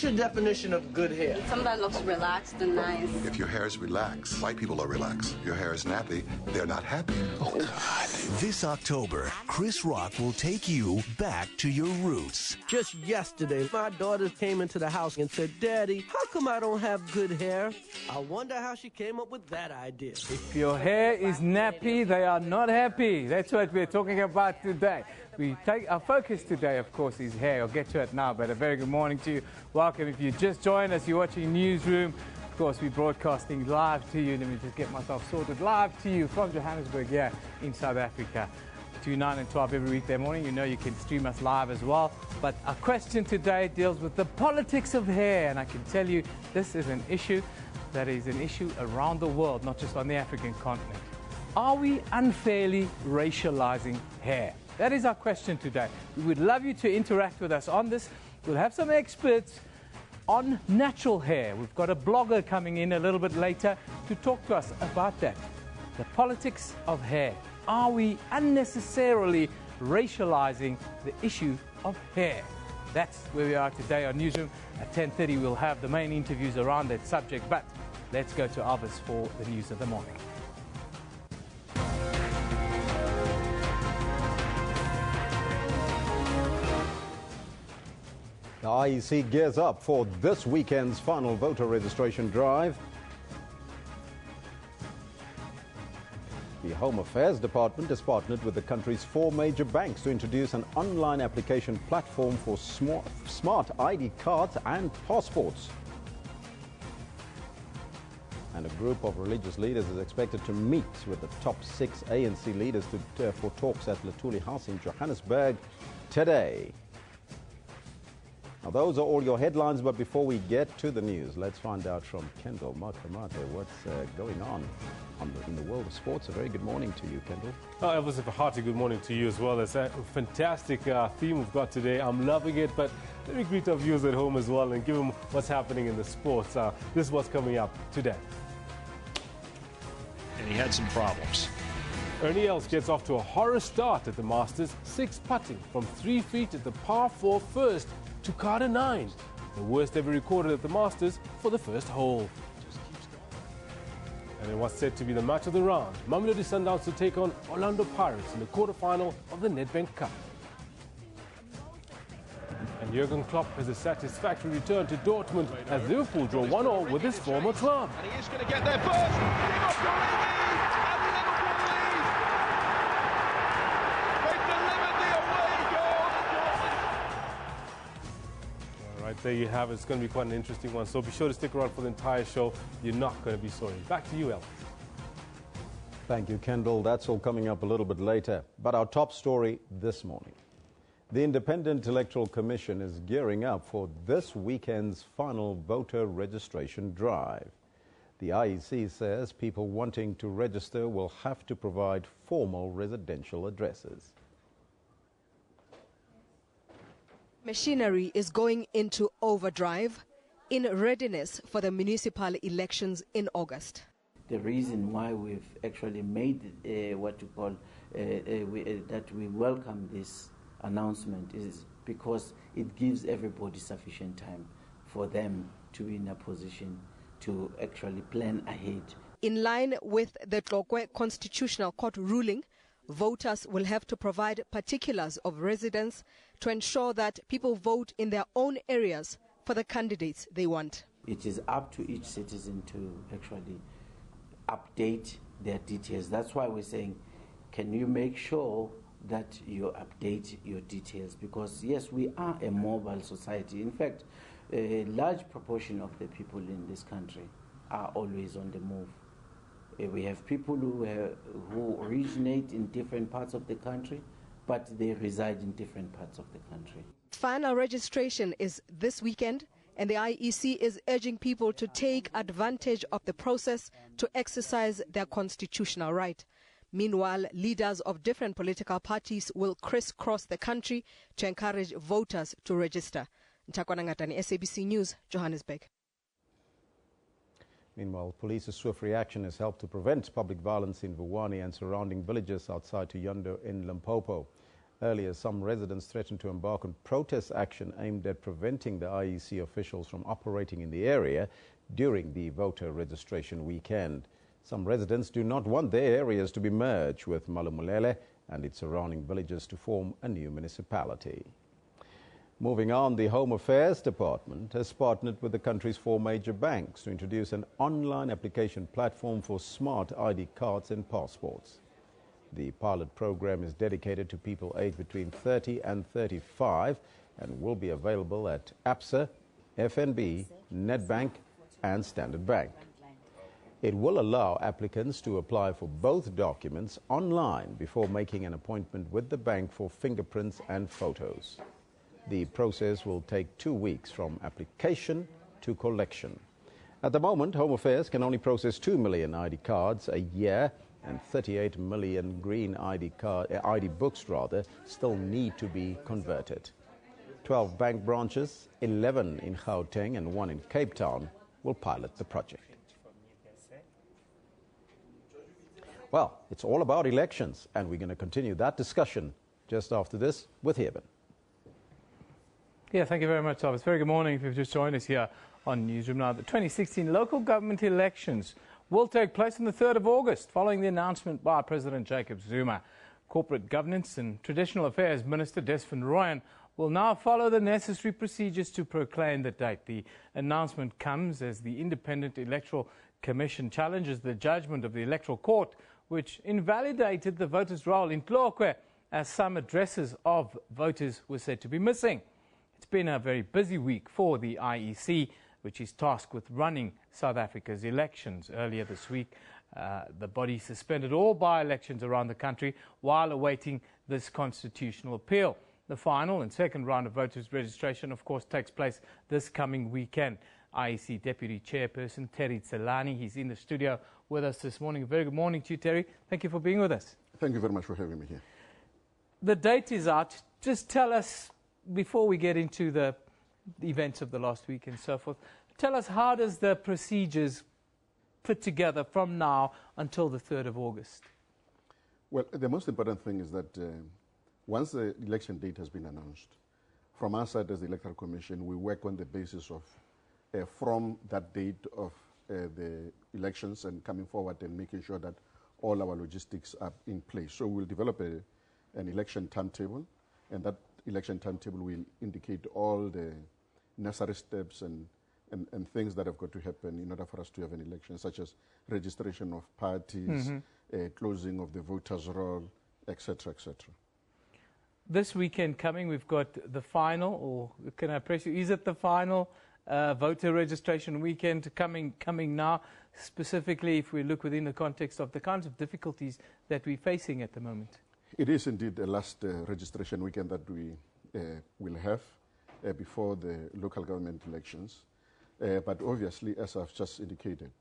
What's your definition of good hair? Something that looks relaxed and nice. If your hair is relaxed, white people are relaxed. Your hair is nappy, they're not happy. Oh, God. This October, Chris Rock will take you back to your roots. Just yesterday, my daughter came into the house and said, Daddy, how come I don't have good hair? I wonder how she came up with that idea. If your hair is nappy, they are not happy. That's what we're talking about today. Our focus today, of course, is hair. I'll get to it now, but a very good morning to you. Welcome. If you just joined us, you're watching Newsroom. Of course, we're broadcasting live to you. Let me just get myself sorted. Live to you from Johannesburg, here in South Africa. Between 9 and 12 every weekday morning. You know you can stream us live as well. But our question today deals with the politics of hair. And I can tell you this is an issue that is an issue around the world, not just on the African continent. Are we unfairly racializing hair? That is our question today. We would love you to interact with us on this. We'll have some experts on natural hair. We've got a blogger coming in a little bit later to talk to us about that. The politics of hair. Are we unnecessarily racializing the issue of hair? That's where we are today on Newsroom. At 10:30 we'll have the main interviews around that subject, but let's go to Elvis for the news of the morning. The IEC gears up for this weekend's final voter registration drive. The Home Affairs Department has partnered with the country's 4 major banks to introduce an online application platform for smart ID cards and passports. And a group of religious leaders is expected to meet with the top 6 ANC leaders for talks at Latuli House in Johannesburg today. Now, those are all your headlines, but before we get to the news, let's find out from Kendall Makamate what's going on in the world of sports. A very good morning to you, Kendall. Oh, Elvis, a hearty good morning to you as well. It's a fantastic theme we've got today. I'm loving it, but let me greet our viewers at home as well and give them what's happening in the sports. This is what's coming up today. And he had some problems. Ernie Els gets off to a horror start at the Masters, 6 putting from 3 feet at the par 4 first to Carter 9, the worst ever recorded at the Masters for the first hole. And in what's said to be the match of the round, Mamelodi Sundowns to take on Orlando Pirates in the quarterfinal of the Nedbank Cup. And Jurgen Klopp has a satisfactory return to Dortmund as Liverpool draw 1-1 with his former club. And he is going to get there first. There you have it. It's going to be quite an interesting one. So be sure to stick around for the entire show. You're not going to be sorry. Back to you, Elvis. Thank you, Kendall. That's all coming up a little bit later. But our top story this morning. The Independent Electoral Commission is gearing up for this weekend's final voter registration drive. The IEC says people wanting to register will have to provide formal residential addresses. Machinery is going into overdrive in readiness for the municipal elections in August. The reason why we've actually made what you call that we welcome this announcement is because it gives everybody sufficient time for them to be in a position to actually plan ahead. In line with the Tlokwe Constitutional Court ruling, voters will have to provide particulars of residence to ensure that people vote in their own areas for the candidates they want. It is up to each citizen to actually update their details. That's why we're saying, can you make sure that you update your details? Because yes, we are a mobile society. In fact, a large proportion of the people in this country are always on the move. We have people who originate in different parts of the country, but they reside in different parts of the country. Final registration is this weekend, and the IEC is urging people to take advantage of the process to exercise their constitutional right. Meanwhile, leaders of different political parties will crisscross the country to encourage voters to register. Ntakwana Ngatani, SABC News, Johannesburg. Meanwhile, police's swift reaction has helped to prevent public violence in Vuwani and surrounding villages outside Yondo in Limpopo. Earlier, some residents threatened to embark on protest action aimed at preventing the IEC officials from operating in the area during the voter registration weekend. Some residents do not want their areas to be merged with Malumulele and its surrounding villages to form a new municipality. Moving on, the Home Affairs Department has partnered with the country's 4 major banks to introduce an online application platform for smart ID cards and passports. The pilot program is dedicated to people aged between 30 and 35 and will be available at ABSA, FNB, Nedbank and Standard Bank. It will allow applicants to apply for both documents online before making an appointment with the bank for fingerprints and photos. The process will take 2 weeks from application to collection. At the moment, Home Affairs can only process 2 million ID cards a year, and 38 million green ID books still need to be converted. 12 bank branches, 11 in Gauteng and 1 in Cape Town, will pilot the project. Well, it's all about elections, and we're going to continue that discussion just after this with Heben. Yeah, thank you very much, Thomas. Very good morning if you've just joined us here on Newsroom. Now, the 2016 local government elections will take place on the 3rd of August, following the announcement by President Jacob Zuma. Corporate Governance and Traditional Affairs Minister Desmond Royan will now follow the necessary procedures to proclaim the date. The announcement comes as the Independent Electoral Commission challenges the judgment of the Electoral Court, which invalidated the voters' roll in Tlokwe, as some addresses of voters were said to be missing. It's been a very busy week for the IEC, which is tasked with running South Africa's elections. Earlier this week, the body suspended all by-elections around the country while awaiting this constitutional appeal. The final and second round of voters' registration, of course, takes place this coming weekend. IEC Deputy Chairperson Terry Tselani, he's in the studio with us this morning. A very good morning to you, Terry. Thank you for being with us. Thank you very much for having me here. The date is out. Just tell us, before we get into the events of the last week and so forth, tell us, how does the procedures fit together from now until the 3rd of August? Well, the most important thing is that once the election date has been announced, from our side as the Electoral Commission, we work on the basis of from that date of the elections and coming forward and making sure that all our logistics are in place. So we'll develop an election timetable, and that election timetable will indicate all the necessary steps and things that have got to happen in order for us to have an election, such as registration of parties, closing of the voters' roll, etc., etc. This weekend coming, we've got the final, or can I press you, is it the final voter registration weekend coming now, specifically if we look within the context of the kinds of difficulties that we're facing at the moment? It is indeed the last registration weekend that we will have before the local government elections. But obviously, as I've just indicated,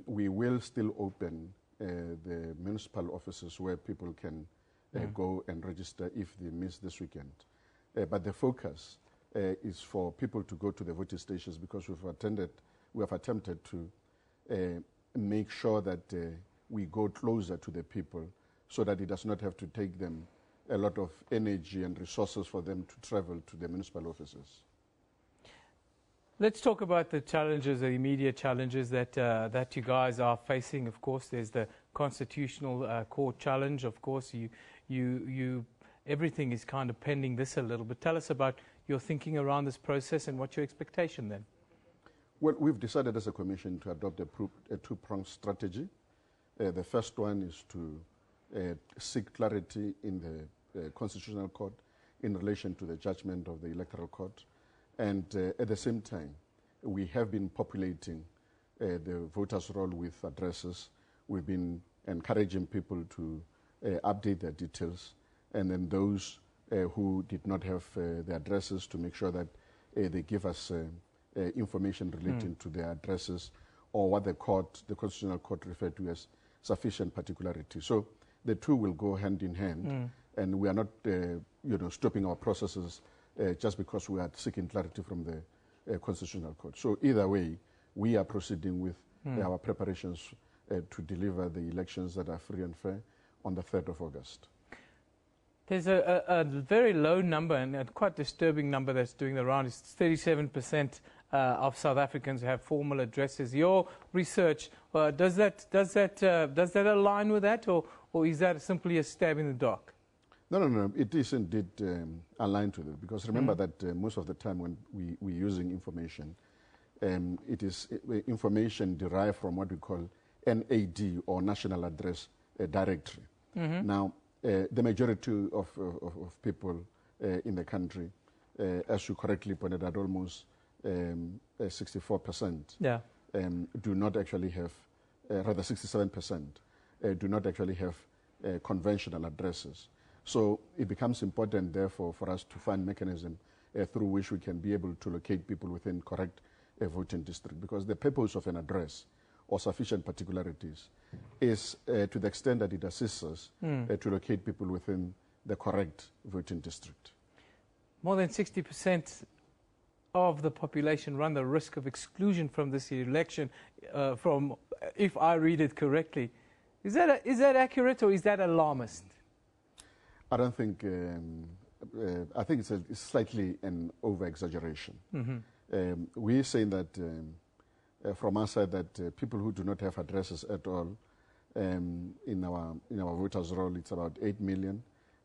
we will still open the municipal offices where people can go and register if they miss this weekend. But the focus is for people to go to the voting stations, because we have attempted to make sure that we go closer to the people, so that it does not have to take them a lot of energy and resources for them to travel to the municipal offices. Let's talk about the challenges, the immediate challenges that you guys are facing. Of course, there's the constitutional court challenge. Of course, everything is kind of pending this a little bit. Tell us about your thinking around this process and what's your expectation then? Well, we've decided as a commission to adopt a two-pronged strategy. The first one is to seek clarity in the Constitutional Court in relation to the judgment of the Electoral Court. And at the same time, we have been populating the voters' roll with addresses. We've been encouraging people to update their details, and then those who did not have the addresses, to make sure that they give us information relating to their addresses, or what the Constitutional Court referred to as sufficient particularity. So the two will go hand in hand, and we are not stopping our processes just because we are seeking clarity from the Constitutional Court. So either way, we are proceeding with our preparations to deliver the elections that are free and fair on the 3rd of August. There's a very low number and a quite disturbing number that's doing the round. It's 37% of South Africans have formal addresses. Your research, does that align with that, or is that simply a stab in the dark? No. It is indeed aligned to it, because remember that most of the time when we're using information, it is information derived from what we call NAD, or National Address Directory. Now, the majority of people in the country, as you correctly pointed out, almost 64%, do not actually have, rather 67%, do not actually have conventional addresses. So it becomes important, therefore, for us to find mechanism through which we can be able to locate people within correct voting district, because the purpose of an address or sufficient particularities is to the extent that it assists us to locate people within the correct voting district. More than 60% of the population run the risk of exclusion from this election, from, if I read it correctly. Is that accurate, or is that alarmist? I don't think, I think it's slightly an over-exaggeration. We're saying that from our side that people who do not have addresses at all, in our voters' roll, it's about 8 million,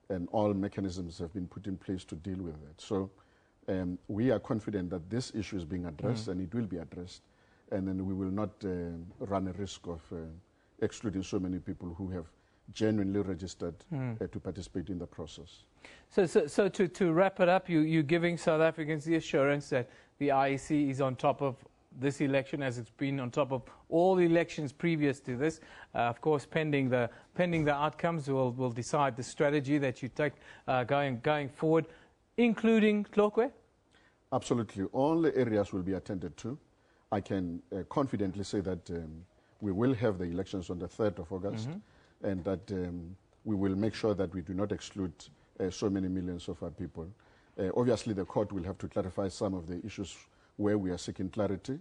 and all mechanisms have been put in place to deal with it. So we are confident that this issue is being addressed, and it will be addressed, and then we will not run a risk of excluding so many people who have genuinely registered to participate in the process. So to wrap it up, you're giving South Africans the assurance that the IEC is on top of this election, as it's been on top of all the elections previous to this. Of course, pending the outcomes, we'll decide the strategy that you take going forward, including Tlokwe? Absolutely. All the areas will be attended to. I can confidently say that we will have the elections on the 3rd of August, and that we will make sure that we do not exclude so many millions of our people. Obviously, the court will have to clarify some of the issues where we are seeking clarity,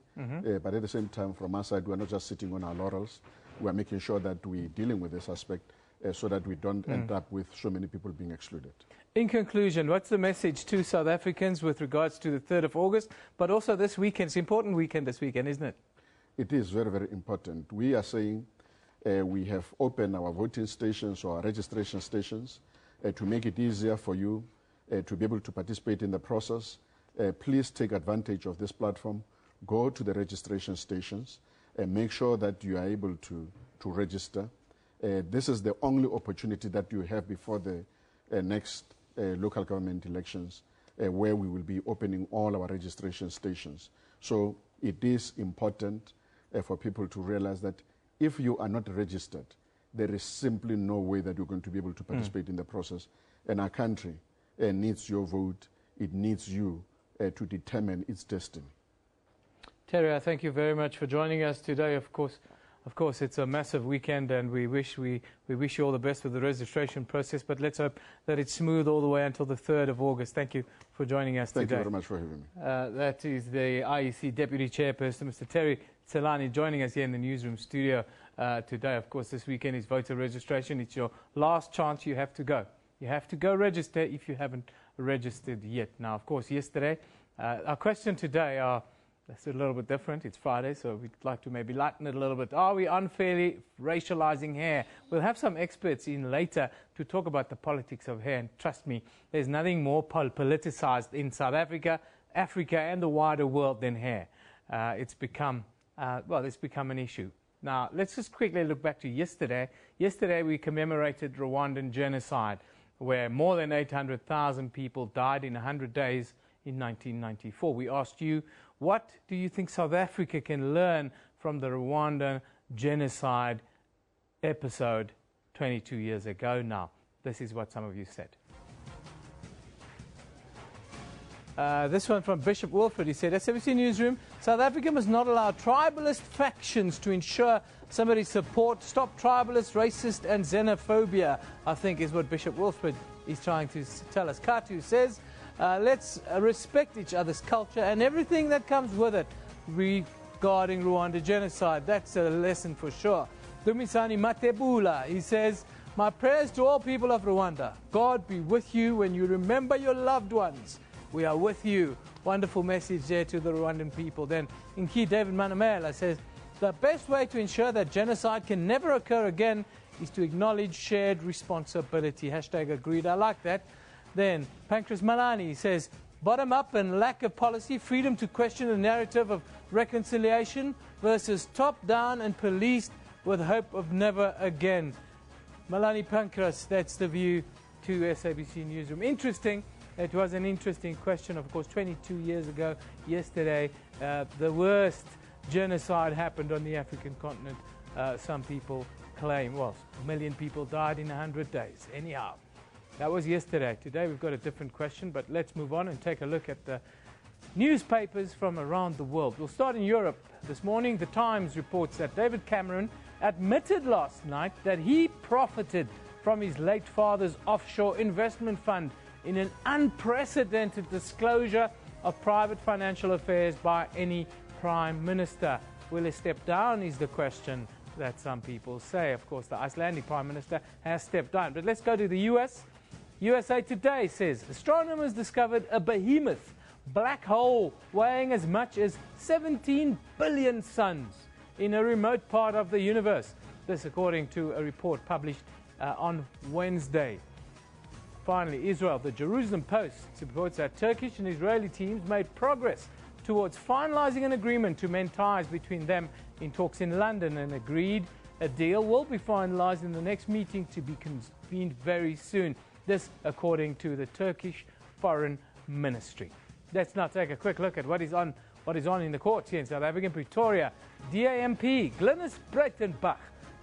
but at the same time, from our side, we are not just sitting on our laurels. We are making sure that we're dealing with this aspect so that we don't end up with so many people being excluded. In conclusion, what's the message to South Africans with regards to the 3rd of August, but also this weekend? It's an important weekend this weekend, isn't it? It is very, very important. We are saying we have opened our voting stations or our registration stations to make it easier for you to be able to participate in the process. Please take advantage of this platform. Go to the registration stations and make sure that you are able to register. This is the only opportunity that you have before the next local government elections, where we will be opening all our registration stations. So it is important for people to realize that if you are not registered, there is simply no way that you're going to be able to participate in the process. And our country needs your vote. It needs you to determine its destiny. Terry, I thank you very much for joining us today. Of course, it's a massive weekend, and we wish you all the best with the registration process. But let's hope that it's smooth all the way until the 3rd of August. Thank you for joining us today. Thank you very much for having me. That is the IEC Deputy Chairperson, Mr. Terry Tselane, joining us here in the Newsroom studio today. Of course, this weekend is voter registration. It's your last chance. You have to go. You have to go register if you haven't registered yet. Now, of course, yesterday, our question today that's a little bit different. It's Friday, so we'd like to maybe lighten it a little bit. Are we unfairly racializing hair? We'll have some experts in later to talk about the politics of hair. And trust me, there's nothing more politicized in South Africa, Africa, and the wider world than hair. It's become an issue. Now, let's just quickly look back to yesterday. Yesterday, we commemorated Rwandan genocide, where more than 800,000 people died in 100 days in 1994. We asked you, what do you think South Africa can learn from the Rwandan genocide episode 22 years ago now? This is what some of you said. This one from Bishop Wilfred. He said, SABC Newsroom, South Africa must not allow tribalist factions to ensure somebody's support. Stop tribalist, racist and xenophobia, I think is what Bishop Wilfred is trying to tell us. Katu says, let's respect each other's culture and everything that comes with it regarding Rwanda genocide. That's a lesson for sure. Dumisani Matebula, he says, My prayers to all people of Rwanda. God be with you when you remember your loved ones. We are with you. Wonderful message there to the Rwandan people. Then in key, David Manamela says, the best way to ensure that genocide can never occur again is to acknowledge shared responsibility. Hashtag agreed. I like that. Then Pancras Malani says, bottom up and lack of policy, freedom to question the narrative of reconciliation versus top down and policed with hope of never again. Malani Pancras, that's the view to SABC Newsroom. Interesting. It was an interesting question. Of course, 22 years ago, yesterday, the worst genocide happened on the African continent. Some people claim, well, 1 million people died in 100 days. Anyhow, that was yesterday. Today we've got a different question, but let's move on and take a look at the newspapers from around the world. We'll start in Europe. This morning, The Times reports that David Cameron admitted last night that he profited from his late father's offshore investment fund in an unprecedented disclosure of private financial affairs by any prime minister. Will he step down is the question that some people say. Of course, the Icelandic prime minister has stepped down. But let's go to the US. USA Today says astronomers discovered a behemoth black hole weighing as much as 17 billion suns in a remote part of the universe. This according to a report published on Wednesday. Finally, Israel. The Jerusalem Post reports that Turkish and Israeli teams made progress towards finalizing an agreement to mend ties between them in talks in London, and agreed a deal will be finalized in the next meeting to be convened very soon. This according to the Turkish Foreign Ministry. Let's now take a quick look at what is on in the courts here in South Africa. In Pretoria, DAMP Glynis Breitenbach.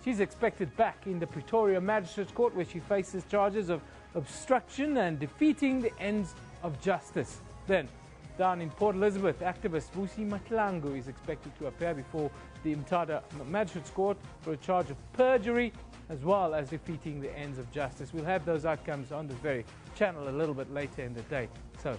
She's expected back in the Pretoria Magistrates Court, where she faces charges of obstruction and defeating the ends of justice. Then, down in Port Elizabeth, activist Vusi Matlangu is expected to appear before the Mthatha Magistrates Court for a charge of perjury, as well as defeating the ends of justice. We'll have those outcomes on this very channel a little bit later in the day, so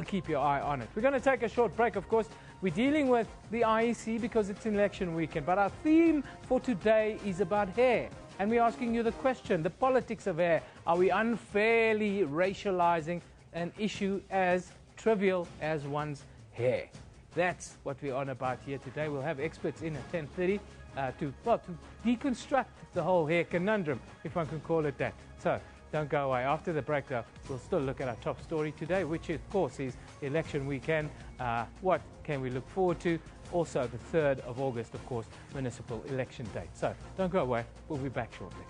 keep your eye on it. We're going to take a short break, of course. We're dealing with the IEC because it's election weekend, but our theme for today is about hair. And we're asking you the question, the politics of hair. Are we unfairly racializing an issue as trivial as one's hair? That's what we're on about here today. We'll have experts in at 10:30 to deconstruct the whole hair conundrum, if one can call it that. So don't go away. After the break, though, we'll still look at our top story today, which, of course, is election weekend. What can we look forward to? Also, the 3rd of August, of course, municipal election date. So don't go away. We'll be back shortly.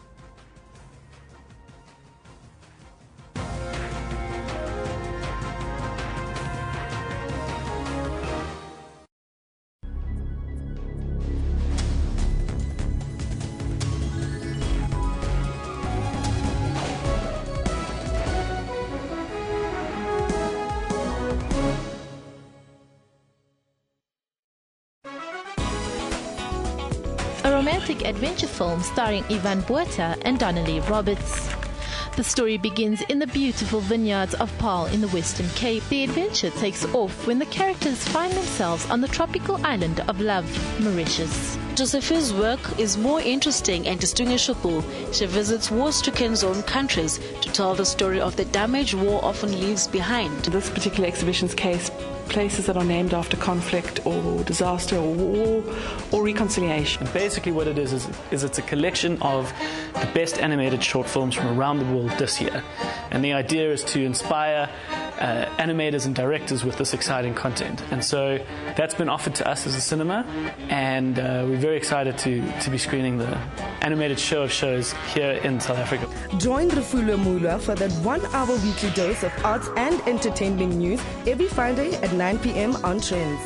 Romantic adventure film starring Ivan Buerta and Donnelly Roberts. The story begins in the beautiful vineyards of Paarl in the Western Cape. The adventure takes off when the characters find themselves on the tropical island of Love, Mauritius. Josephine's work is more interesting and distinguishable. She visits war-stricken zone countries to tell the story of the damage war often leaves behind. This particular exhibition's case, places that are named after conflict or disaster or war or reconciliation. And basically what it is it's a collection of the best animated short films from around the world this year. And the idea is to inspire animators and directors with this exciting content. And so that's been offered to us as a cinema, and we're very excited to be screening the animated show of shows here in South Africa. Join Refulo Mula for that 1-hour weekly dose of arts and entertainment news every Friday at 9 p.m. on Trends.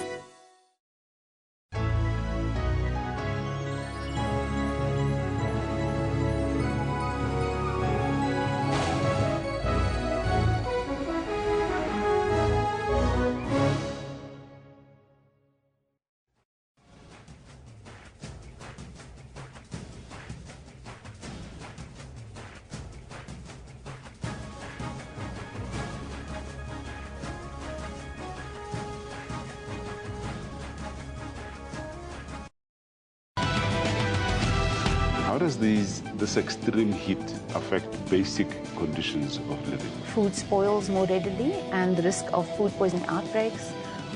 How does this extreme heat affect basic conditions of living? Food spoils more readily, and the risk of food poisoning outbreaks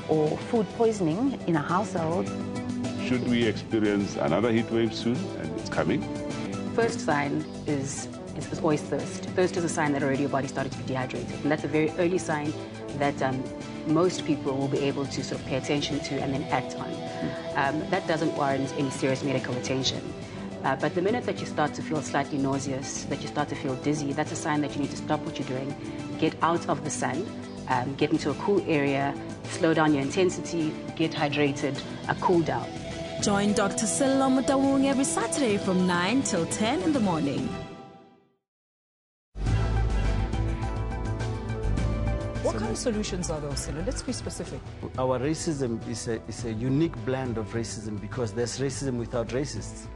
or food poisoning in a household. Should we experience another heat wave soon, and it's coming? First sign is always thirst. Thirst is a sign that already your body started to be dehydrated. And that's a very early sign that most people will be able to sort of pay attention to and then act on. That doesn't warrant any serious medical attention. But the minute that you start to feel slightly nauseous, that you start to feel dizzy, that's a sign that you need to stop what you're doing, get out of the sun, get into a cool area, slow down your intensity, get hydrated, cool down. Join Dr. Sello Mutawung every Saturday from 9 till 10 in the morning. What kind of solutions are those, Sello? Let's be specific. Our racism is a unique blend of racism because there's racism without racists.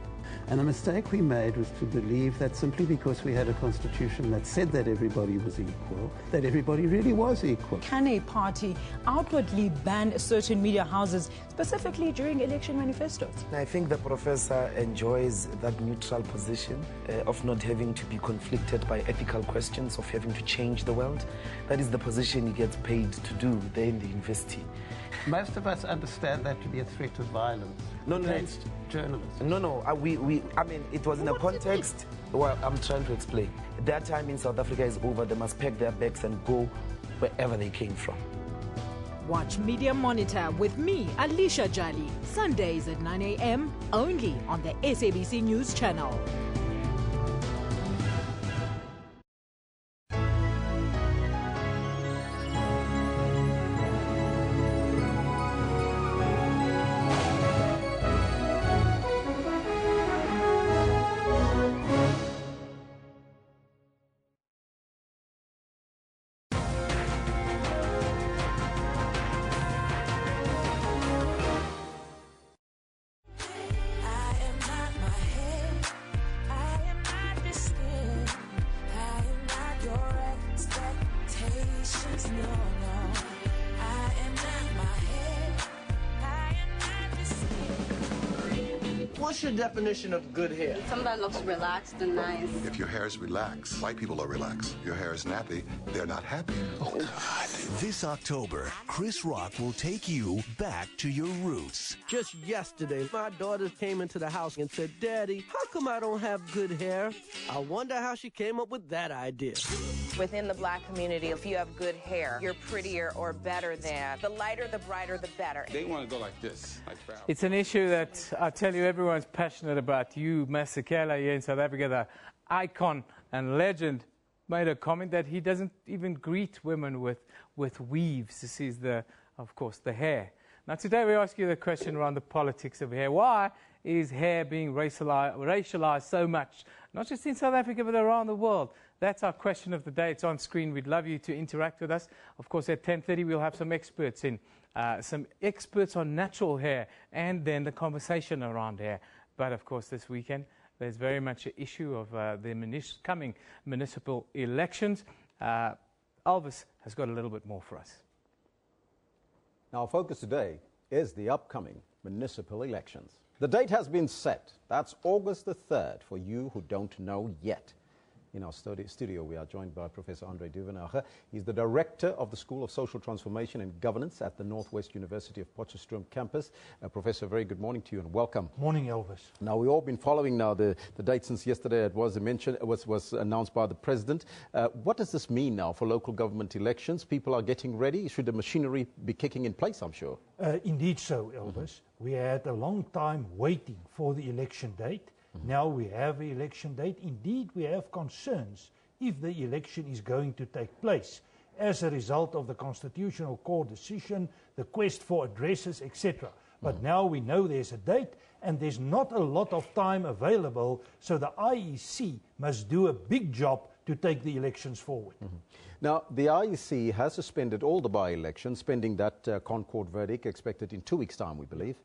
And a mistake we made was to believe that simply because we had a constitution that said that everybody was equal, that everybody really was equal. Can a party outwardly ban certain media houses, specifically during election manifestos? I think the professor enjoys that neutral position of not having to be conflicted by ethical questions, of having to change the world. That is the position he gets paid to do there in the university. Most of us understand that to be a threat of violence against journalists. No. I mean, it was in a context. Well, I'm trying to explain. Their time in South Africa is over. They must pack their bags and go wherever they came from. Watch Media Monitor with me, Alicia Jali, Sundays at 9 a.m. only on the SABC News Channel. What's your definition of good hair? Something that looks relaxed and nice. If your hair is relaxed, white people are relaxed. Your hair is nappy, they're not happy. Oh, God. This October, Chris Rock will take you back to your roots. Just yesterday, my daughters came into the house and said, Daddy, how come I don't have good hair? I wonder how she came up with that idea. Within the black community, if you have good hair, you're prettier or better than. The lighter, the brighter, the better. They want to go like this. It's an issue that I tell you everyone's passionate about. You, Masekela, here in South Africa, the icon and legend, made a comment that he doesn't even greet women with weaves. This is, of course, the hair. Now, today we ask you the question around the politics of hair. Why is hair being racialized so much? Not just in South Africa, but around the world. That's our question of the day. It's on screen. We'd love you to interact with us. Of course, at 10:30, we'll have some experts in. Some experts on natural hair, and then the conversation around hair. But, of course, this weekend, there's very much an issue of the coming municipal elections. Elvis has got a little bit more for us. Now, our focus today is the upcoming municipal elections. The date has been set. That's August the 3rd, for you who don't know yet. In our studio, we are joined by Professor Andre Duvenage. He's the director of the School of Social Transformation and Governance at the Northwest University of Potchefstroom campus. Professor, very good morning to you and welcome. Morning, Elvis. Now, we've all been following now the date since yesterday. It was mentioned, was announced by the president. What does this mean now for local government elections? People are getting ready. Should the machinery be kicking in place, I'm sure? Indeed so, Elvis. We had a long time waiting for the election date. Now we have an election date. Indeed, we have concerns if the election is going to take place as a result of the Constitutional Court decision, the quest for addresses, etc. But now we know there's a date and there's not a lot of time available, so the IEC must do a big job to take the elections forward. Now, the IEC has suspended all the by-elections, pending that Concord verdict expected in 2 weeks' time, we believe.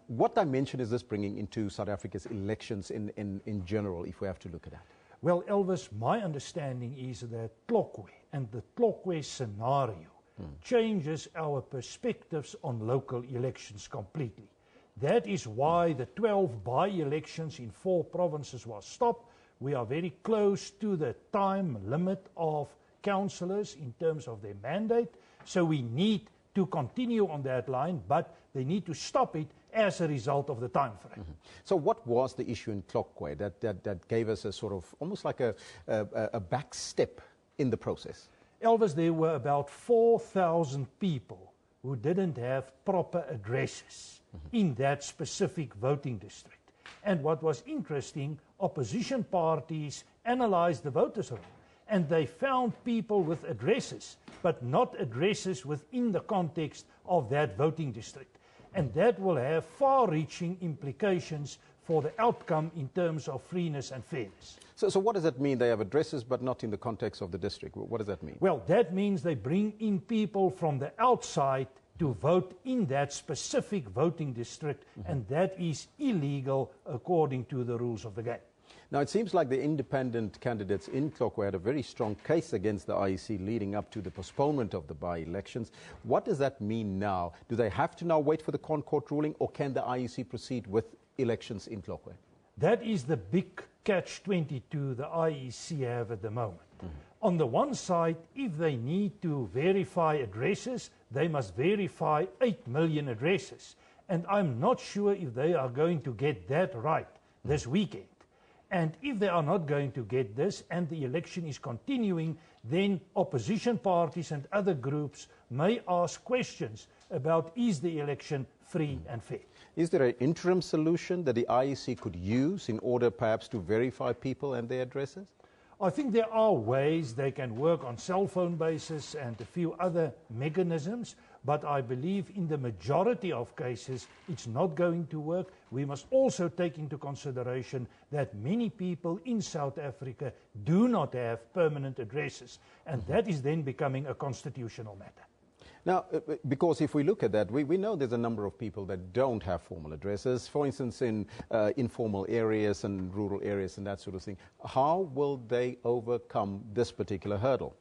What dimension is this bringing into South Africa's elections in general, if we have to look at that? Well, Elvis, my understanding is that Tlokwe and the Tlokwe scenario changes our perspectives on local elections completely. That is why the 12 by-elections in 4 provinces was stopped. We are very close to the time limit of councillors in terms of their mandate, so we need to continue on that line, but they need to stop it as a result of the time frame. So what was the issue in Tlokwe that gave us a sort of, almost like a back step in the process? Elvis, there were about 4,000 people who didn't have proper addresses in that specific voting district. And what was interesting, opposition parties analyzed the voters' roll, and they found people with addresses, but not addresses within the context of that voting district. And that will have far-reaching implications for the outcome in terms of freeness and fairness. So what does that mean? They have addresses, but not in the context of the district. What does that mean? Well, that means they bring in people from the outside to vote in that specific voting district, and that is illegal according to the rules of the game. Now, it seems like the independent candidates in Tlokwe had a very strong case against the IEC leading up to the postponement of the by-elections. What does that mean now? Do they have to now wait for the Court ruling, or can the IEC proceed with elections in Tlokwe? That is the big catch-22 the IEC have at the moment. On the one side, if they need to verify addresses, they must verify 8 million addresses. And I'm not sure if they are going to get that right this weekend. And if they are not going to get this and the election is continuing, then opposition parties and other groups may ask questions about, is the election free and fair? Is there an interim solution that the IEC could use in order perhaps to verify people and their addresses? I think there are ways they can work on cell phone basis and a few other mechanisms, but I believe in the majority of cases it's not going to work. We must also take into consideration that many people in South Africa do not have permanent addresses, and that is then becoming a constitutional matter. Now, because if we look at that, we know there's a number of people that don't have formal addresses, for instance, in informal areas and rural areas and that sort of thing. How will they overcome this particular hurdle?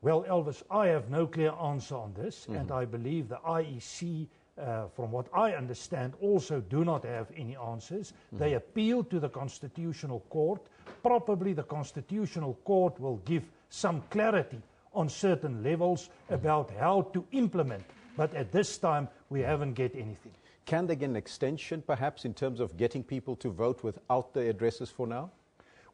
Well, Elvis, I have no clear answer on this, and I believe the IEC, from what I understand, also do not have any answers. They appeal to the Constitutional Court. Probably the Constitutional Court will give some clarity on certain levels about how to implement, but at this time we haven't get anything. Can they get an extension perhaps in terms of getting people to vote without the addresses for now?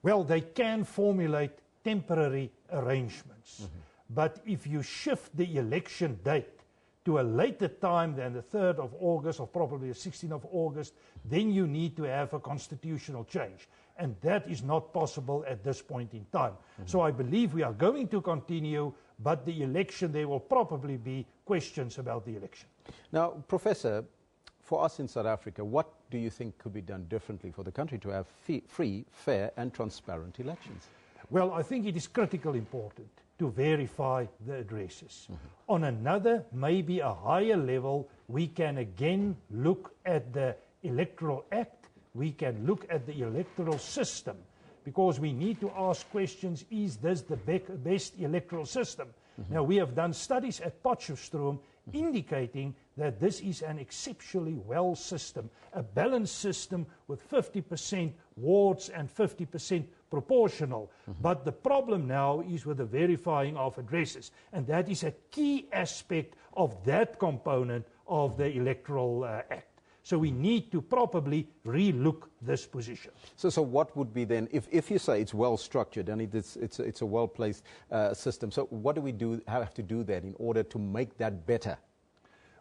Well, they can formulate temporary arrangements, but if you shift the election date to a later time than the 3rd of August or probably the 16th of August, then you need to have a constitutional change. And that is not possible at this point in time. So I believe we are going to continue, but the election, there will probably be questions about the election. Now, Professor, for us in South Africa, what do you think could be done differently for the country to have free, fair and transparent elections? Well, I think it is critically important to verify the addresses. On another, maybe a higher level, we can again look at the Electoral Act. We can look at the electoral system, because we need to ask questions, is this the best electoral system? Now, we have done studies at Potchefstroom indicating that this is an exceptionally well system, a balanced system with 50% wards and 50% proportional. But the problem now is with the verifying of addresses, and that is a key aspect of that component of the Electoral Act. So we need to probably re-look this position. So what would be then, if you say it's well structured and it's a well-placed system, so what do we have to do then in order to make that better?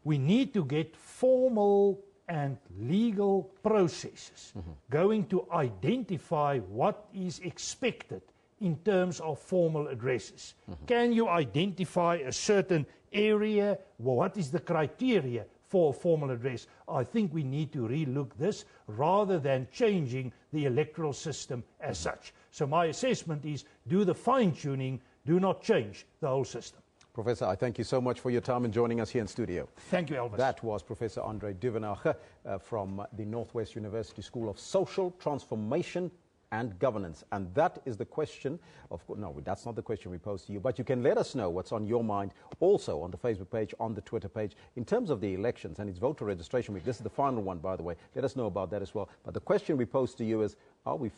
We need to get formal and legal processes going to identify what is expected in terms of formal addresses. Can you identify a certain area? Well, what is the criteria for a formal address? I think we need to re-look this rather than changing the electoral system as such. So my assessment is, do the fine-tuning, do not change the whole system. Professor, I thank you so much for your time and joining us here in studio. Thank you, Elvis. That was Professor Andre Duvenage from the Northwest University School of Social Transformation and governance. And that is the question. Of course, no, that's not the question we pose to you, but you can let us know what's on your mind also on the Facebook page, on the Twitter page. In terms of the elections, and it's voter registration week, this is the final one, by the way. Let us know about that as well. But the question we pose to you is, are we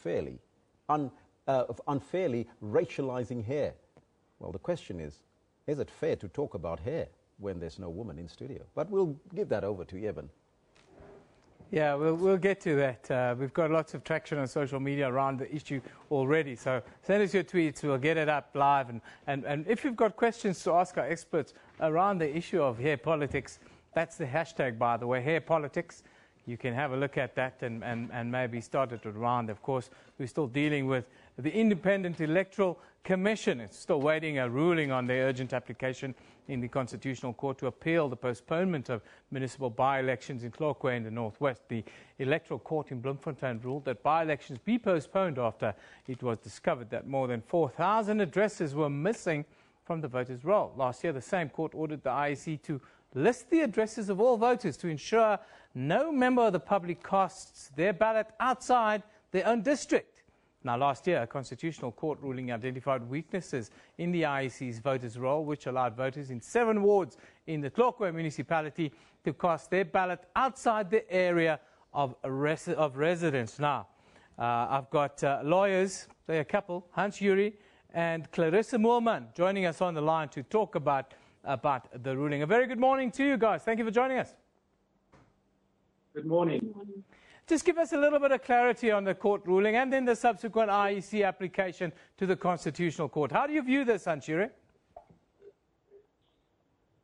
unfairly racializing hair? Well, the question is it fair to talk about hair when there's no woman in studio? But we'll give that over to Evan. Yeah, we'll get to that. We've got lots of traction on social media around the issue already. So send us your tweets. We'll get it up live. And if you've got questions to ask our experts around the issue of hair politics, that's the hashtag, by the way, hair politics. You can have a look at that and maybe start it around. Of course, we're still dealing with the Independent Electoral Commission. It's still waiting a ruling on their urgent application in the Constitutional Court to appeal the postponement of municipal by-elections in Tlokwe in the northwest. The Electoral Court in Bloemfontein ruled that by-elections be postponed after it was discovered that more than 4,000 addresses were missing from the voters' roll. Last year, the same court ordered the IEC to list the addresses of all voters to ensure no member of the public casts their ballot outside their own district. Now, last year, a Constitutional Court ruling identified weaknesses in the IEC's voters' roll, which allowed voters in 7 wards in the Tlokwe municipality to cast their ballot outside the area of residence. Now, I've got lawyers, they're a couple, Hans Yuri and Clarissa Moorman, joining us on the line to talk about the ruling. A very good morning to you guys. Thank you for joining us. Good morning. Just give us a little bit of clarity on the court ruling and then the subsequent IEC application to the Constitutional Court. How do you view this, Hans Yuri?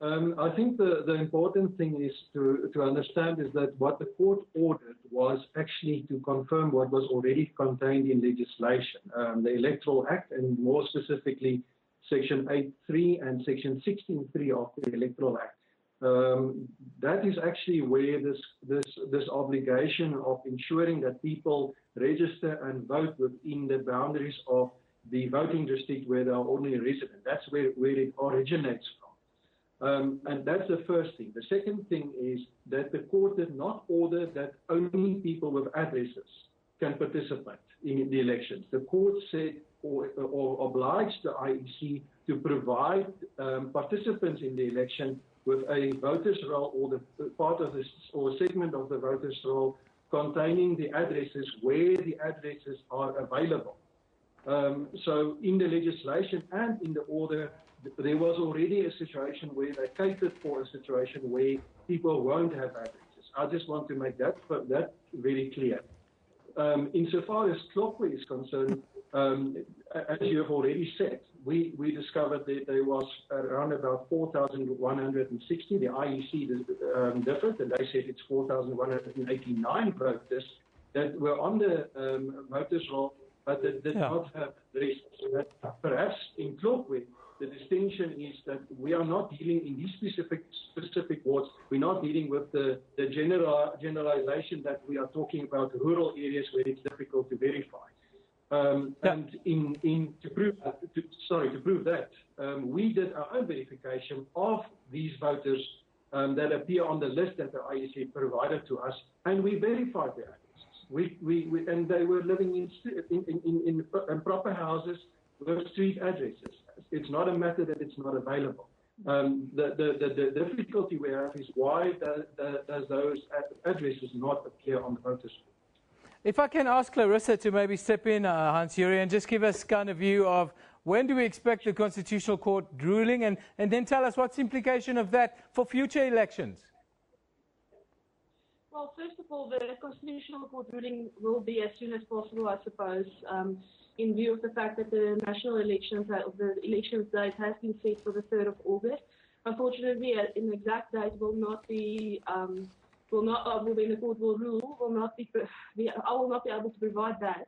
I think the important thing is to understand is that what the court ordered was actually to confirm what was already contained in legislation. The Electoral Act, and more specifically Section 8.3 and Section 16.3 of the Electoral Act. That is actually where this obligation of ensuring that people register and vote within the boundaries of the voting district where they are ordinary resident. That's where it originates from. And that's the first thing. The second thing is that the court did not order that only people with addresses can participate in the elections. The court said or obliged the IEC to provide participants in the election with a voters' roll or the part of this or segment of the voters' roll containing the addresses where the addresses are available. So in the legislation and in the order, there was already a situation where they catered for a situation where people won't have addresses. I just want to make that very clear. Insofar as Tlokwe is concerned, as you have already said, we discovered that there was around about 4,160. The IEC differed, and they said it's 4,189 voters that were on the voters roll, but that did not have addresses. So that perhaps in Tlokwe, the distinction is that we are not dealing in these specific wards. We're not dealing with the generalization that we are talking about rural areas where it's difficult to verify. And to prove that, we did our own verification of these voters that appear on the list that the IEC provided to us, and we verified their addresses. And they were living in proper houses with street addresses. It's not a matter that it's not available. The difficulty we have is why does those addresses not appear on the voters list? If I can ask Clarissa to maybe step in, Hans Yuri, and just give us kind of view of when do we expect the Constitutional Court ruling, and then tell us what's the implication of that for future elections. Well, first of all, the Constitutional Court ruling will be as soon as possible, I suppose, in view of the fact that the national elections, the elections date has been set for the 3rd of August. Unfortunately, an exact date will not be when the court will rule, I will not be able to provide that.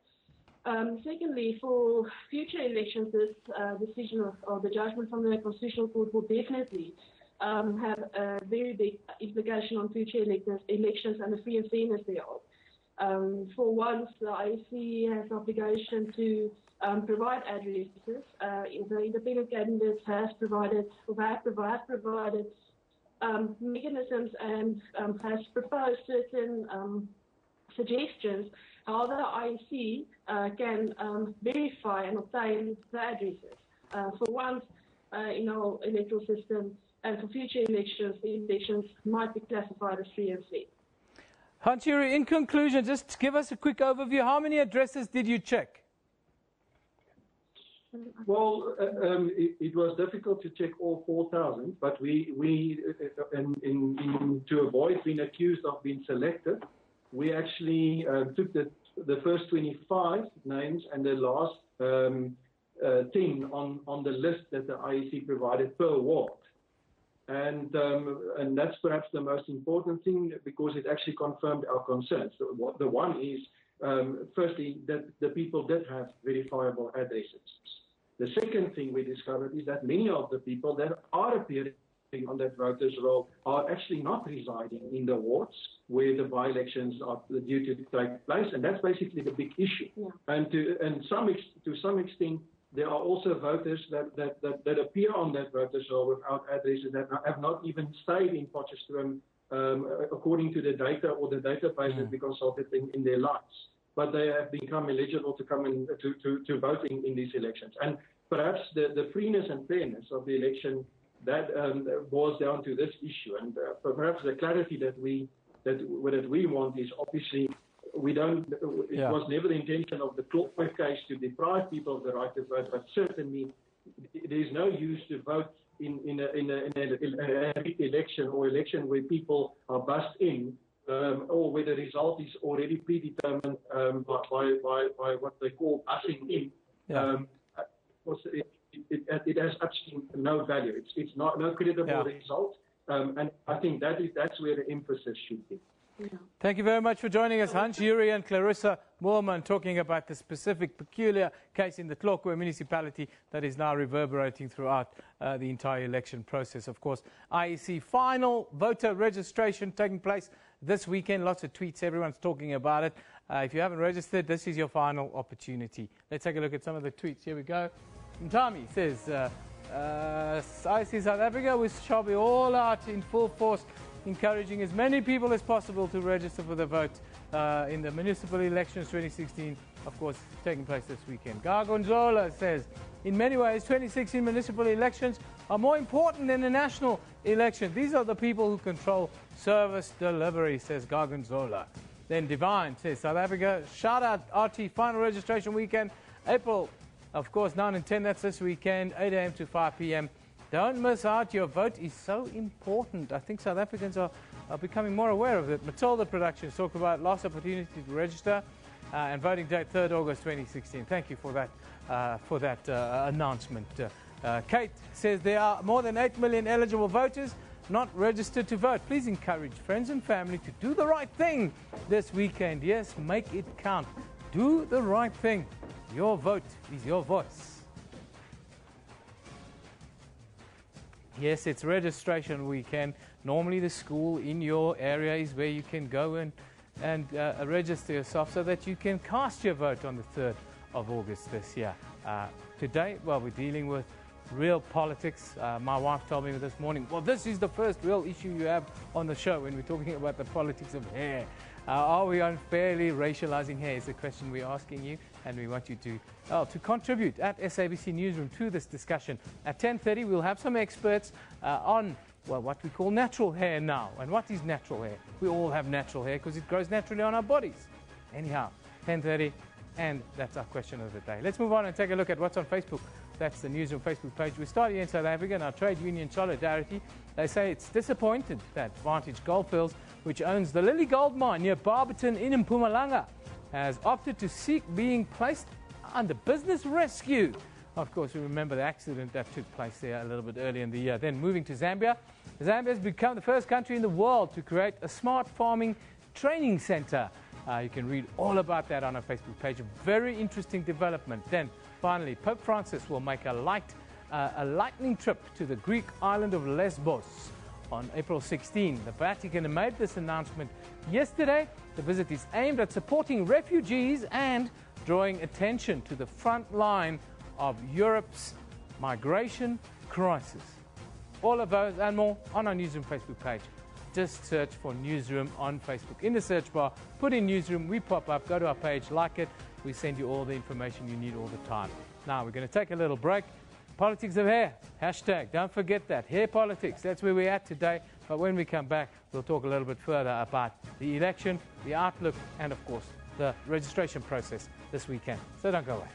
Secondly, for future elections, this decision or the judgment from the Constitutional Court will definitely have a very big implication on future elections and the free and fairness thereof. For once, the IEC has an obligation to provide addresses. The independent candidates have provided mechanisms and has proposed certain suggestions how the IEC can verify and obtain the addresses. For once, in our electoral system, and for future elections, the elections might be classified as free and fair. Hans-Yuri, in conclusion, just give us a quick overview. How many addresses did you check? Well, it was difficult to check all 4,000, but to avoid being accused of being selective, we actually took the first 25 names and the last 10 on the list that the IEC provided per ward. And that's perhaps the most important thing, because it actually confirmed our concerns. The one is, firstly, that the people did have verifiable addresses. The second thing we discovered is that many of the people that are appearing on that voters roll are actually not residing in the wards where the by-elections are due to take place, and that's basically the big issue. Yeah. And to some extent, there are also voters that appear on that voters roll without addresses that have not even stayed in Potchefstroom according to the data or the database that we consulted in their lives. But they have become eligible to come in to vote in these elections. And perhaps the freeness and fairness of the election, that boils down to this issue. And perhaps the clarity that we want is, obviously, we don't. It was never the intention of the Klopper case to deprive people of the right to vote, but certainly there is no use to vote in an election or election where people are bussed in, or where the result is already predetermined by what they call bussing in. Yeah. It has absolutely no value. It's not no credible result, and I think that's where the emphasis should be. Yeah. Thank you very much for joining us, Hans-Yuri and Clarissa Moorman, talking about the specific peculiar case in the Tlokwe municipality that is now reverberating throughout the entire election process. Of course, IEC final voter registration taking place this weekend. Lots of tweets, everyone's talking about it. If you haven't registered, this is your final opportunity. Let's take a look at some of the tweets. Here we go. Mtami says, IEC South Africa shall be all out in full force, encouraging as many people as possible to register for the vote in the municipal elections 2016, of course, taking place this weekend. Gargonzola says, in many ways, 2016 municipal elections are more important than the national election. These are the people who control service delivery, says Gargonzola. Then Divine says, South Africa, shout out RT final registration weekend, April, of course, 9 and 10, that's this weekend, 8 a.m. to 5 p.m. Don't miss out. Your vote is so important. I think South Africans are becoming more aware of it. Matilda Productions talk about last opportunity to register and voting date 3rd August 2016. Thank you for that announcement. Kate says there are more than 8 million eligible voters not registered to vote. Please encourage friends and family to do the right thing this weekend. Yes, make it count. Do the right thing. Your vote is your voice. Yes, it's registration weekend. Normally the school in your area is where you can go and register yourself so that you can cast your vote on the 3rd of August this year. Today, well, we're dealing with real politics. My wife told me this morning, well, this is the first real issue you have on the show when we're talking about the politics of hair. Are we unfairly racializing hair is the question we're asking you, and we want you to contribute at SABC Newsroom to this discussion. At 10:30, we'll have some experts on, well, what we call natural hair now. And what is natural hair? We all have natural hair because it grows naturally on our bodies. Anyhow, 10:30, and that's our question of the day. Let's move on and take a look at what's on Facebook. That's the Newsroom Facebook page. We're starting in South Africa, and our trade union Solidarity, they say it's disappointed that Vantage Goldfields, which owns the Lily Gold Mine near Barberton in Mpumalanga, has opted to seek being placed under business rescue. Of course, we remember the accident that took place there a little bit earlier in the year. Then moving to Zambia, Zambia has become the first country in the world to create a smart farming training center. You can read all about that on our Facebook page. A very interesting development. Then finally, Pope Francis will make a lightning trip to the Greek island of Lesbos on April 16. The Vatican made this announcement yesterday. The visit is aimed at supporting refugees and drawing attention to the front line of Europe's migration crisis. All of those and more on our Newsroom Facebook page. just search for Newsroom on Facebook. In the search bar, put in Newsroom, we pop up, go to our page, like it, we send you all the information you need all the time. Now, we're going to take a little break. Politics of hair, hashtag, don't forget that. Hair politics, that's where we're at today. But when we come back, we'll talk a little bit further about the election, the outlook, and of course, the registration process this weekend. So don't go away.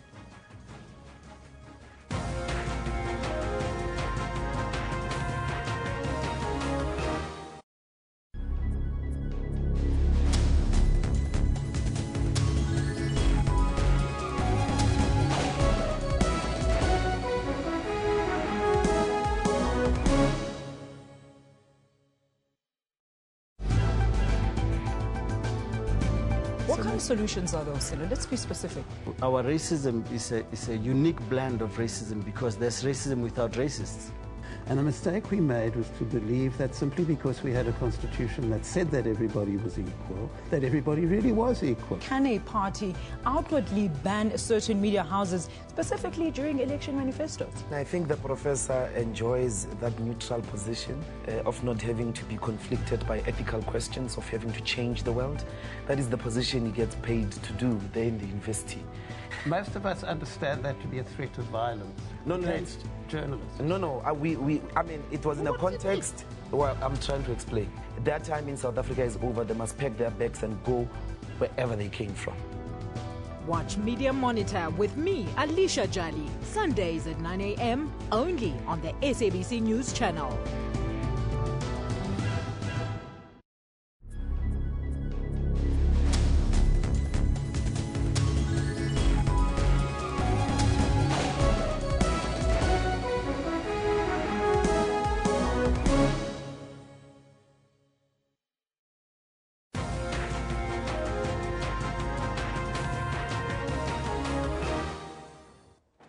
What kind of solutions are those, Sila? Let's be specific. Our racism is a unique blend of racism because there's racism without racists. And the mistake we made was to believe that simply because we had a constitution that said that everybody was equal, that everybody really was equal. Can a party outwardly ban certain media houses, specifically during election manifestos? I think the professor enjoys that neutral position of not having to be conflicted by ethical questions, of having to change the world. That is the position he gets paid to do there in the university. Most of us understand that to be a threat of violence against journalists. No, I mean, it was in a context. Well, I'm trying to explain. Their time in South Africa is over. They must pack their bags and go wherever they came from. Watch Media Monitor with me, Alicia Jali, Sundays at 9 a.m. only on the SABC News Channel.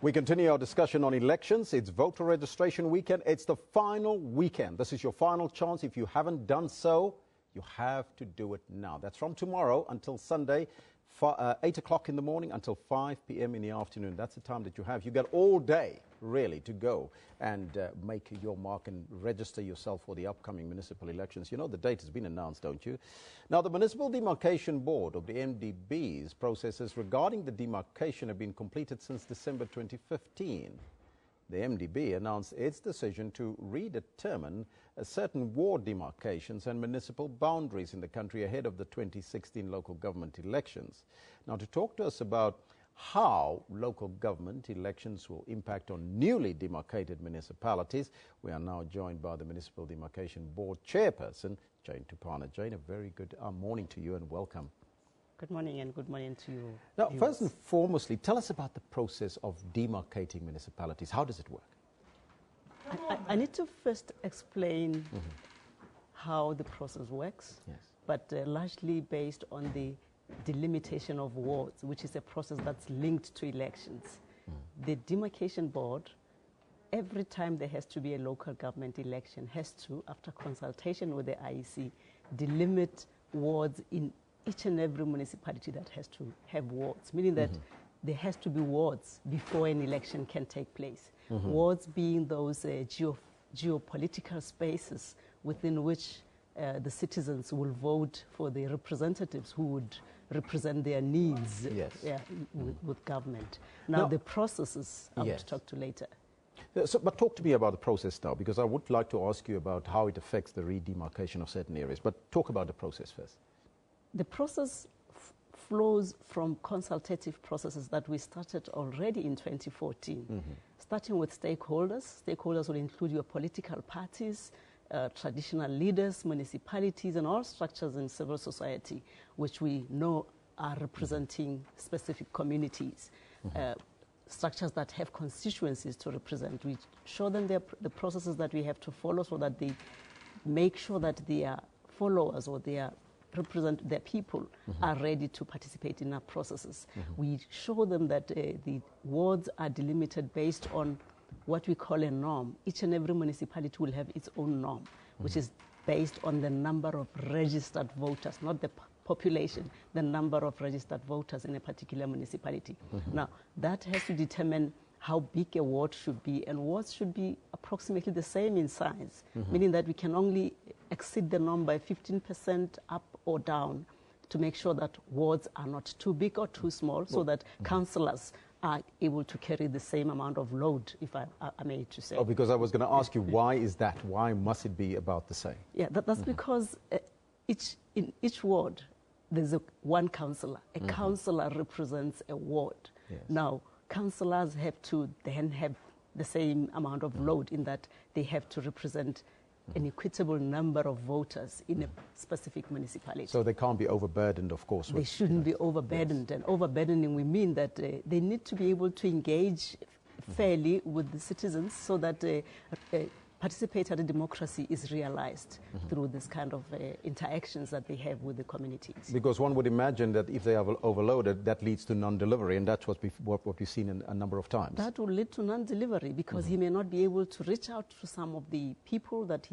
We continue our discussion on elections. It's voter registration weekend. It's the final weekend. This is your final chance. If you haven't done so, you have to do it now. That's from tomorrow until Sunday, 8 o'clock in the morning until 5 p.m. in the afternoon. That's the time that you have. You got all day, really, to go and make your mark and register yourself for the upcoming municipal elections. You know the date has been announced, don't you? Now, the Municipal Demarcation Board of the MDB's processes regarding the demarcation have been completed since December 2015. The MDB announced its decision to redetermine certain ward demarcations and municipal boundaries in the country ahead of the 2016 local government elections. Now, to talk to us about how local government elections will impact on newly demarcated municipalities, we are now joined by the Municipal Demarcation Board Chairperson, Jane Tupana. Jane, a very good morning to you and welcome. Good morning and good morning to you. Now, first and foremostly, tell us about the process of demarcating municipalities. How does it work? I need to first explain how the process works, but largely based on the delimitation of wards, which is a process that's linked to elections. The Demarcation Board, every time there has to be a local government election, has to, after consultation with the IEC, delimit wards in each and every municipality that has to have wards, meaning that there has to be wards before an election can take place. Wards being those geopolitical spaces within which the citizens will vote for the representatives who would represent their needs with government. Now, the processes I will talk to later. But talk to me about the process now, because I would like to ask you about how it affects the redemarcation of certain areas. But talk about the process first. The process flows from consultative processes that we started already in 2014, starting with stakeholders. Stakeholders will include your political parties, traditional leaders, municipalities, and all structures in civil society, which we know are representing specific communities, structures that have constituencies to represent. We show them the processes that we have to follow so that they make sure that their followers or their represent their people are ready to participate in our processes. We show them that the wards are delimited based on what we call a norm. Each and every municipality will have its own norm, which is based on the number of registered voters, not the population, the number of registered voters in a particular municipality. Now, that has to determine how big a ward should be, and wards should be approximately the same in size, meaning that we can only exceed the norm by 15% up or down to make sure that wards are not too big or too small, so that councillors are able to carry the same amount of load, if I may to say. Oh, because I was going to ask you, why is that? Why must it be about the same? Yeah, that's because in each ward, there's one councillor. A councillor represents a ward. Yes. Now, councillors have to then have the same amount of load in that they have to represent an equitable number of voters in a specific municipality. So they can't be overburdened, of course. They shouldn't be overburdened. Yes. And overburdening, we mean that they need to be able to engage fairly with the citizens so that participatory democracy is realized through this kind of interactions that they have with the communities. Because one would imagine that if they are overloaded, that leads to non-delivery, and that's what we've seen a number of times. That will lead to non-delivery because he may not be able to reach out to some of the people that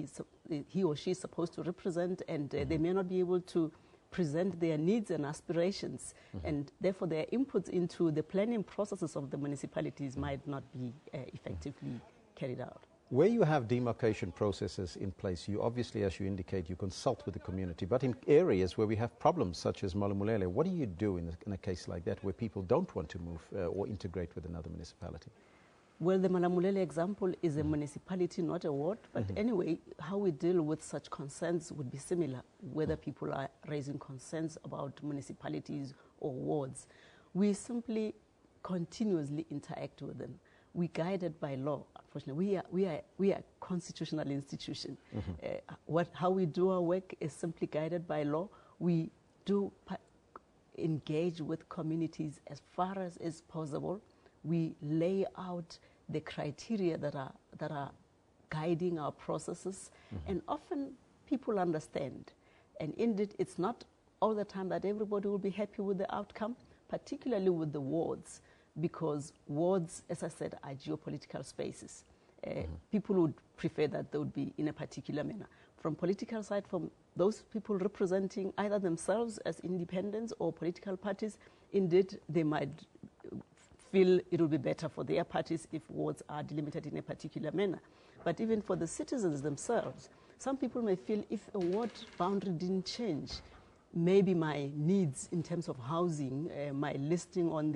he or she is supposed to represent, and they may not be able to present their needs and aspirations, and therefore their inputs into the planning processes of the municipalities might not be effectively carried out. Where you have demarcation processes in place, you obviously, as you indicate, you consult with the community. But in areas where we have problems such as Malamulele, what do you do in a case like that where people don't want to move or integrate with another municipality? Well, the Malamulele example is a municipality, not a ward. But anyway, how we deal with such concerns would be similar, whether people are raising concerns about municipalities or wards. We simply continuously interact with them. We're guided by law. Unfortunately, we are a constitutional institution. How we do our work is simply guided by law. We do engage with communities as far as is possible. We lay out the criteria that are guiding our processes, and often people understand. And indeed, it's not all the time that everybody will be happy with the outcome, particularly with the wards, because wards, as I said, are geopolitical spaces. People would prefer that they would be in a particular manner. From political side, from those people representing either themselves as independents or political parties, indeed, they might feel it will be better for their parties if wards are delimited in a particular manner. But even for the citizens themselves, some people may feel if a ward boundary didn't change, maybe my needs in terms of housing, my listing on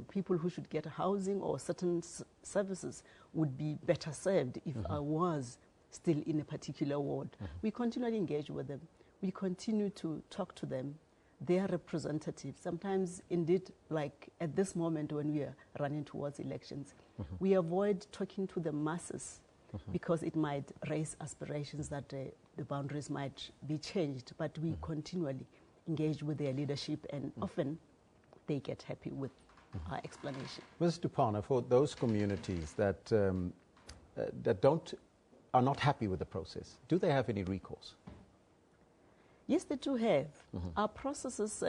people who should get housing or certain services would be better served if I was still in a particular ward. We continually engage with them. We continue to talk to them. They are representatives. Sometimes, indeed, like at this moment when we are running towards elections, we avoid talking to the masses because it might raise aspirations that the boundaries might be changed. But we continually engage with their leadership, and often they get happy with our explanation. Ms. Dupana, for those communities that are not happy with the process, do they have any recourse? Yes, they do have. Our processes,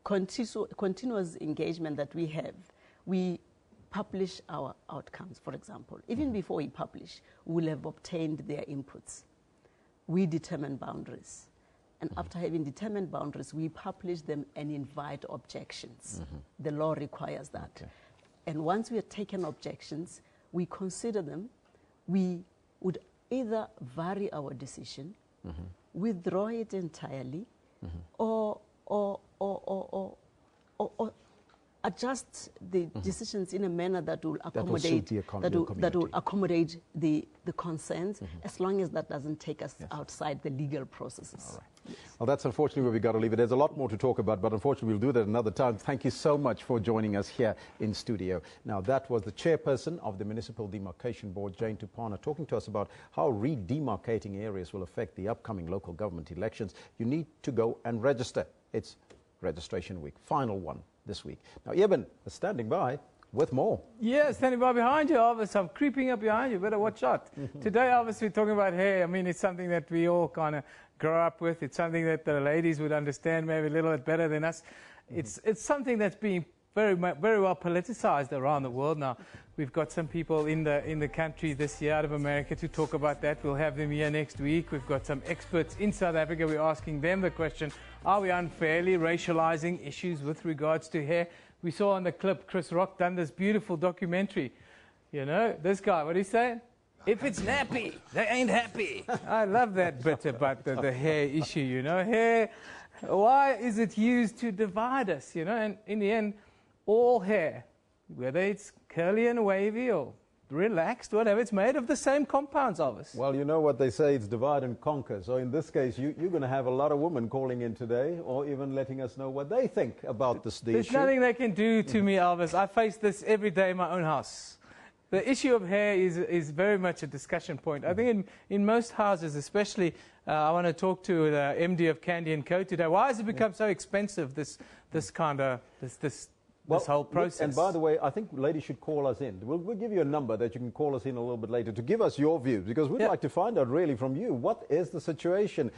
continuous engagement that we have, we publish our outcomes, for example. Even before we publish, we'll have obtained their inputs. We determine boundaries. And after having determined boundaries, we publish them and invite objections. The law requires that. Okay. And once we have taken objections, we consider them. We would either vary our decision, withdraw it entirely, or adjust the decisions in a manner that will accommodate the concerns, as long as that doesn't take us outside the legal processes. All right. Yes. Well, that's unfortunately where we've got to leave it. There's a lot more to talk about, but unfortunately we'll do that another time. Thank you so much for joining us here in studio. Now, that was the chairperson of the Municipal Demarcation Board, Jane Tupana, talking to us about how redemarcating areas will affect the upcoming local government elections. You need to go and register. It's registration week, final one this week. Now, Eben is standing by with more. Yeah, standing by behind you, Elvis. I'm creeping up behind you. Better watch out. Today, Elvis, we're talking about hair. I mean, it's something that we all kind of grow up with. It's something that the ladies would understand maybe a little bit better than us. It's something that's being very well politicized around the world now. We've got some people in the country this year out of America to talk about that. We'll have them here next week. We've got some experts in South Africa. We're asking them the question, are we unfairly racializing issues with regards to hair? We saw on the clip Chris Rock done this beautiful documentary. You know, this guy, what did he say? If it's nappy, they ain't happy. I love that bit about the hair issue, you know. Hair, why is it used to divide us, you know? And in the end, all hair, whether it's curly and wavy or relaxed, whatever, it's made of the same compounds of us. Well, you know what they say, it's divide and conquer. So in this case, you're going to have a lot of women calling in today or even letting us know what they think about this issue. There's nothing they can do to me, Elvis. I face this every day in my own house. The issue of hair is very much a discussion point. I think in most houses, especially, I want to talk to the MD of Candy & Co. today. Why has it become so expensive, this whole process? And by the way, I think ladies should call us in. We'll give you a number that you can call us in a little bit later to give us your views, because we'd like to find out really from you, what is the situation?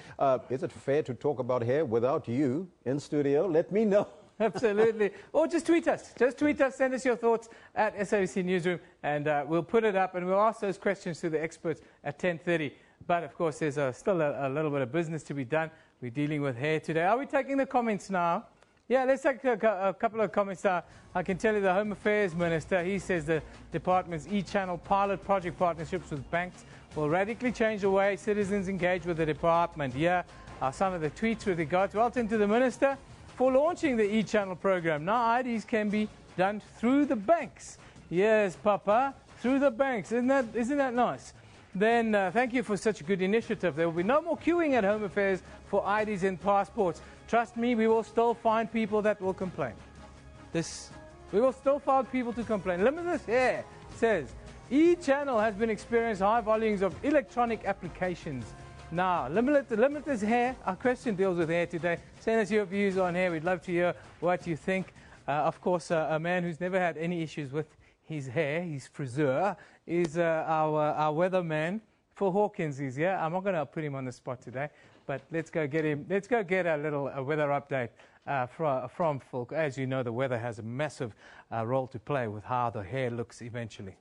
Is it fair to talk about hair without you in studio? Let me know. Absolutely. Or just tweet us. Just tweet us. Send us your thoughts at SABC Newsroom, and we'll put it up, and we'll ask those questions to the experts at 10:30. But, of course, there's still a little bit of business to be done. We're dealing with hair today. Are we taking the comments now? Yeah, let's take a couple of comments now. I can tell you the Home Affairs Minister, he says the department's e-channel pilot project partnerships with banks will radically change the way citizens engage with the department. Here are some of the tweets with regards. Well done to the Minister for launching the e-channel program. Now IDs can be done through the banks. Yes, Papa, through the banks. Isn't that nice? Then thank you for such a good initiative. There will be no more queuing at Home Affairs for IDs and passports. Trust me, we will still find people that will complain. We will still find people to complain. Limitless Hair says, e-channel has been experiencing high volumes of electronic applications. Now, Limitless Hair, our question deals with hair today. Send us your views on hair. We'd love to hear what you think. Of course, a man who's never had any issues with his hair, his friseur, is our weatherman for Hawkins. I'm not going to put him on the spot today, but let's go get him. Let's go get a little weather update from Phil. As you know, the weather has a massive role to play with how the hair looks eventually.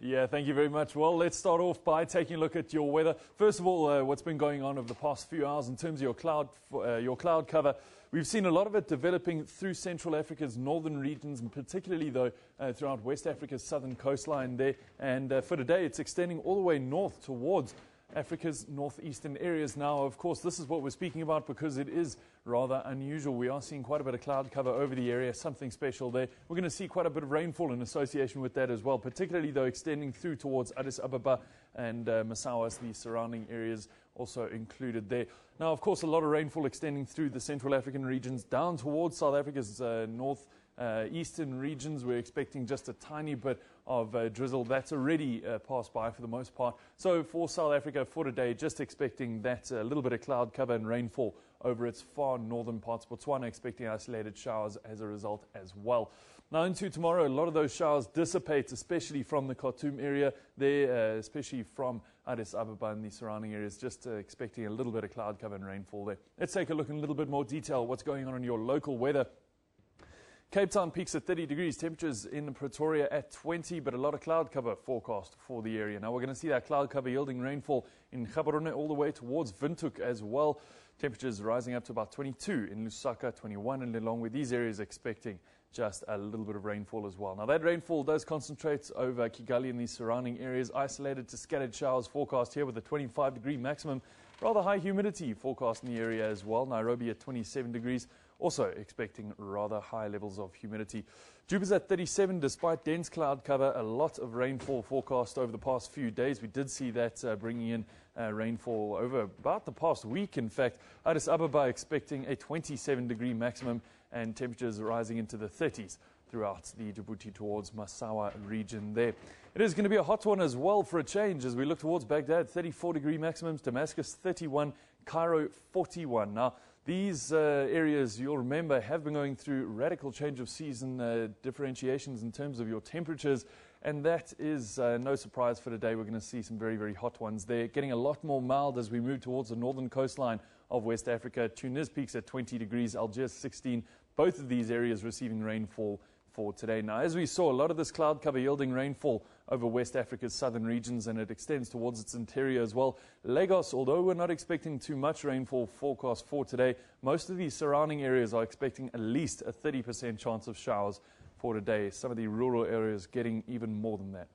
Yeah, thank you very much. Well, let's start off by taking a look at your weather. First of all, what's been going on over the past few hours in terms of your cloud cover. We've seen a lot of it developing through Central Africa's northern regions, and particularly, though, throughout West Africa's southern coastline there. And for today, it's extending all the way north towards Africa's northeastern areas. Now, of course, this is what we're speaking about because it is rather unusual. We are seeing quite a bit of cloud cover over the area, something special there. We're going to see quite a bit of rainfall in association with that as well, particularly, though, extending through towards Addis Ababa and Massawa, the surrounding areas also included there. Now, of course, a lot of rainfall extending through the Central African regions down towards South Africa's eastern regions. We're expecting just a tiny bit of drizzle. That's already passed by for the most part. So for South Africa for today, just expecting that a little bit of cloud cover and rainfall over its far northern parts. Botswana expecting isolated showers as a result as well. Now into tomorrow, a lot of those showers dissipate, especially from the Khartoum area there, especially from Addis Ababa and the surrounding areas, just expecting a little bit of cloud cover and rainfall there. Let's take a look in a little bit more detail what's going on in your local weather. Cape Town peaks at 30 degrees, temperatures in Pretoria at 20, but a lot of cloud cover forecast for the area. Now we're going to see that cloud cover yielding rainfall in Gaborone all the way towards Windhoek as well. Temperatures rising up to about 22 in Lusaka, 21 in Lilongwe. These areas expecting just a little bit of rainfall as well. Now that rainfall does concentrate over Kigali and the surrounding areas, isolated to scattered showers forecast here with a 25-degree maximum. Rather high humidity forecast in the area as well. Nairobi at 27 degrees. Also expecting rather high levels of humidity. Jupiter's at 37 despite dense cloud cover. A lot of rainfall forecast over the past few days. We did see that bringing in rainfall over about the past week. In fact, Addis Ababa expecting a 27-degree maximum and temperatures rising into the 30s throughout the Djibouti towards Massawa region there. It is going to be a hot one as well for a change as we look towards Baghdad. 34-degree maximums, Damascus 31, Cairo 41. Now, these areas, you'll remember, have been going through radical change of season differentiations in terms of your temperatures, and that is no surprise for today. We're going to see some very, very hot ones there, getting a lot more mild as we move towards the northern coastline of West Africa. Tunis peaks at 20 degrees, Algiers 16. Both of these areas receiving rainfall for today. Now, as we saw, a lot of this cloud cover yielding rainfall over West Africa's southern regions, and it extends towards its interior as well. Lagos, although we're not expecting too much rainfall forecast for today, most of the surrounding areas are expecting at least a 30% chance of showers for today. Some of the rural areas getting even more than that.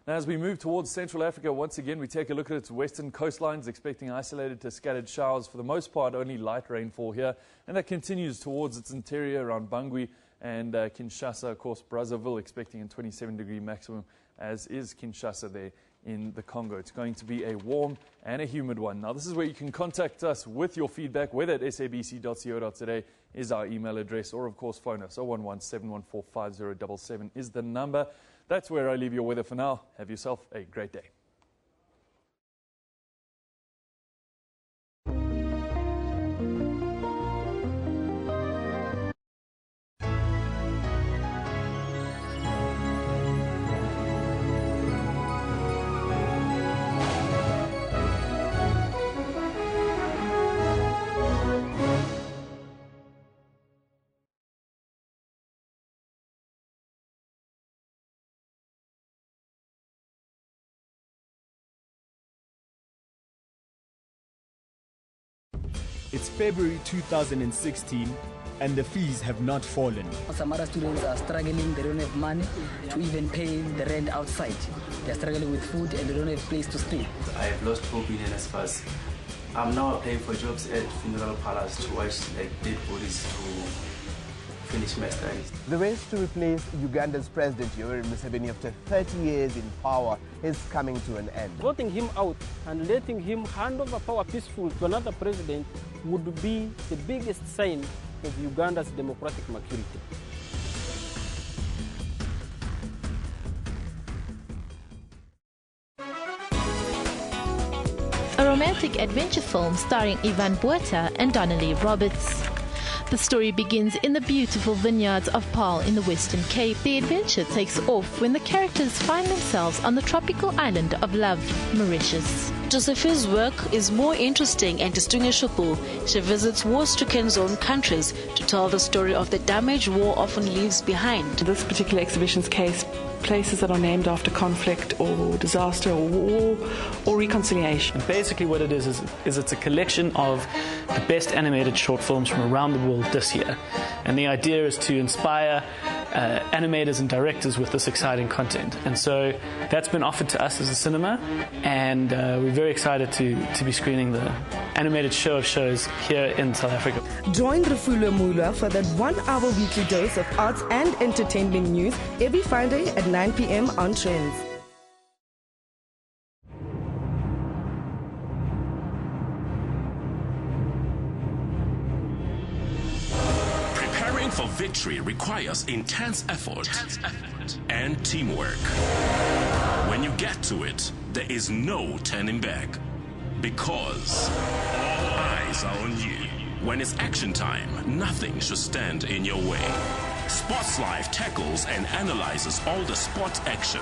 Now, as we move towards Central Africa, once again, we take a look at its western coastlines, expecting isolated to scattered showers. For the most part, only light rainfall here, and that continues towards its interior around Bangui and Kinshasa. Of course, Brazzaville expecting a 27-degree maximum, as is Kinshasa there in the Congo. It's going to be a warm and a humid one. Now, this is where you can contact us with your feedback, whether at sabc.co.za is our email address, or, of course, phone us. 011-714-5077 is the number. That's where I leave your weather for now. Have yourself a great day. It's February 2016 and the fees have not fallen. Some other students are struggling, they don't have money to even pay the rent outside. They're struggling with food and they don't have a place to stay. I have lost hope in NSFAS. I'm now applying for jobs at funeral parlors to watch dead bodies to finish my studies. The race to replace Uganda's President Yoweri Museveni after 30 years in power is coming to an end. Voting him out and letting him hand over power peacefully to another president would be the biggest sign of Uganda's democratic maturity. A romantic adventure film starring Ivan Buerta and Donnelly Roberts. The story begins in the beautiful vineyards of Paarl in the Western Cape. The adventure takes off when the characters find themselves on the tropical island of Love, Mauritius. Josephine's work is more interesting and distinguishable. She visits war-stricken zone countries to tell the story of the damage war often leaves behind. This particular exhibition's case, places that are named after conflict or disaster or war or reconciliation. And basically what it is it's a collection of the best animated short films from around the world this year. And the idea is to inspire animators and directors with this exciting content. And so that's been offered to us as a cinema, and we're very excited to be screening the animated show of shows here in South Africa. Join Refulo Mulwa for that 1 hour weekly dose of arts and entertainment news every Friday at 9 p.m. on Trends. Preparing for victory requires intense effort and teamwork. When you get to it, there is no turning back, because all eyes are on you. When it's action time, nothing should stand in your way. Sports Live tackles and analyzes all the sports action.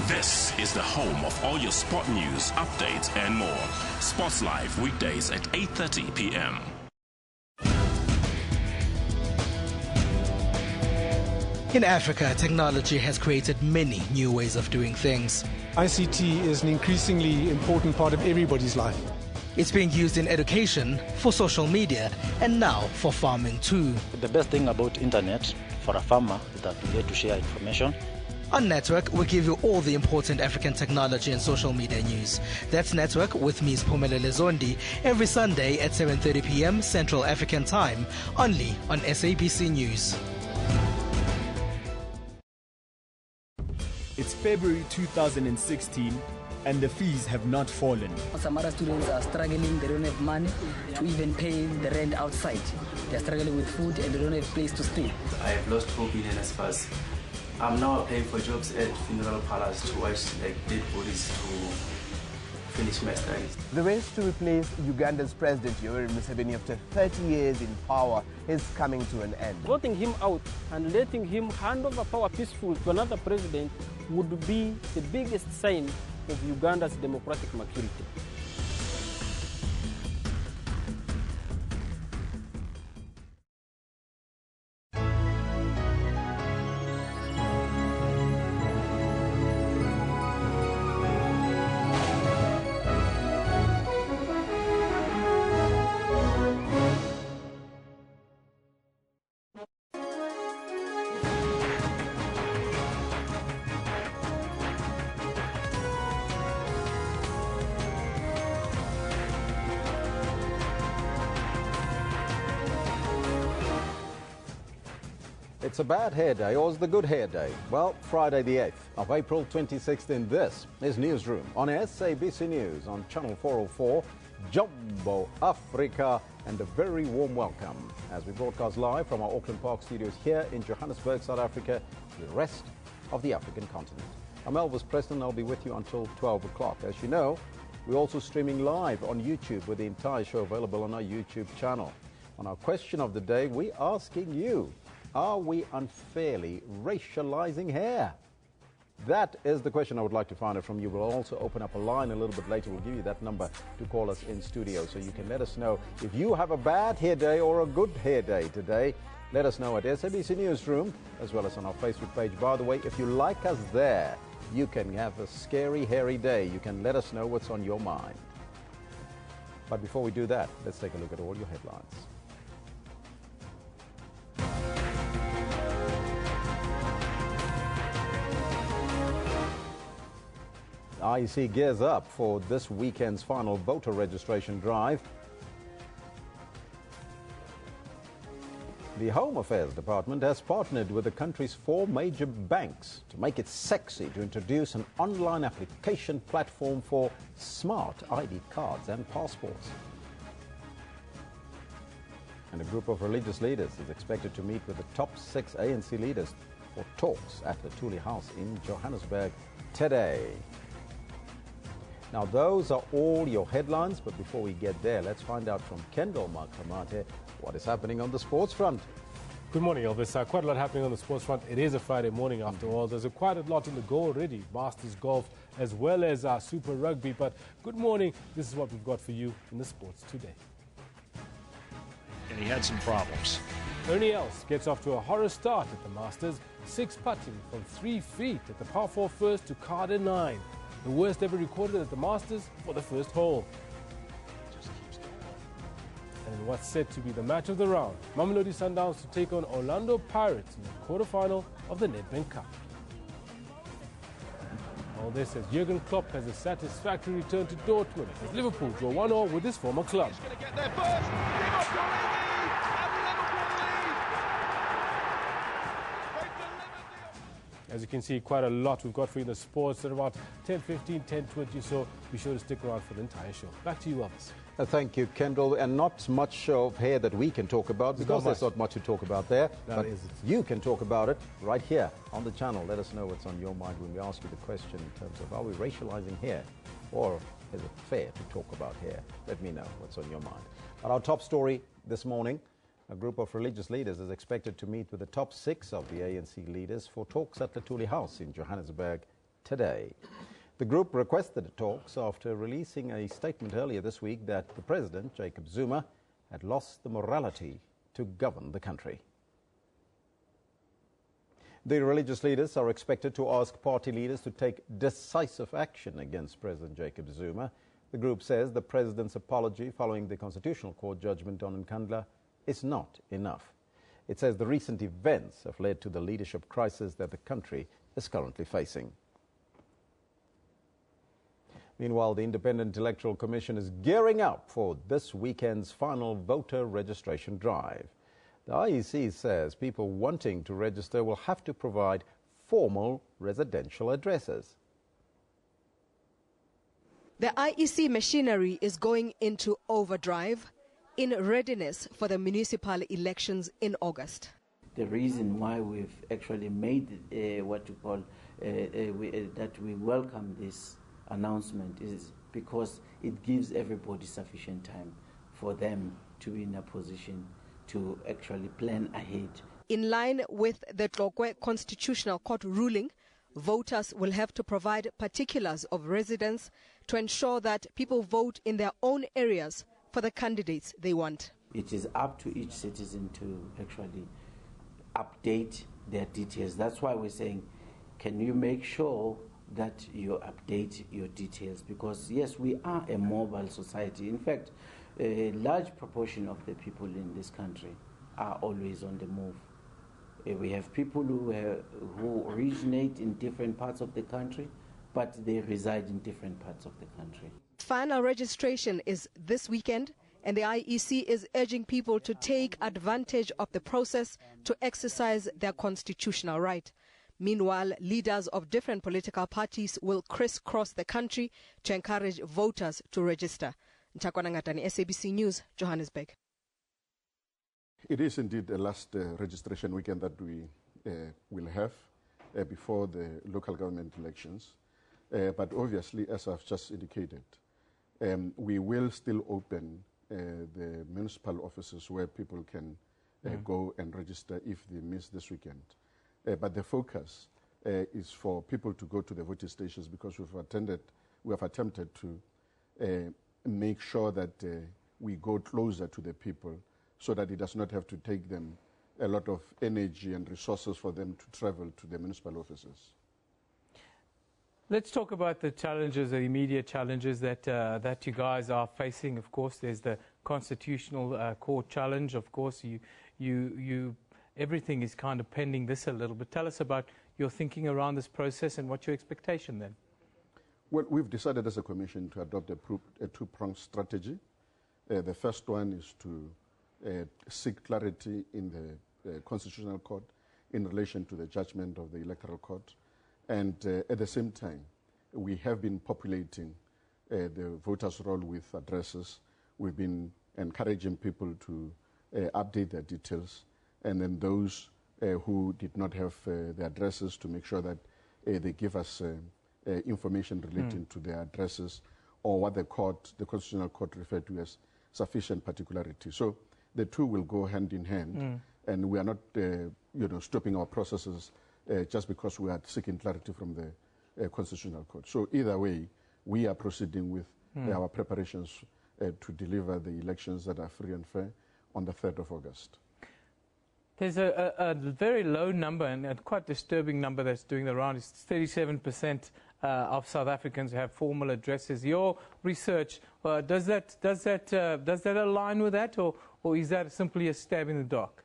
This is the home of all your sport news, updates, and more. Sports Live weekdays at 8:30 p.m. In Africa, technology has created many new ways of doing things. ICT is an increasingly important part of everybody's life. It's being used in education, for social media, and now for farming too. The best thing about internet for a farmer is that we get to share information. On Network, we give you all the important African technology and social media news. That's Network with me, Spumelele Zondi, every Sunday at 7:30 p.m. Central African Time, only on SABC News. It's February 2016 and the fees have not fallen. Some other students are struggling, they don't have money to even pay the rent outside. They're struggling with food and they don't have a place to stay. I have lost hope in NSFAS. I'm now applying for jobs at funeral parlors to watch dead bodies to finish my studies. The race to replace Uganda's President Yoweri Museveni after 30 years in power is coming to an end. Voting him out and letting him hand over power peacefully to another president would be the biggest sign of Uganda's democratic maturity. it's a bad hair day or is the good hair day? Well, Friday the 8th of April 2016, this is Newsroom on SABC News on Channel 404, Jumbo Africa, and a very warm welcome as we broadcast live from our Auckland Park studios here in Johannesburg, South Africa, to the rest of the African continent. I'm Elvis Preston. I'll be with you until 12 o'clock. As you know, we're also streaming live on YouTube with the entire show available on our YouTube channel. On our question of the day, we're asking you, are we unfairly racializing hair? That is the question I would like to find out from you. We'll also open up a line a little bit later. We'll give you that number to call us in studio so you can let us know if you have a bad hair day or a good hair day today. Let us know at SABC Newsroom as well as on our Facebook page. By the way, if you like us there, you can have a scary, hairy day. You can let us know what's on your mind. But before we do that, let's take a look at all your headlines. IEC gears up for this weekend's final voter registration drive. The Home Affairs Department has partnered with the country's 4 major banks to make it sexy to introduce an online application platform for smart ID cards and passports. And a group of religious leaders is expected to meet with the top 6 ANC leaders for talks at the Thuli House in Johannesburg today. Now, those are all your headlines, but before we get there, let's find out from Kendall Makamate what is happening on the sports front. Good morning, Elvis. Quite a lot happening on the sports front. It is a Friday morning after all. There's quite a lot in the go already. Masters golf as well as Super Rugby. But good morning. This is what we've got for you in the sports today. And he had some problems. Ernie Els gets off to a horror start at the Masters. 6 putting from 3 feet at the par 4 first to card a 9. The worst ever recorded at the Masters for the first hole. And what's said to be the match of the round, Mamelodi Sundowns to take on Orlando Pirates in the quarterfinal of the Nedbank Cup. All this as Jurgen Klopp has a satisfactory return to Dortmund as Liverpool draw 1-1 with his former club. As you can see, quite a lot we've got for you in the sports at about 10:15, 10:20, so be sure to stick around for the entire show. Back to you, Elvis. Thank you, Kendall. And not much of hair that we can talk about because there's not much to talk about there. But you can talk about it right here on the channel. Let us know what's on your mind when we ask you the question in terms of, are we racializing hair or is it fair to talk about hair? Let me know what's on your mind. But our top story this morning, a group of religious leaders is expected to meet with the top 6 of the ANC leaders for talks at the Thuli House in Johannesburg today. The group requested the talks after releasing a statement earlier this week that the president, Jacob Zuma, had lost the morality to govern the country. The religious leaders are expected to ask party leaders to take decisive action against President Jacob Zuma. The group says the president's apology following the Constitutional Court judgment on Nkandla is not enough. It says the recent events have led to the leadership crisis that the country is currently facing. Meanwhile, the Independent Electoral Commission is gearing up for this weekend's final voter registration drive. The IEC says people wanting to register will have to provide formal residential addresses. The IEC machinery is going into overdrive in readiness for the municipal elections in August. The reason why we've actually made that we welcome this announcement is because it gives everybody sufficient time for them to be in a position to actually plan ahead. In line with the Tlokwe Constitutional Court ruling, voters will have to provide particulars of residence to ensure that people vote in their own areas for the candidates they want. It is up to each citizen to actually update their details. That's why we're saying, can you make sure that you update your details? Because yes, we are a mobile society. In fact, a large proportion of the people in this country are always on the move. We have people who originate in different parts of the country, but they reside in different parts of the country. Final registration is this weekend And the IEC is urging people to take advantage of the process to exercise their constitutional right. Meanwhile, leaders of different political parties will crisscross the country to encourage voters to register. Ntakwana Ngatani, SABC News, Johannesburg. It is indeed the last registration weekend that we will have before the local government elections. But obviously, as I've just indicated, we will still open the municipal offices where people can go and register if they miss this weekend. But the focus is for people to go to the voting stations, because we have attempted to make sure that we go closer to the people, so that it does not have to take them a lot of energy and resources for them to travel to the municipal offices. Let's talk about the challenges, the immediate challenges that you guys are facing. Of course, there's the constitutional court challenge. Of course, everything is kind of pending this a little bit. Tell us about your thinking around this process and what's your expectation then? Well, we've decided as a commission to adopt a two-pronged strategy. The first one is to seek clarity in the Constitutional Court in relation to the judgment of the Electoral Court. And at the same time, we have been populating the voters' roll with addresses. We've been encouraging people to update their details, and then those who did not have the addresses to make sure that they give us information relating to their addresses, or what the Constitutional Court referred to as sufficient particularity. So the two will go hand in hand, and we are not stopping our processes just because we are seeking clarity from the Constitutional Court. So either way, we are proceeding with our preparations to deliver the elections that are free and fair on the 3rd of August. There's a very low number and a quite disturbing number that's doing the round. It's 37% of South Africans have formal addresses. Your research, does that align with that, or is that simply a stab in the dark?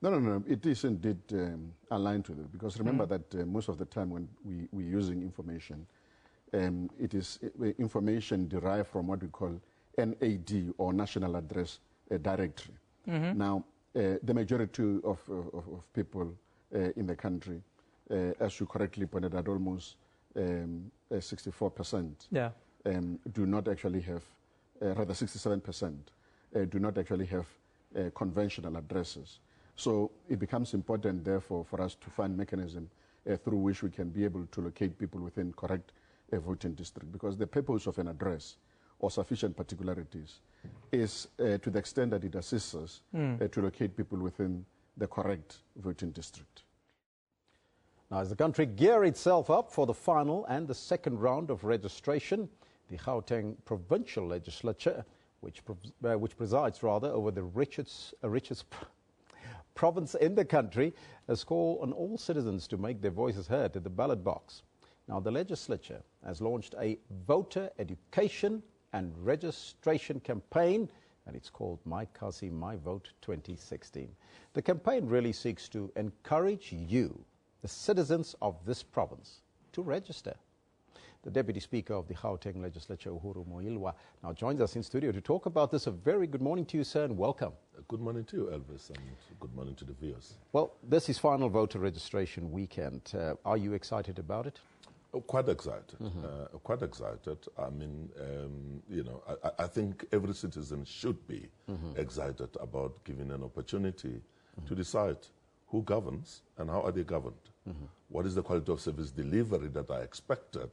No. It is indeed aligned with it, because remember that most of the time when we're using information, it is information derived from what we call NAD, or National Address Directory. Now, the majority of people in the country, as you correctly pointed out, almost 64% do not actually have, rather 67% do not actually have conventional addresses. So it becomes important, therefore, for us to find mechanism through which we can be able to locate people within correct voting district, because the purpose of an address or sufficient particularities is to the extent that it assists us to locate people within the correct voting district. Now, as the country gears itself up for the final and the second round of registration, the Gauteng Provincial Legislature, which presides over the richest province in the country, has called on all citizens to make their voices heard at the ballot box. Now, the legislature has launched a voter education and registration campaign, and it's called My Kasi, My Vote 2016. The campaign really seeks to encourage you, the citizens of this province, to register. The Deputy Speaker of the Gauteng Legislature, Uhuru Moilwa, now joins us in studio to talk about this. A very good morning to you, sir, and welcome. Good morning to you, Elvis, and good morning to the viewers. Well, this is final voter registration weekend. Are you excited about it? Oh, quite excited. Quite excited. I mean, I think every citizen should be excited about giving an opportunity to decide who governs and how are they governed. What is the quality of service delivery that are expected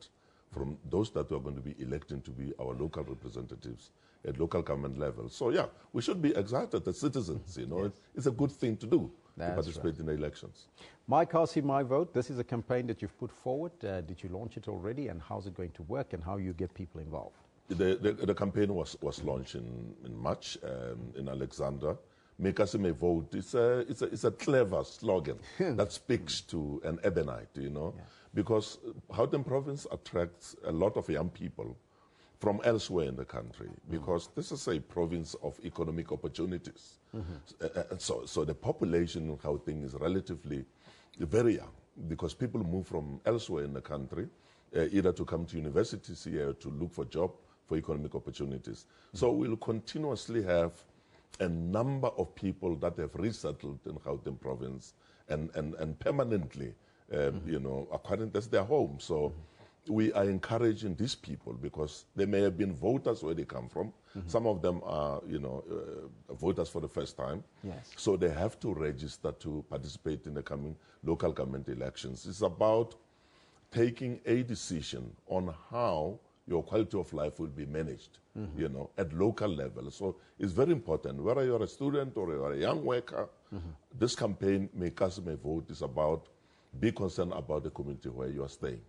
from those that we are going to be electing to be our local representatives at local government level. So, yeah, we should be excited as citizens, Yes. It's a good thing to do, to participate in the elections. My Kasi, My Vote, this is a campaign that you've put forward. Did you launch it already, and how's it going to work, and how you get people involved? The campaign was launched in March in Alexandra. Make Kasi, My Vote, it's a clever slogan that speaks to an urbanite, because Gauteng province attracts a lot of young people from elsewhere in the country, because this is a province of economic opportunities. So the population in Gauteng is relatively very young, because people move from elsewhere in the country, either to come to universities here to look for for economic opportunities. So we'll continuously have a number of people that have resettled in Gauteng province and permanently, you know, according that's their home. So we are encouraging these people because they may have been voters where they come from. Some of them are, you know, voters for the first time. Yes. So they have to register to participate in the coming local government elections. It's about taking a decision on how your quality of life will be managed, you know, at local level. So it's very important, whether you're a student or you're a young worker, this campaign, Make Us May Vote, is about be concerned about the community where you are staying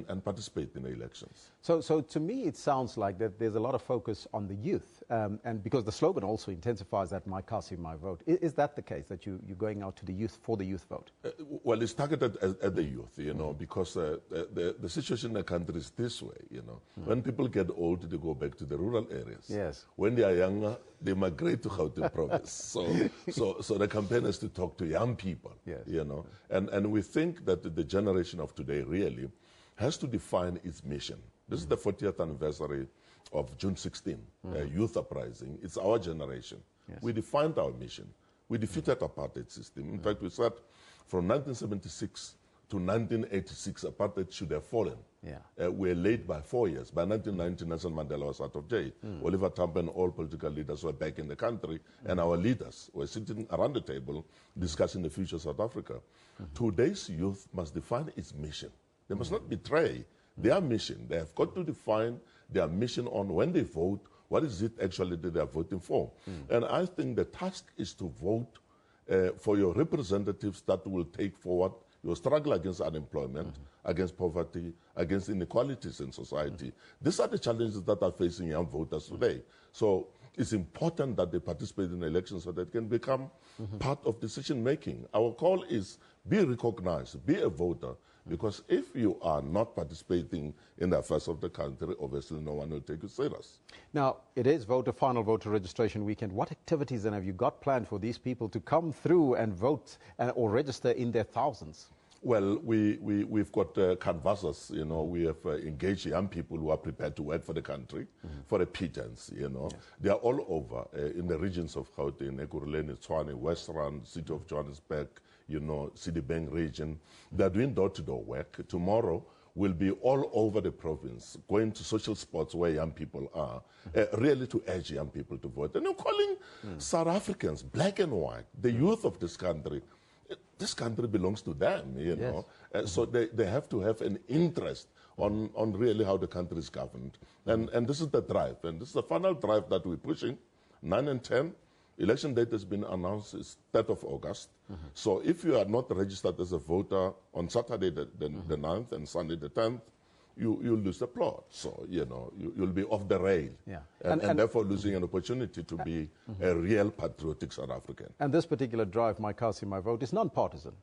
and participate in the elections. So to me, it sounds like that there's a lot of focus on the youth, and because the slogan also intensifies that, my Kasi, my vote. Is that the case, that you're going out to the youth for the youth vote? Well, it's targeted at the youth, you know, because the situation in the country is this way, you know. When people get old, they go back to the rural areas. Yes. When they are younger, they migrate to Gauteng province. So the campaign is to talk to young people, you know. And we think that the generation of today really has to define its mission. This is the 40th anniversary of June 16, youth uprising. It's our generation. Yes. We defined our mission. We defeated apartheid system. In fact, we said from 1976 to 1986, apartheid should have fallen. Yeah. We're late by 4 years. By 1990, Nelson Mandela was out of jail. Oliver Tambo and all political leaders were back in the country, and our leaders were sitting around the table discussing the future of South Africa. Today's youth must define its mission. They must not betray their mission. They have got to define their mission on when they vote, what is it actually that they are voting for. And I think the task is to vote for your representatives that will take forward your struggle against unemployment, against poverty, against inequalities in society. These are the challenges that are facing young voters today. So it's important that they participate in elections so that they can become part of decision making. Our call is be recognized, be a voter, because if you are not participating in the affairs of the country, obviously no one will take you serious. Now, it is final voter registration weekend. What activities then have you got planned for these people to come through and vote or register in their thousands? Well, we've got canvassers, you know. We have engaged young people who are prepared to work for the country for a pittance, you know. Yes. They are all over in the regions of Gauteng, Ekurhuleni, Tshwane, West Rand, City of Johannesburg, you know, Citibank region. They are doing door-to-door work. Tomorrow, we'll be all over the province, going to social spots where young people are, really to urge young people to vote. And I'm calling South Africans, black and white, the youth of this country belongs to them, you know. So they have to have an interest on really how the country is governed. And this is the drive. And this is the final drive that we're pushing, 9 and 10. Election date has been announced, it's 3rd of August. So if you are not registered as a voter on Saturday the 9th and Sunday the 10th, you'll lose the plot. So, you know, you'll be off the rail. Yeah. And therefore losing an opportunity to be a real patriotic South African. And this particular drive, My Kasi, My Vote, is non-partisan.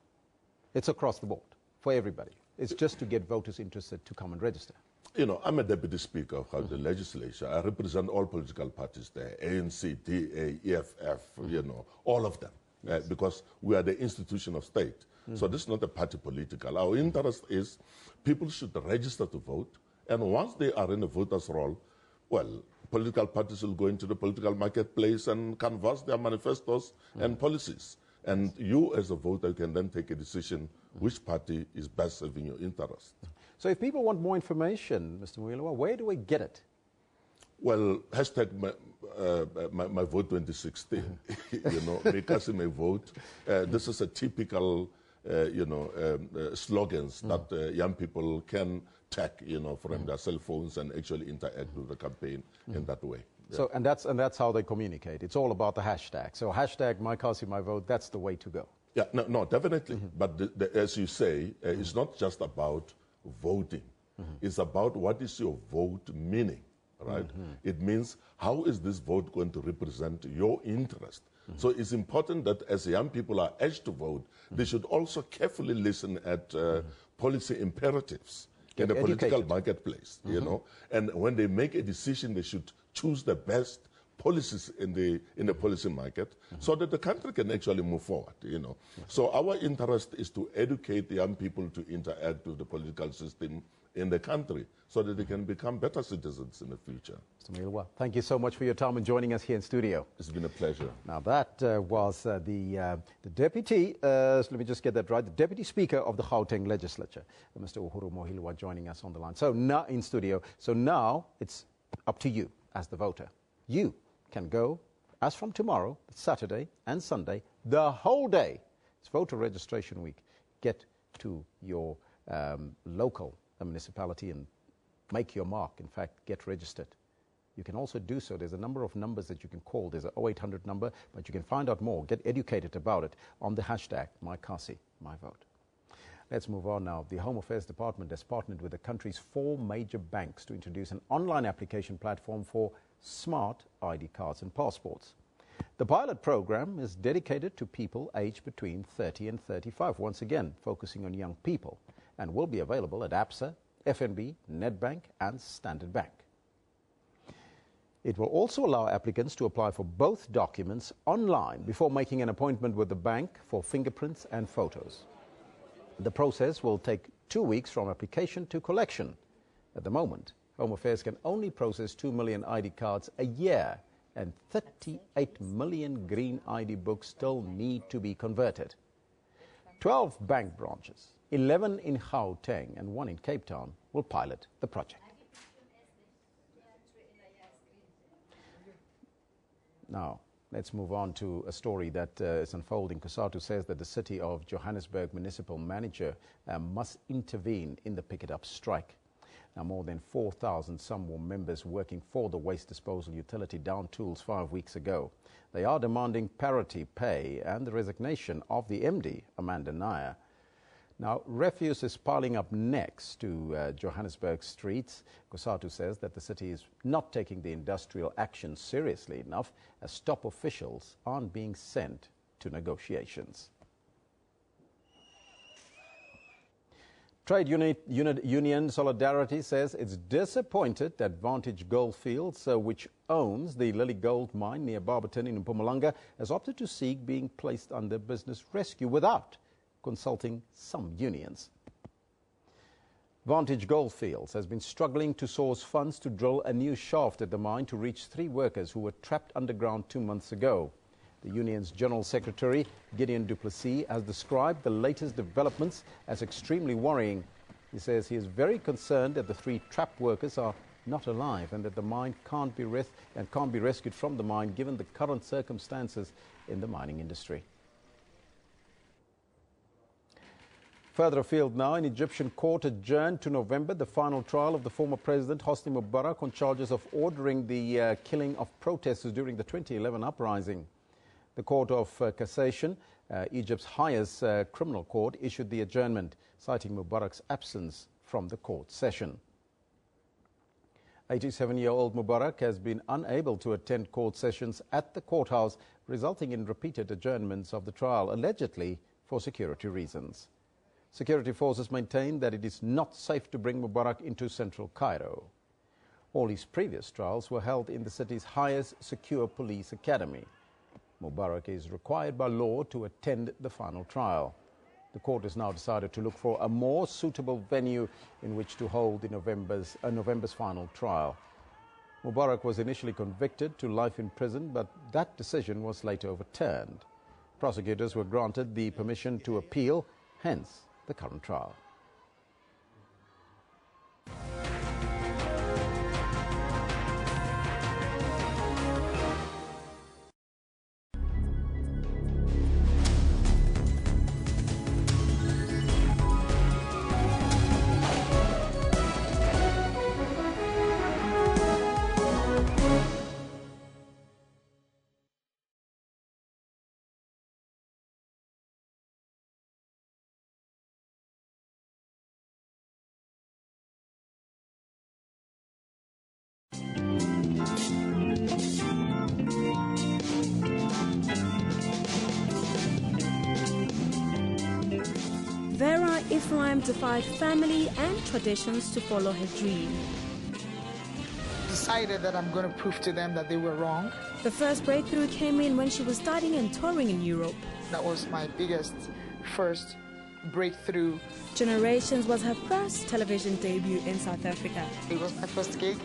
It's across the board for everybody. It's just to get voters interested to come and register. You know, I'm a deputy speaker of the legislature. I represent all political parties there, ANC, DA, EFF, you know, all of them, because we are the institution of state. So this is not a party political. Our interest is people should register to vote, and once they are in a voter's roll, well, political parties will go into the political marketplace and canvass their manifestos and policies. And you as a voter can then take a decision which party is best serving your interest. So if people want more information, Mr. Muyilewa, where do we get it? Well, hashtag my vote 2016, you know, Make Us May Vote. This is a typical, you know, slogans that young people can tag, you know, from their cell phones and actually interact with the campaign in that way. Yeah. So, and that's how they communicate. It's all about the hashtag. So hashtag My Kasi, My Vote, that's the way to go. Yeah, no, definitely. But as you say, it's not just about voting. It's about what is your vote meaning, right? It means how is this vote going to represent your interest? So it's important that as young people are urged to vote, they should also carefully listen at policy imperatives in the political marketplace, you know. And when they make a decision, they should choose the best policies in the policy market so that the country can actually move forward, you know. So our interest is to educate young people to interact with the political system in the country so that they can become better citizens in the future. Mr. Milwa, thank you so much for your time and joining us here in studio. It's been a pleasure. Now that was the Deputy, let me just get that right, the Deputy Speaker of the Gauteng Legislature, Mr. Uhuru Mohilwa, joining us on the line. So now in studio, so now it's up to you as the voter. You can go, as from tomorrow, Saturday and Sunday, the whole day. It's voter registration week. Get to your local municipality and make your mark. In fact, get registered. You can also do so. There's a number of numbers that you can call. There's an 0800 number, but you can find out more, get educated about it on the hashtag #MyKasi, Let's move on now. The Home Affairs Department has partnered with the country's 4 major banks to introduce an online application platform for smart ID cards and passports. The pilot program is dedicated to people aged between 30 and 35, once again focusing on young people, and will be available at ABSA, FNB, Nedbank and Standard Bank. It will also allow applicants to apply for both documents online before making an appointment with the bank for fingerprints and photos. The process will take 2 weeks from application to collection. At the moment, Home Affairs can only process 2 million ID cards a year, and 38 million green ID books still need to be converted. 12 bank branches, 11 in Gauteng and 1 in Cape Town, will pilot the project. Now, let's move on to a story that is unfolding. Kusatu says that the city of Johannesburg municipal manager must intervene in the picket-up strike. Now, more than 4,000 SAMWA members working for the waste disposal utility down tools 5 weeks ago. They are demanding parity pay and the resignation of the MD, Amanda Nair. Now, refuse is piling up next to Johannesburg streets. Kusatu says that the city is not taking the industrial action seriously enough, as top officials aren't being sent to negotiations. Trade union Solidarity says it's disappointed that Vantage Goldfields, which owns the Lily Gold mine near Barberton in Mpumalanga, has opted to seek being placed under business rescue without consulting some unions. Vantage Goldfields has been struggling to source funds to drill a new shaft at the mine to reach 3 workers who were trapped underground 2 months ago. The union's General Secretary, Gideon Du Plessis, has described the latest developments as extremely worrying. He says he is very concerned that the 3 trapped workers are not alive and that the mine can't be rescued from the mine given the current circumstances in the mining industry. Further afield now, an Egyptian court adjourned to November the final trial of the former president Hosni Mubarak on charges of ordering the killing of protesters during the 2011 uprising. The Court of Cassation, Egypt's highest criminal court, issued the adjournment, citing Mubarak's absence from the court session. 87-year-old Mubarak has been unable to attend court sessions at the courthouse, resulting in repeated adjournments of the trial, allegedly for security reasons. Security forces maintain that it is not safe to bring Mubarak into central Cairo. All his previous trials were held in the city's highest secure police academy. Mubarak is required by law to attend the final trial. The court has now decided to look for a more suitable venue in which to hold the November's final trial. Mubarak was initially convicted to life in prison, but that decision was later overturned. Prosecutors were granted the permission to appeal, hence the current trial. Ephraim defied family and traditions to follow her dream. Decided that I'm going to prove to them that they were wrong. The first breakthrough came in when she was studying and touring in Europe. That was my biggest first breakthrough. Generations was her first television debut in South Africa. It was my first gig.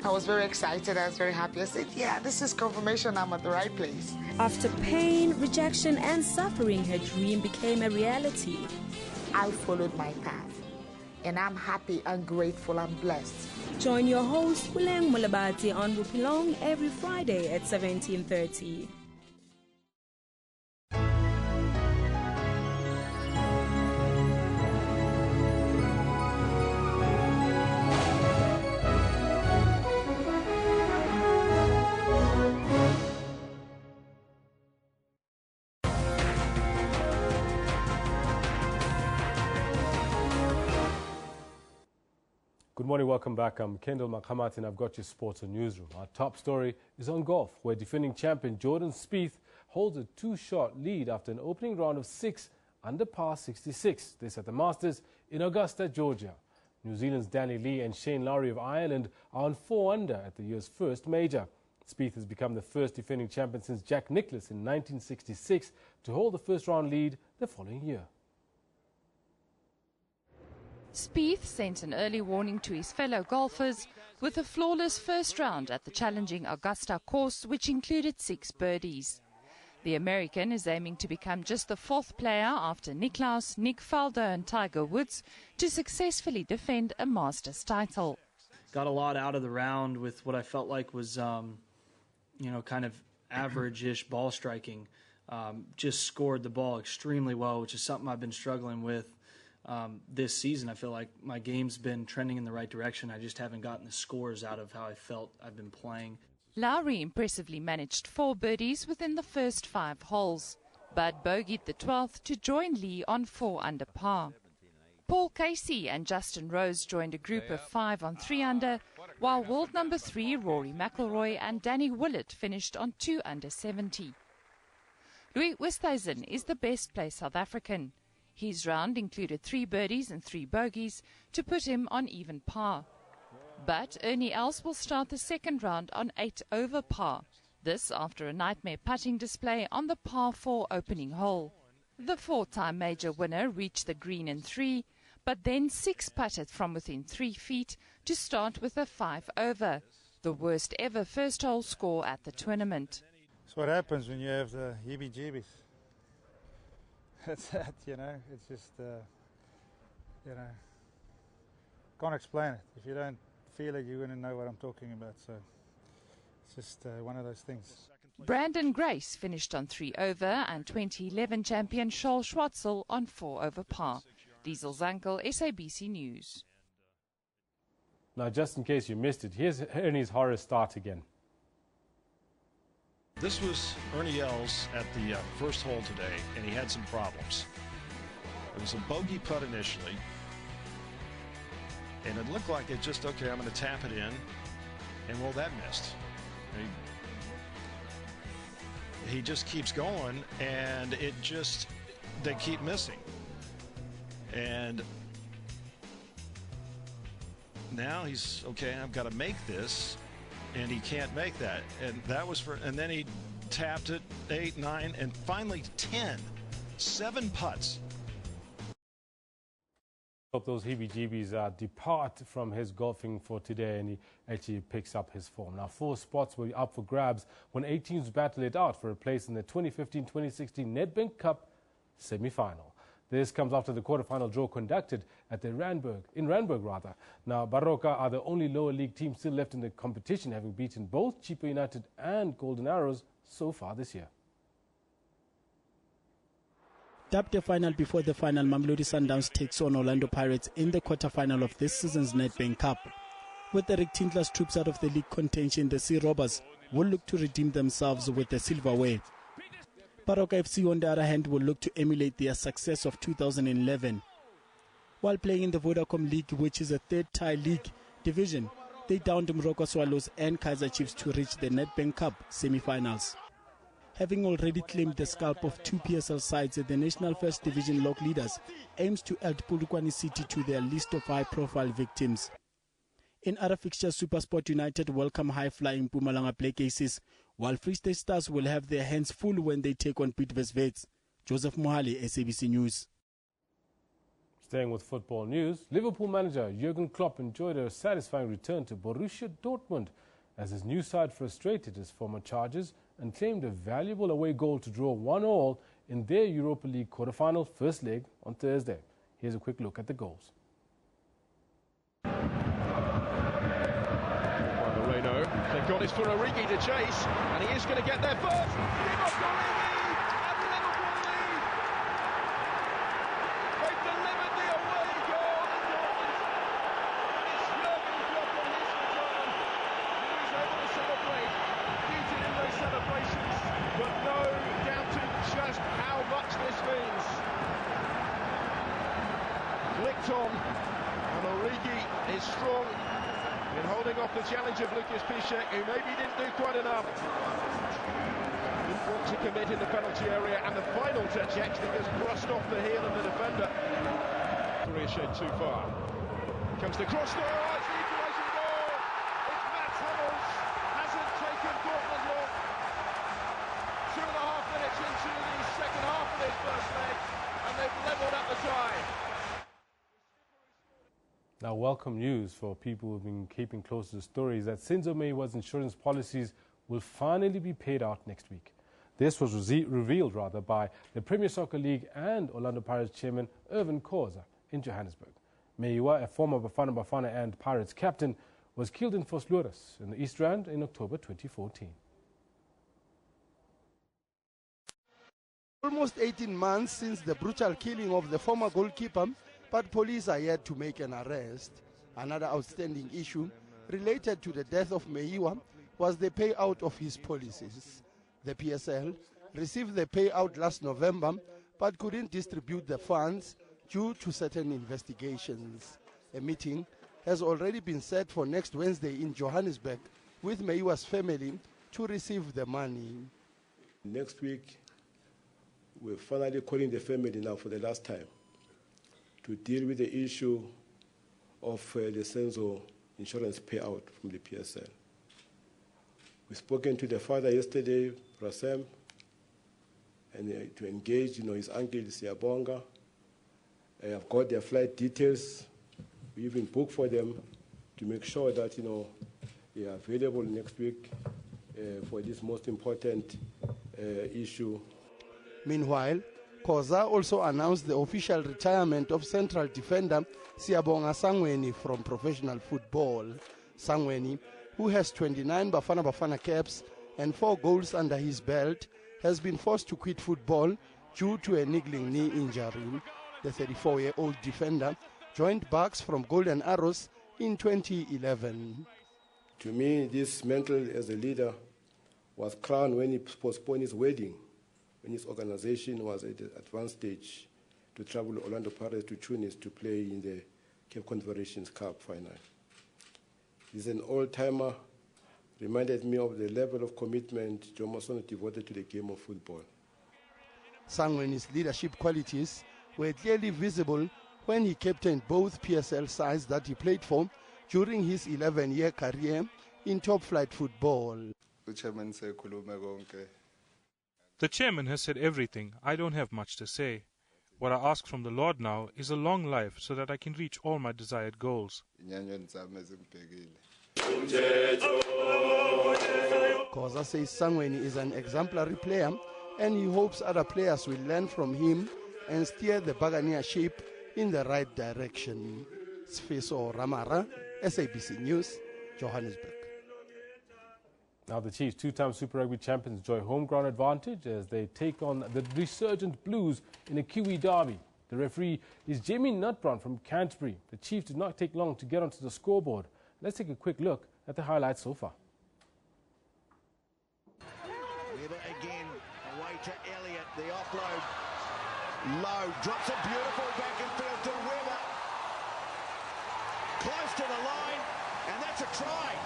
I was very excited. I was very happy. I said, yeah, this is confirmation I'm at the right place. After pain, rejection, and suffering, her dream became a reality. I followed my path, and I'm happy and grateful and blessed. Join your host, Wileng Mulabati, on Rupilong every Friday at 17:30. Good morning, welcome back. I'm Kendall Makamat and I've got your sports and newsroom. Our top story is on golf, where defending champion Jordan Spieth holds a two-shot lead after an opening round of 6 under par 66. This at the Masters in Augusta, Georgia. New Zealand's Danny Lee and Shane Lowry of Ireland are on 4 under at the year's first major. Spieth has become the first defending champion since Jack Nicklaus in 1966 to hold the first-round lead the following year. Spieth sent an early warning to his fellow golfers with a flawless first round at the challenging Augusta course, which included 6 birdies. The American is aiming to become just the 4th player after Nicklaus, Nick Faldo and Tiger Woods to successfully defend a Masters title. Got a lot out of the round with what I felt like was, kind of average-ish ball striking. Just scored the ball extremely well, which is something I've been struggling with. This season. I feel like my game's been trending in the right direction. I just haven't gotten the scores out of how I felt I've been playing. Lowry impressively managed 4 birdies within the first 5 holes, but bogeyed the 12th to join Lee on 4 under par. Paul Casey and Justin Rose joined a group of 5 on 3 under, while world number 3 Rory McIlroy and Danny Willett finished on 2 under 70. Louis Oosthuizen is the best placed South African. His round included 3 birdies and 3 bogeys to put him on even par. But Ernie Els will start the second round on 8 over par. This after a nightmare putting display on the par 4 opening hole. The 4-time major winner reached the green in 3, but then 6-putted from within 3 feet to start with a 5 over, the worst ever first hole score at the tournament. That's what happens when you have the heebie-jeebies. It's that, it's just, can't explain it. If you don't feel it, you're going to know what I'm talking about. So it's just one of those things. Brandon Grace finished on 3 over and 2011 champion Scholl Schwartzel on 4 over par. Diesel Zankel, SABC News. Now, just in case you missed it, here's Ernie's horror start again. This was Ernie Els at the first hole today, and he had some problems. It was a bogey putt initially, and it looked like it just, okay, I'm going to tap it in, and well, that missed. He just keeps going, and they keep missing. And now he's, okay, I've got to make this. And he can't make that, and that was and then he tapped it 8, 9, and finally 10, 7 putts. Hope those heebie-jeebies depart from his golfing for today, and he actually picks up his form. Now, 4 spots were up for grabs when 8 teams battled it out for a place in the 2015-2016 Nedbank Cup semi-final. This comes after the quarterfinal draw conducted at the Randburg. Now, Baroka are the only lower league team still left in the competition, having beaten both Chippa United and Golden Arrows so far this year. Dubbed the final before the final, Mamelodi Sundowns takes on Orlando Pirates in the quarterfinal of this season's Nedbank Cup. With Eric Tindler's troops out of the league contention, the Sea Robbers will look to redeem themselves with the silverware. Baroka FC, on the other hand, will look to emulate their success of 2011. While playing in the Vodacom League, which is a third-tier league division, they downed Morocco Swallows and Kaizer Chiefs to reach the Nedbank Cup semi-finals. Having already claimed the scalp of 2 PSL sides, the National First Division lock leaders aims to add Polokwane City to their list of high-profile victims. In other fixtures, SuperSport United welcome high-flying Mpumalanga Black Aces, while Free State Stars will have their hands full when they take on Piet Wits. Joseph Mohale, SABC News. Staying with football news, Liverpool manager Jurgen Klopp enjoyed a satisfying return to Borussia Dortmund as his new side frustrated his former charges and claimed a valuable away goal to draw 1-1 in their Europa League quarter-final first leg on Thursday. Here's a quick look at the goals. Moreno, they've got it for Origi to chase, and he is going to get there first. And Origi is strong in holding off the challenge of Lucas Piszczek, who maybe didn't do quite enough. Didn't want to commit in the penalty area, and the final touch actually just brushed off the heel of the defender. Shed too far. Comes the cross now, it's the equalising goal. It's Mats Hummels, hasn't taken Dortmund long. 2.5 minutes into the second half of this first leg, and they've levelled up the tie. Now, welcome news for people who've been keeping close to the stories that Senzo Meyiwa's insurance policies will finally be paid out next week. This was revealed by the Premier Soccer League and Orlando Pirates chairman Irvin Khoza in Johannesburg. Meyiwa, a former Bafana and Pirates captain, was killed in Vosloorus in the East Rand in October 2014. Almost 18 months since the brutal killing of the former goalkeeper, but police are yet to make an arrest. Another outstanding issue related to the death of Meyiwa was the payout of his policies. The PSL received the payout last November, but couldn't distribute the funds due to certain investigations. A meeting has already been set for next Wednesday in Johannesburg with Meyiwa's family to receive the money. Next week, we're finally calling the family now for the last time to deal with the issue of the Senzo insurance payout from the PSL. We've spoken to the father yesterday, Rasem, and to engage his uncle, Siyabonga. I've got their flight details. We even booked for them to make sure that they are available next week for this most important issue. Meanwhile, Khoza also announced the official retirement of central defender Siyabonga Sangweni from professional football. Sangweni, who has 29 Bafana caps and 4 goals under his belt, has been forced to quit football due to a niggling knee injury. The 34-year-old defender joined Bucks from Golden Arrows in 2011. To me, this mantle as a leader was crowned when he postponed his wedding, when his organization was at the advanced stage to travel Orlando Pirates to Tunis to play in the Cape Confederations Cup final. He's an old-timer, reminded me of the level of commitment Joe Mason devoted to the game of football. Sangweni's leadership qualities were clearly visible when he captained both PSL sides that he played for during his 11-year career in top-flight football. The chairman has said everything. I don't have much to say. What I ask from the Lord now is a long life so that I can reach all my desired goals. Khoza says Sangweni is an exemplary player and he hopes other players will learn from him and steer the Buccaneer ship in the right direction. Sfiso Ramara, SABC News, Johannesburg. Now the Chiefs, 2-time Super Rugby champions, enjoy home ground advantage as they take on the resurgent Blues in a Kiwi derby. The referee is Jamie Nutbrown from Canterbury. The Chiefs did not take long to get onto the scoreboard. Let's take a quick look at the highlights so far. Weber again, away to Elliott, the offload. Low, drops a beautiful back and field to Weber. Close to the line, and that's a try.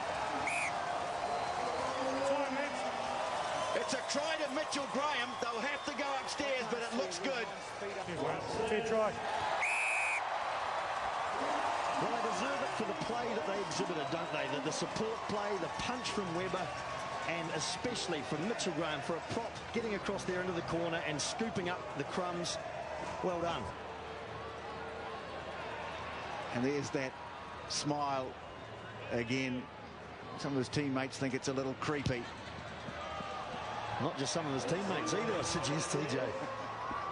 It's a try to Mitchell Graham. They'll have to go upstairs, but it looks good. Fair try. Well, they deserve it for the play that they exhibited, don't they? The support play, the punch from Weber, and especially from Mitchell Graham for a prop, getting across there into the corner and scooping up the crumbs. Well done. And there's that smile again. Some of his teammates think it's a little creepy. Not just some of his teammates either, I suggest, TJ.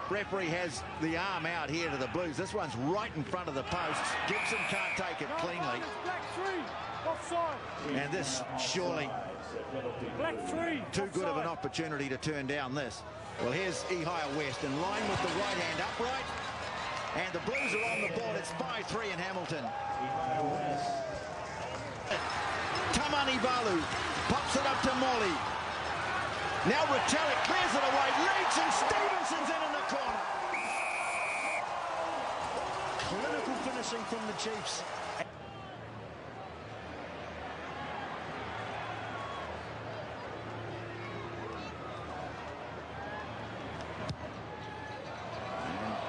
Referee has the arm out here to the Blues. This one's right in front of the posts. Gibson can't take it cleanly. And this surely too good of an opportunity to turn down this. Well, here's Ihia West in line with the right hand upright. And the Blues are on the board. It's 5-3 in Hamilton. Tamani Balu pops it up to Molly. Now Retallick clears it away, leads, and Stevenson's in the corner. Clinical finishing from the Chiefs. And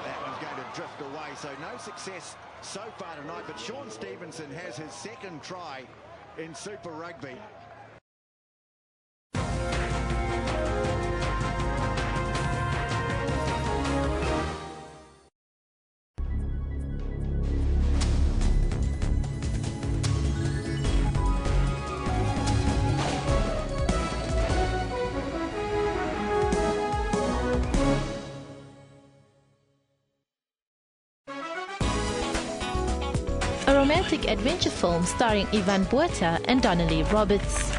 that one's going to drift away, so no success so far tonight, but Sean Stevenson has his second try in Super Rugby. A romantic adventure film starring Ivan Buerta and Donnelly Roberts.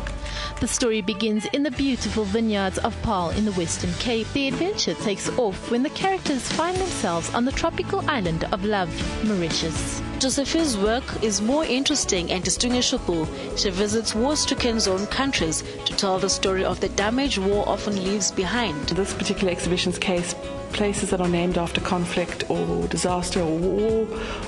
The story begins in the beautiful vineyards of Paarl in the Western Cape. The adventure takes off when the characters find themselves on the tropical island of Love, Mauritius. Josephine's work is more interesting and distinguishable. She visits war-stricken zone countries to tell the story of the damage war often leaves behind. This particular exhibition's case, places that are named after conflict or disaster or war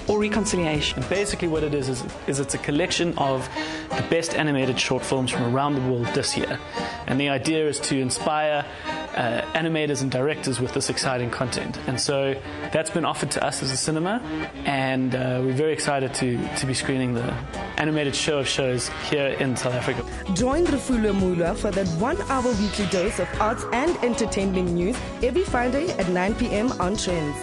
or reconciliation. And basically what it is it's a collection of the best animated short films from around the world this year. And the idea is to inspire animators and directors with this exciting content. And so that's been offered to us as a cinema, and we're very excited to be screening the animated show of shows here in South Africa. Join Refulwe Mulwa for that 1 hour weekly dose of arts and entertainment news every Friday at 9 p.m. on Trends.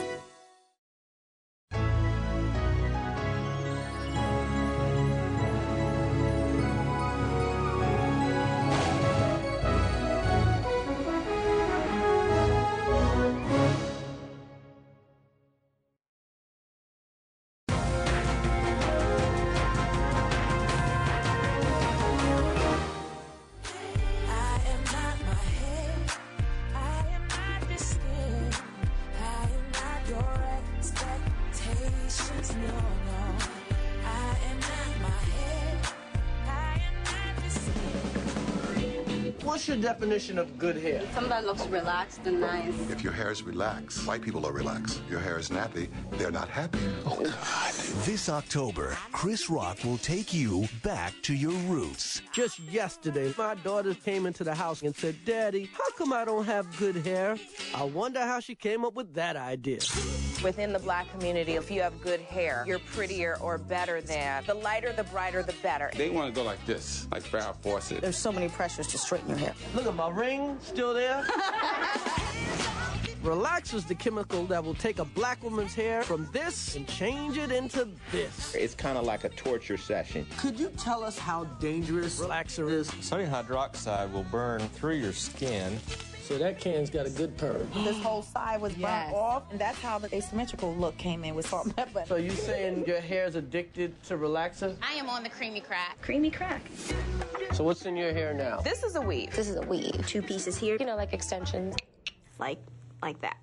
What's your definition of good hair? Something that looks relaxed and nice. If your hair is relaxed, white people are relaxed. Your hair is nappy, they're not happy. Oh, God. This October, Chris Rock will take you back to your roots. Just yesterday, my daughters came into the house and said, Daddy, how come I don't have good hair? I wonder how she came up with that idea. Within the black community, if you have good hair, you're prettier or better than. The lighter, the brighter, the better. They want to go like this, like Farrah Fawcett. There's so many pressures to straighten your hair. Look at my ring, still there. Relax is the chemical that will take a black woman's hair from this and change it into this. It's kind of like a torture session. Could you tell us how dangerous relaxer is? Sodium hydroxide will burn through your skin. So that can's got a good purge. This whole side was burnt off, and that's how the asymmetrical look came in with salt and pepper. So you saying your hair's addicted to relaxer? I am on the creamy crack. Creamy crack. So what's in your hair now? This is a weave. This is a weave. 2 pieces here, you know, like extensions. Like that.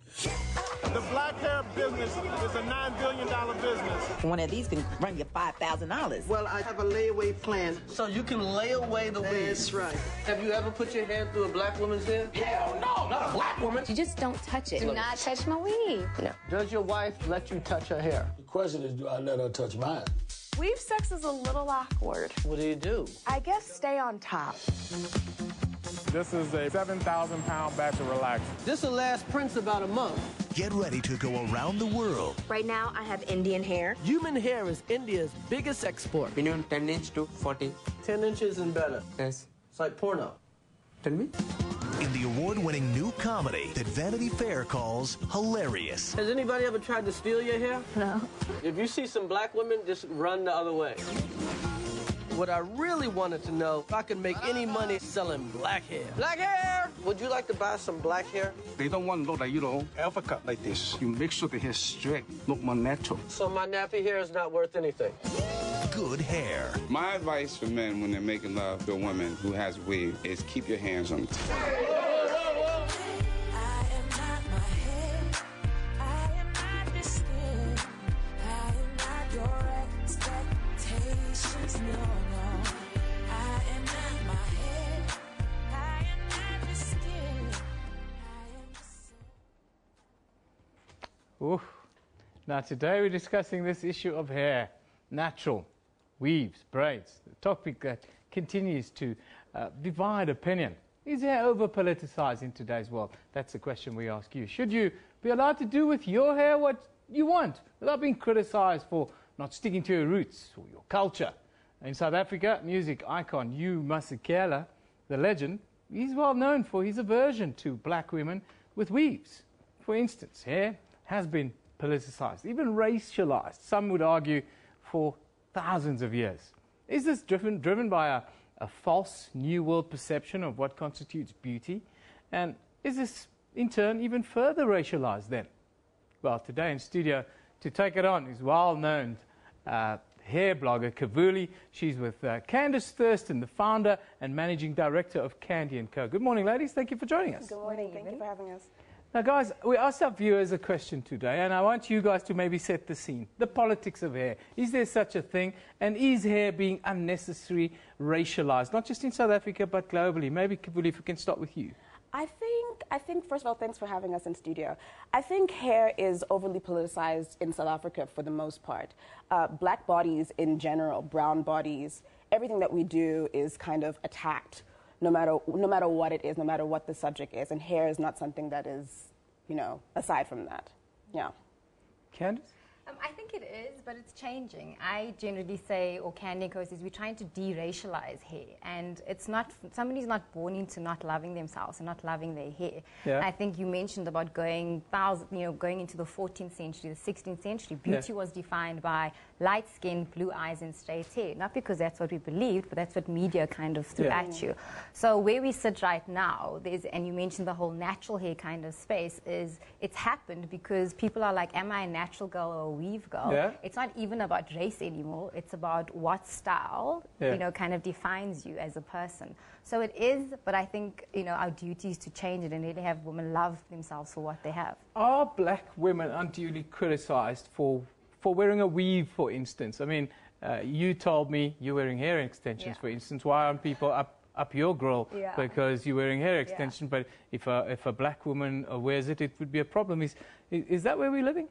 The black hair business is a $9 billion business. One of these can run you $5,000. Well, I have a layaway plan, so you can lay away the weave. That's right. Have you ever put your hand through a black woman's hair? Hell no, not a black woman. You just don't touch it. Do not touch my weave. No. Does your wife let you touch her hair? The question is, do I let her touch mine? Weave sex is a little awkward. What do? I guess stay on top. This is a 7,000-pound batch of relaxer. This will last Prince about a month. Get ready to go around the world. Right now, I have Indian hair. Human hair is India's biggest export. Minimum 10 inch to 40. 10 inches and better. Yes. It's like porno. Tell me. in the award-winning new comedy that Vanity Fair calls hilarious. Has anybody ever tried to steal your hair? No. If you see some black women, just run the other way. What I really wanted to know, if I could make any money selling black hair. Black hair! Would you like to buy some black hair? They don't want to look like, alpha cut like this. You make sure the hair straight, look more natural. So my nappy hair is not worth anything. Good hair. My advice for men when they're making love to a woman who has weave is keep your hands on it. Ooh. Now today we're discussing this issue of hair, natural, weaves, braids, the topic that continues to divide opinion. Is hair over-politicized in today's world? That's the question we ask you. Should you be allowed to do with your hair what you want without being criticized for not sticking to your roots or your culture? In South Africa, music icon Hugh Masekela, the legend, he's well known for his aversion to black women with weaves. For instance, hair has been politicized, even racialized, some would argue, for thousands of years. Is this driven by a false New World perception of what constitutes beauty? And is this, in turn, even further racialized then? Well, today in studio to take it on is well-known hair blogger Kavuli. She's with Candace Thurston, the founder and managing director of Candy & Co. Good morning, ladies. Thank you for joining us. Good morning. Thank you for having us. Now, guys, we asked our viewers a question today, and I want you guys to maybe set the scene. The politics of hair. Is there such a thing? And is hair being unnecessarily racialized, not just in South Africa, but globally? Maybe, Kavuli, if we can start with you. I think, first of all, thanks for having us in studio. I think hair is overly politicized in South Africa for the most part. Black bodies in general, brown bodies, everything that we do is kind of attacked. No matter what it is, no matter what the subject is. And hair is not something that is, aside from that. Yeah. Candace? I think it is, but it's changing. I generally say, or Candy Co says, we're trying to de-racialize hair. And it's not, somebody's not born into not loving themselves and not loving their hair. Yeah. I think you mentioned about going into the 14th century, the 16th century. Beauty was defined by light skin, blue eyes, and straight hair. Not because that's what we believed, but that's what media kind of threw at you. So where we sit right now, and you mentioned the whole natural hair kind of space, is it's happened because people are like, am I a natural girl or a weave girl? Yeah. It's not even about race anymore. It's about what style, kind of defines you as a person. So it is, but I think, our duty is to change it and really have women love themselves for what they have. Are black women unduly criticized for wearing a weave, for instance? I mean, you told me you're wearing hair extensions, for instance. Why aren't people up your grill because you're wearing hair extension? But if a black woman wears it, it would be a problem. Is that where we're living?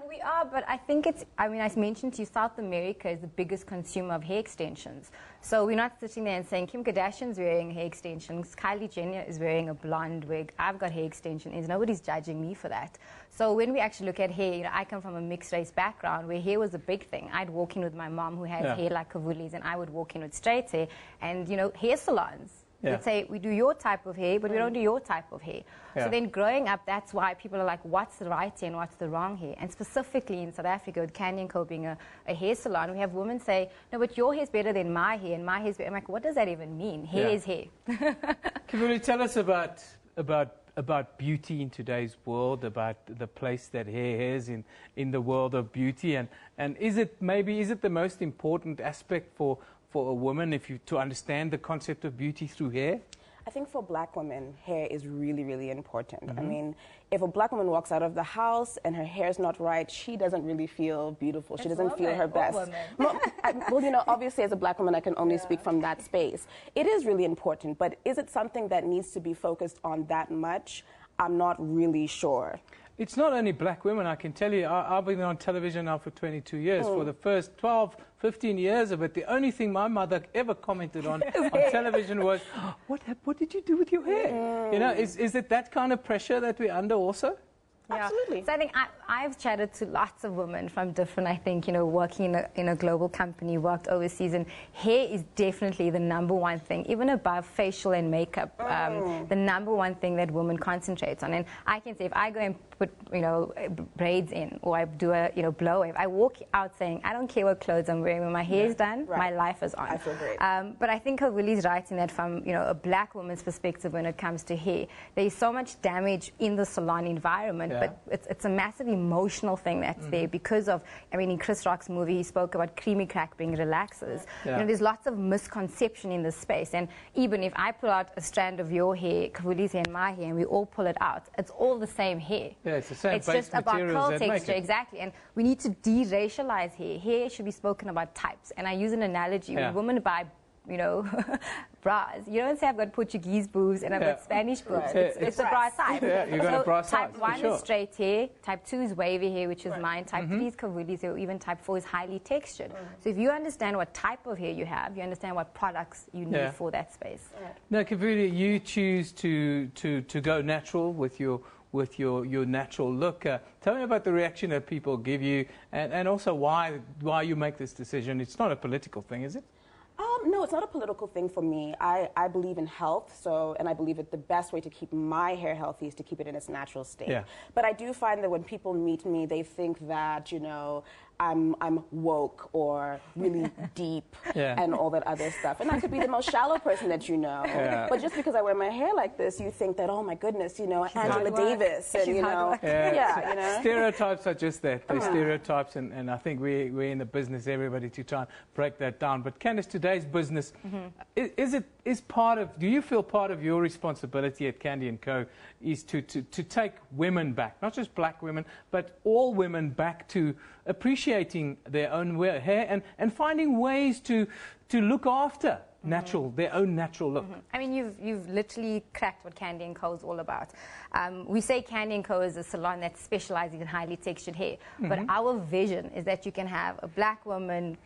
We are, but I think it's, I mentioned to you, South America is the biggest consumer of hair extensions. So we're not sitting there and saying, Kim Kardashian's wearing hair extensions, Kylie Jenner is wearing a blonde wig, I've got hair extensions, nobody's judging me for that. So when we actually look at hair, I come from a mixed race background where hair was a big thing. I'd walk in with my mom who has hair like Kavuli's, and I would walk in with straight hair, and hair salons. They'd say, we do your type of hair, but we don't do your type of hair. So then growing up, that's why people are like, what's the right hair and what's the wrong hair? And specifically in South Africa, with Candy & Co being a hair salon, we have women say, no, but your hair's better than my hair, and my hair's better. I'm like, what does that even mean? Hair is hair. Can you tell us about beauty in today's world, about the place that hair has in the world of beauty? And is it the most important aspect for a woman to understand the concept of beauty through hair? I think for black women, hair is really, really important. I mean, if a black woman walks out of the house and her hair's not right, she doesn't really feel beautiful. She doesn't feel her best. Well, obviously as a black woman, I can only speak from that space. It is really important, but is it something that needs to be focused on that much? I'm not really sure. It's not only black women, I can tell you. I've been on television now for 22 years. For the first 12, 15 years of it, the only thing my mother ever commented on television was, what did you do with your hair? Is it that kind of pressure that we're under also? Absolutely. So I think I've chatted to lots of women from different, I think, working in a global company, worked overseas, and hair is definitely the #1 thing, even above facial and makeup, the #1 thing that women concentrate on. And I can say if I go and put, braids in, or I do a blow wave, I walk out saying, I don't care what clothes I'm wearing. When my hair is done, my life is on. I feel great. But I think Willy's right in that from, a black woman's perspective when it comes to hair, there's so much damage in the salon environment, but it's a massive emotional thing that's there because of, in Chris Rock's movie, he spoke about creamy crack being relaxers. There's lots of misconception in this space, and even if I pull out a strand of your hair, Willy's hair, and my hair, and we all pull it out, it's all the same hair. Yeah, it's the same It's just about curl texture, exactly. And we need to de-racialize hair. Hair should be spoken about types. And I use an analogy. When women buy, bras, you don't say I've got Portuguese boobs and I've got Spanish boobs. It's a bra type. Yeah, you've got a bra type size, 1 sure. is straight hair, type 2 is wavy hair, which is mine, type 3 is Willy's hair, or even type 4 is highly textured. So if you understand what type of hair you have, you understand what products you need for that space. Now, Kavuli, you choose to go natural with your natural look. Tell me about the reaction that people give you, and also why you make this decision. It's not a political thing, is it? No, it's not a political thing for me. I believe in health, and I believe that the best way to keep my hair healthy is to keep it in its natural state. Yeah. But I do find that when people meet me, they think that, I'm woke or really deep and all that other stuff. And I could be the most shallow person that you know. Yeah. But just because I wear my hair like this, you think that, oh my goodness, Angela Davis. And, Stereotypes are just that. They're stereotypes, and I think we're in the business, everybody, to try and break that down. But Candice, today's business, do you feel part of your responsibility at Candy & Co. is to take women back, not just black women, but all women back to appreciating their own hair and finding ways to look after their own natural look. You've literally cracked what Candy & Co. is all about. We say Candy & Co. is a salon that specializes in highly textured hair, but our vision is that you can have a black woman,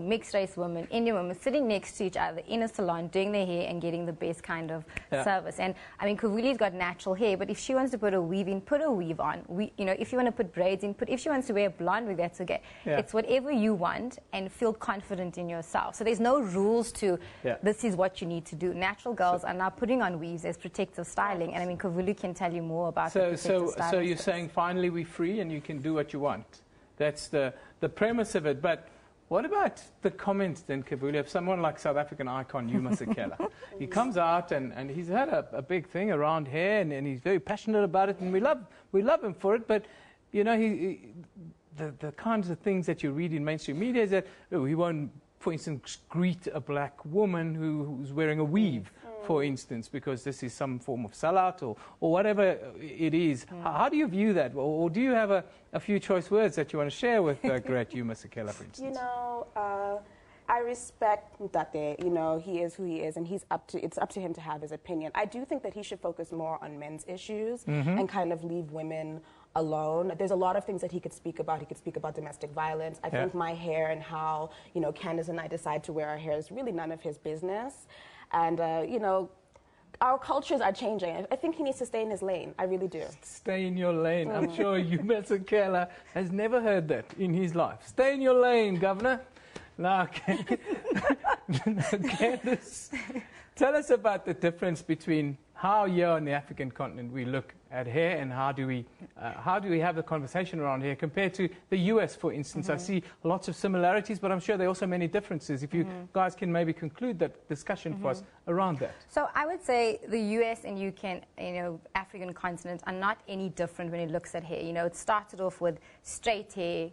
mixed race woman, Indian woman sitting next to each other in a salon doing their hair and getting the best kind of service. And Kavuli's got natural hair, but if she wants to put a weave in, put a weave on. If you want to put braids in, if she wants to wear a blonde wig, that's okay. It's whatever you want and feel confident in yourself. So there's no rules to this is what you need to do. Natural girls are now putting on weaves as protective styling, and Kavuli can tell you more about the protective styling. So you're saying finally we're free and you can do what you want. That's the premise of it. But what about the comments then, Kavuli, of someone like South African icon Municipal? He comes out and he's had a big thing around hair, and he's very passionate about it, and we love him for it. But the kinds of things that you read in mainstream media is that he won't, for instance, greet a black woman who's wearing a weave, for instance, because this is some form of sellout or whatever it is. How do you view that? Or do you have a few choice words that you want to share with great Yuma Sekela, for instance? I respect Ntate. He is who he is, and it's up to him to have his opinion. I do think that he should focus more on men's issues and kind of leave women alone. There's a lot of things that he could speak about. He could speak about domestic violence. I think my hair and how, Candace and I decide to wear our hair is really none of his business. And, our cultures are changing. I think he needs to stay in his lane. I really do. Stay in your lane. I'm sure Yuma Sekela has never heard that in his life. Stay in your lane, Governor. Now, Candice, tell us about the difference between how here on the African continent we look at hair, and how do we have the conversation around hair compared to the US, for instance. I see lots of similarities, but I'm sure there are also many differences. If you guys can maybe conclude that discussion for us around that. So I would say the US and UK, African continent are not any different when it looks at hair. It started off with straight hair,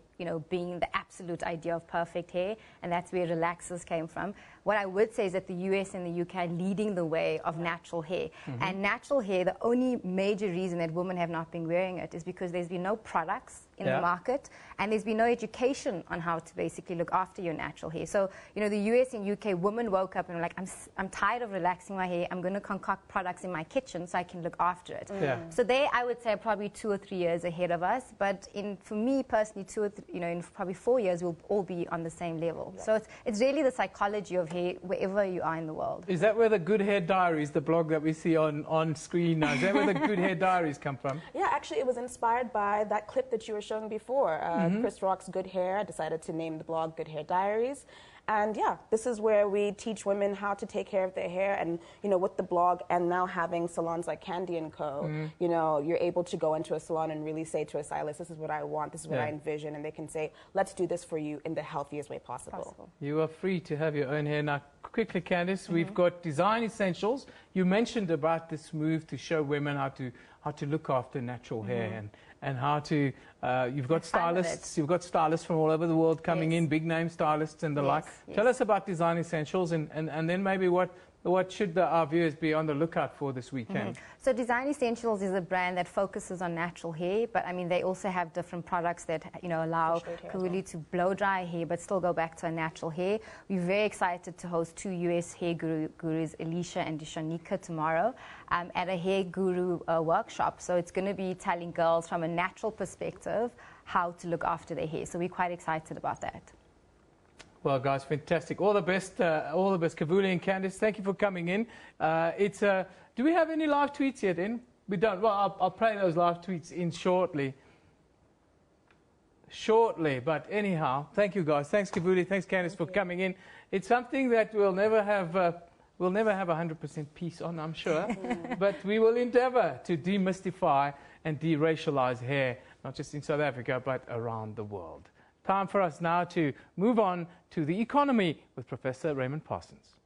being the absolute idea of perfect hair, and that's where relaxers came from. What I would say is that the US and the UK are leading the way of natural hair. And natural hair, the only major reason that women have not been wearing it is because there's been no products in the market, and there's been no education on how to basically look after your natural hair. So, the US and UK women woke up and were like, I'm tired of relaxing my hair. I'm going to concoct products in my kitchen so I can look after it. So they, I would say, are probably 2 or 3 years ahead of us. But for me personally, in probably 4 years, we'll all be on the same level. So it's really the psychology of hair wherever you are in the world. Is that where the Good Hair Diaries, the blog that we see on screen now, is that where the Good Hair Diaries diaries come from? Yeah, actually, it was inspired by that clip that you were showing before. Chris Rock's Good Hair. I decided to name the blog Good Hair Diaries. And yeah, this is where we teach women how to take care of their hair. And, you know, with the blog and now having salons like Candy & Co., you know, you're able to go into a salon and really say to a stylist, this is what I want, this is what I envision. And they can say, let's do this for you in the healthiest way possible. You are free to have your own hair. Now, quickly, Candice, we've got Design Essentials. You mentioned about this move to show women how to look after natural hair and how to, you've got stylists from all over the world coming in, big name stylists and the like. Tell us about Design Essentials and then maybe what should our viewers be on the lookout for this weekend? So Design Essentials is a brand that focuses on natural hair, but I mean they also have different products that, you know, allow Kawuli to blow dry hair but still go back to a natural hair. We're very excited to host 2 US hair gurus, Alicia and Deshanika, tomorrow at a hair guru workshop. So it's going to be telling girls from a natural perspective how to look after their hair. So we're quite excited about that. Well, guys, fantastic. All the best, Kavuli and Candice. Thank you for coming in. Do we have any live tweets yet in? We don't. Well, I'll play those live tweets in shortly. But anyhow, thank you, guys. Thanks, Kavuli. Thanks, Candice, for coming in. It's something that we'll never have 100% peace on, I'm sure. But we will endeavour to demystify and de-racialize hair, not just in South Africa, but around the world. Time for us now to move on to the economy with Professor Raymond Parsons.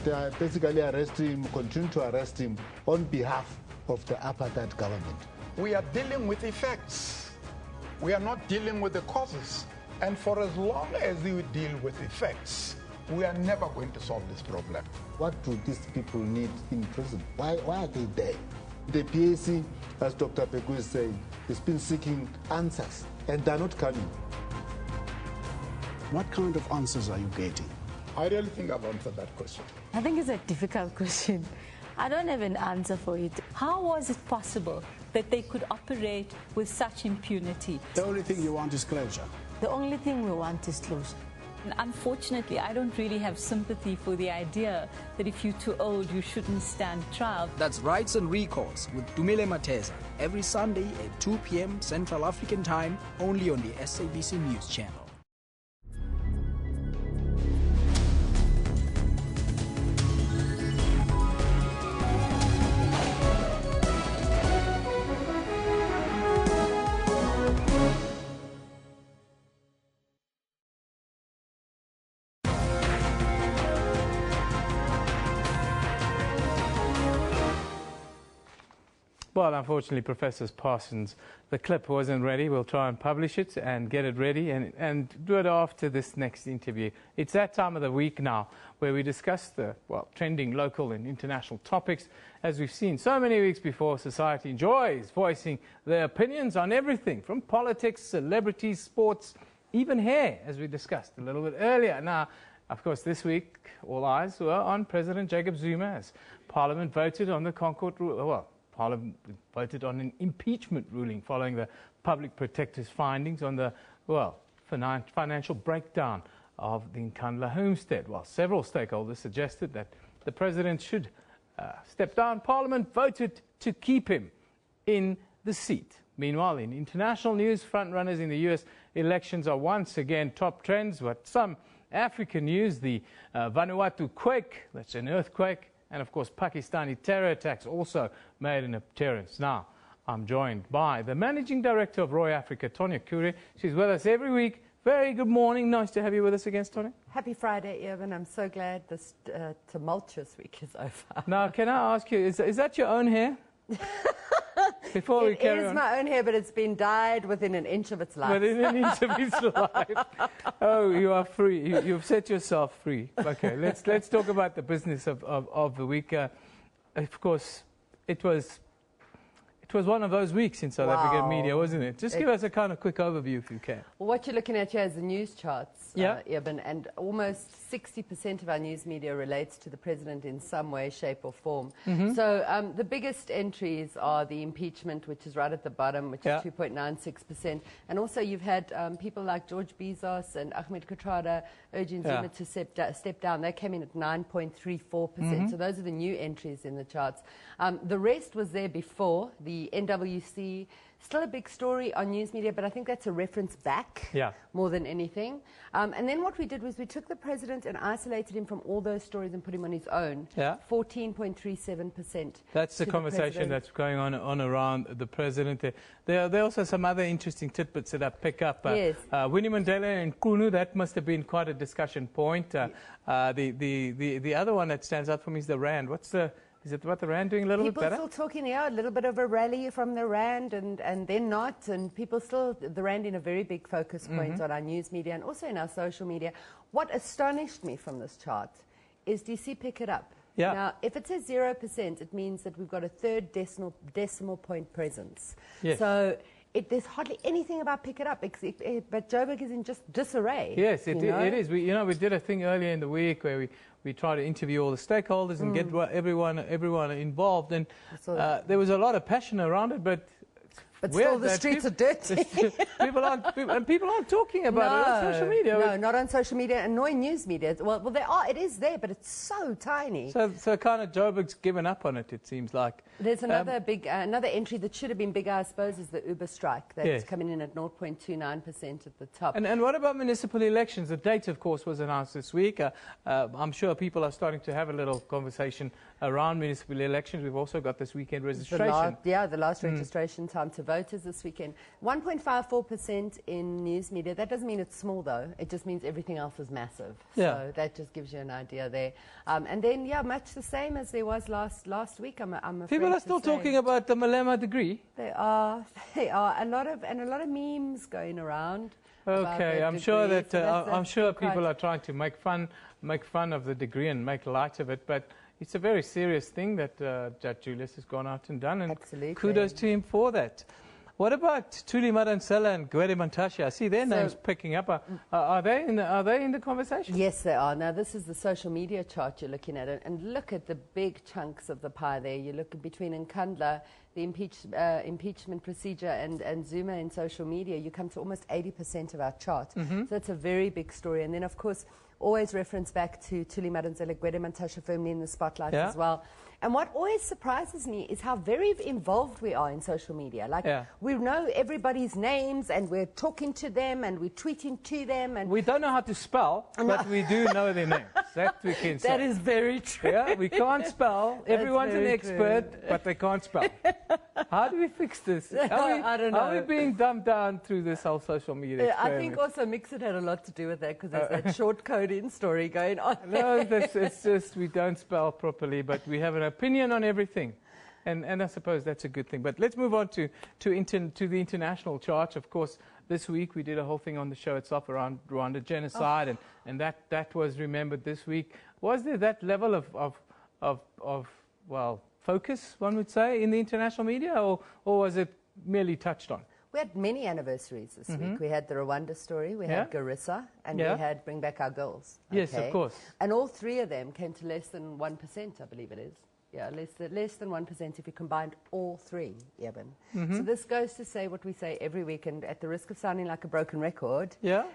They are basically arresting him, continue to arrest him on behalf of the apartheid government. We are dealing with effects. We are not dealing with the causes. And for as long as we deal with effects, we are never going to solve this problem. What do these people need in prison? Why are they there? The PAC, as Dr. Peku is saying, has been seeking answers, and they're not coming. What kind of answers are you getting? I really think I've answered that question. I think it's a difficult question. I don't have an answer for it. How was it possible that they could operate with such impunity? The only thing you want is closure. The only thing we want is closure. And unfortunately, I don't really have sympathy for the idea that if you're too old, you shouldn't stand trial. That's Rights and Recourse with Dumile Mateza, every Sunday at 2 p.m. Central African Time, only on the SABC News Channel. Well, unfortunately, Professor Parsons, the clip wasn't ready. We'll try and publish it and get it ready and do it after this next interview. It's that time of the week now where we discuss the, trending local and international topics. As we've seen so many weeks before, society enjoys voicing their opinions on everything from politics, celebrities, sports, even hair, as we discussed a little bit earlier. Now, of course, this week, all eyes were on President Jacob Zuma as Parliament voted on the Concord rule. Parliament voted on an impeachment ruling following the public protector's findings on the, financial breakdown of the Nkandla homestead. While several stakeholders suggested that the president should step down, Parliament voted to keep him in the seat. Meanwhile, in international news, frontrunners in the US elections are once again top trends. But some African news, the Vanuatu quake, that's an earthquake, and, of course, Pakistani terror attacks also made an appearance. Now, I'm joined by the Managing Director of Roy Africa, Tonya Kure. She's with us every week. Very good morning. Nice to have you with us again, Tonya. Happy Friday, Evan. I'm so glad this tumultuous week is over. Now, can I ask you, is that your own hair? Before we carry on. It is my own hair, but it's been dyed within an inch of its life. Within an inch of its life. Oh, you are free. You've set yourself free. Okay, let's talk about the business of the week. Of course, it was one of those weeks in South African media, wasn't it? Just give us a kind of quick overview if you can. Well, what you're looking at here is the news charts, Eben, and almost 60% of our news media relates to the president in some way, shape or form. So the biggest entries are the impeachment, which is right at the bottom, which is 2.96%. And also you've had people like George Bezos and Ahmed Kathrada urging Zuma to step down. They came in at 9.34%. So those are the new entries in the charts. The rest was there before. The NWC, still a big story on news media, but I think that's a reference back more than anything. And then what we did was we took the president and isolated him from all those stories and put him on his own. 14.37%. That's the conversation that's going on around the president. There are also some other interesting tidbits that I pick up. Winnie Mandela and Kunu, that must have been quite a discussion point. The other one that stands out for me is the Rand. Is it what the Rand doing a little bit better? People still talking, a little bit of a rally from the Rand and then not. And people still, the Rand in a very big focus point on our news media and also in our social media. What astonished me from this chart is, do you see pick it up? Now, if it says 0%, it means that we've got a third decimal point presence. So there's hardly anything about pick it up, but Joburg is in just disarray. Yes, it is. We did a thing earlier in the week where we try to interview all the stakeholders and get everyone involved, and there was a lot of passion around it, but still the streets are dirty. people aren't talking about it on social media. No, not on social media and nor in news media. Well, they are. It is there, but it's so tiny. So kind of Joburg's given up on it. It seems like. There's another big another entry that should have been bigger, I suppose, is the Uber strike. That's coming in at 0.29% at the top. And what about municipal elections? The date, of course, was announced this week. I'm sure people are starting to have a little conversation around municipal elections. We've also got this weekend registration. The last registration time to vote is this weekend. 1.54% in news media. That doesn't mean it's small, though. It just means everything else is massive. So that just gives you an idea there. And then, much the same as there was last week, I'm afraid. People are still talking about the Malema degree. They are. A lot of memes going around. Okay, I'm sure that I'm sure people are trying to make fun of the degree and make light of it, but it's a very serious thing that Judge Julius has gone out and done, and kudos to him for that. What about Thuli Madonsela and Gwede Mantashe? I see their names picking up. Are they in the conversation? Yes, they are. Now, this is the social media chart you're looking at, and look at the big chunks of the pie there. You look between Nkandla, the impeachment procedure, and Zuma in social media. You come to almost 80% of our chart. So that's a very big story. And then, of course, always reference back to Thuli Madonsela, Gwede Mantashe firmly in the spotlight as well. And what always surprises me is how very involved we are in social media. Like, we know everybody's names, and we're talking to them, and we're tweeting to them. And we don't know how to spell, but we do know their names. That we can say. That is very true. Yeah, we can't spell. Everyone's an expert, but they can't spell. How do we fix this? I don't know. Are we being dumbed down through this whole social media experiment? I think also Mixit had a lot to do with that, because there's that short coding story going on. No, it's just we don't spell properly, but we have an opinion on everything, and I suppose that's a good thing. But let's move on to the international charts. Of course, this week we did a whole thing on the show itself around Rwanda genocide, and that was remembered this week. Was there that level of focus, one would say, in the international media, or was it merely touched on? We had many anniversaries this week. We had the Rwanda story, we had Garissa, and we had Bring Back Our Girls. Yes, of course. And all three of them came to less than 1%, I believe it is. Yeah, less than 1% if you combined all three, Eben. So this goes to say what we say every week, and at the risk of sounding like a broken record,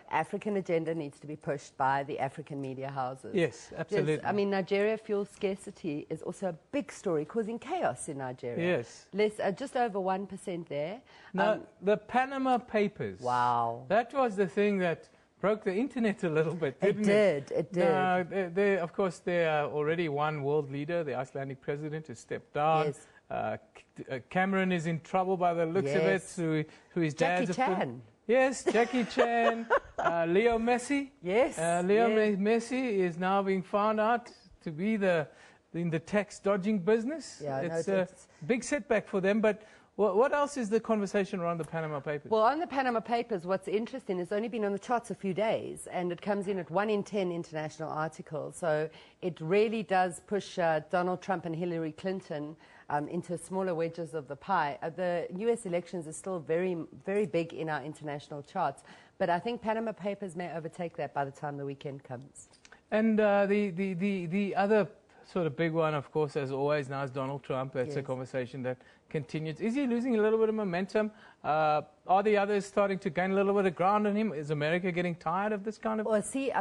African agenda needs to be pushed by the African media houses. Yes, absolutely. I mean, Nigeria fuel scarcity is also a big story, causing chaos in Nigeria. Yes. Just over 1% there. Now, the Panama Papers. Wow. That was the thing that broke the internet a little bit, didn't it? It did. Of course, there are already one world leader, the Icelandic president, has stepped down. Cameron is in trouble by the looks of it, who his dad's Jackie Chan. Yes, Jackie Chan. Leo Messi. Yes. Messi is now being found out to be in the tax dodging business. Yeah, it's a big setback for them, but What else is the conversation around the Panama Papers? Well, on the Panama Papers, what's interesting, it's only been on the charts a few days, and it comes in at 1 in 10 international articles. So it really does push Donald Trump and Hillary Clinton into smaller wedges of the pie. The U.S. elections are still very, very big in our international charts, but I think Panama Papers may overtake that by the time the weekend comes. And the other sort of big one, of course, as always, now is Donald Trump. That's a conversation that continues. Is he losing a little bit of momentum? Are the others starting to gain a little bit of ground on him? Is America getting tired of this kind of I see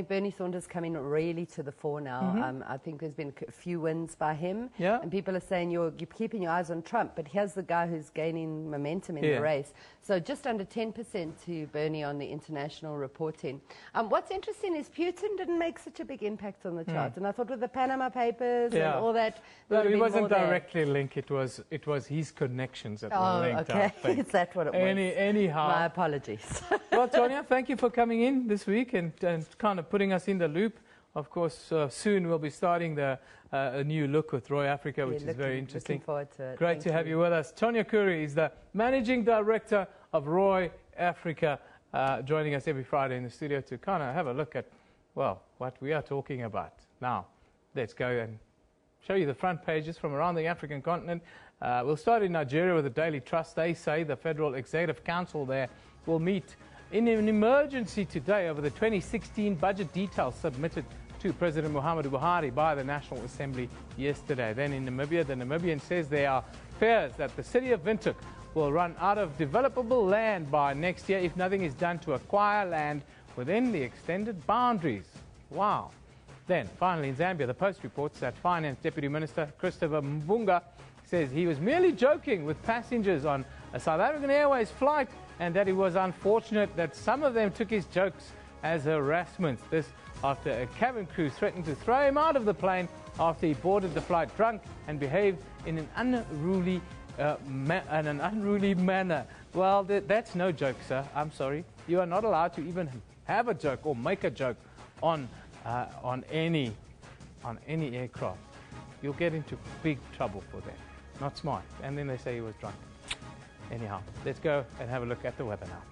Bernie Sanders coming really to the fore now. I think there's been a few wins by him. Yeah. And people are saying you're keeping your eyes on Trump, but here's the guy who's gaining momentum in the race. So just under 10% to Bernie on the international reporting. What's interesting is Putin didn't make such a big impact on the charts. And I thought with the Panama Papers and all that... No, it wasn't directly linked. It was his connections that were linked. Okay. Is that what it was? Anyhow. My apologies. Well, Tonya, thank you for coming in this week and kind of putting us in the loop. Of course, soon we'll be starting a new look with Roy Africa, which is very interesting. Looking forward to it. Great to have you with us. Tonya Curry is the Managing Director of Roy Africa, joining us every Friday in the studio to kind of have a look at, well, what we are talking about. Now, let's go and show you the front pages from around the African continent. We'll start in Nigeria with the Daily Trust. They say the Federal Executive Council there will meet in an emergency today over the 2016 budget details submitted to President Muhammadu Buhari by the National Assembly yesterday. Then in Namibia, the Namibian says there are fears that the city of Windhoek will run out of developable land by next year if nothing is done to acquire land within the extended boundaries. Wow. Then, finally, in Zambia, the Post reports that Finance Deputy Minister Christopher Mbunga says he was merely joking with passengers on a South African Airways flight and that it was unfortunate that some of them took his jokes as harassment. This after a cabin crew threatened to throw him out of the plane after he boarded the flight drunk and behaved in an unruly manner. Well, that's no joke, sir. I'm sorry. You are not allowed to even have a joke or make a joke on any aircraft. You'll get into big trouble for that. Not smart. And then they say he was drunk. Anyhow, let's go and have a look at the weather now.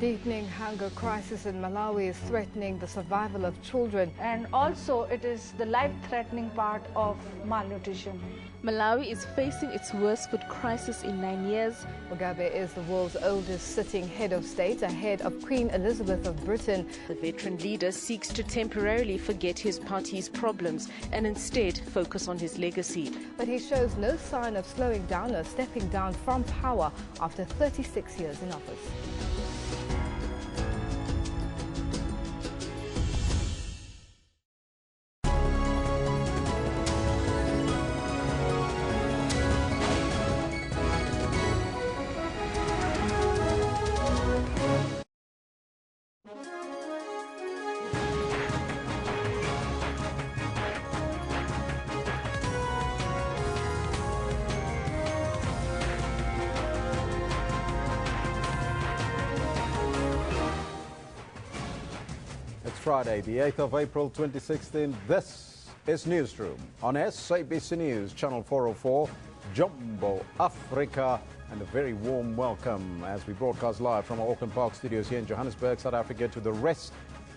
deepening hunger crisis in Malawi is threatening the survival of children. And also it is the life-threatening part of malnutrition. Malawi is facing its worst food crisis in 9 years. Mugabe is the world's oldest sitting head of state, ahead of Queen Elizabeth of Britain. The veteran leader seeks to temporarily forget his party's problems and instead focus on his legacy. But he shows no sign of slowing down or stepping down from power after 36 years in office. Friday, the 8th of April 2016. This is Newsroom on SABC News, Channel 404, Jumbo Africa, and a very warm welcome as we broadcast live from our Auckland Park studios here in Johannesburg, South Africa, to the rest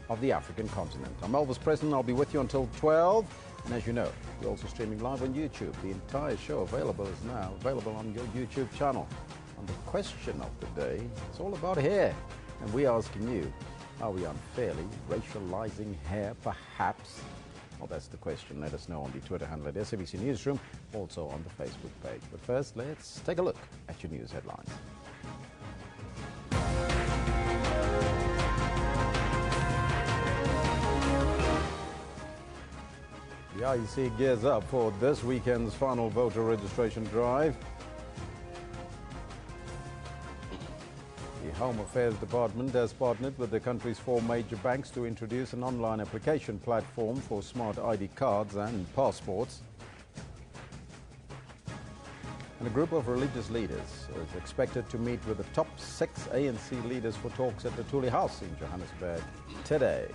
of the African continent. I'm Elvis Preston. I'll be with you until 12. And as you know, we're also streaming live on YouTube. The entire show is now available on your YouTube channel. And the question of the day is all about hair. And we're asking you, are we unfairly racializing hair, perhaps? Well, that's the question. Let us know on the Twitter handle at SABC Newsroom, also on the Facebook page. But first, let's take a look at your news headlines. The IEC gears up for this weekend's final voter registration drive. The Home Affairs Department has partnered with the country's 4 major banks to introduce an online application platform for smart ID cards and passports. And a group of religious leaders is expected to meet with the top 6 ANC leaders for talks at the Thuli House in Johannesburg today.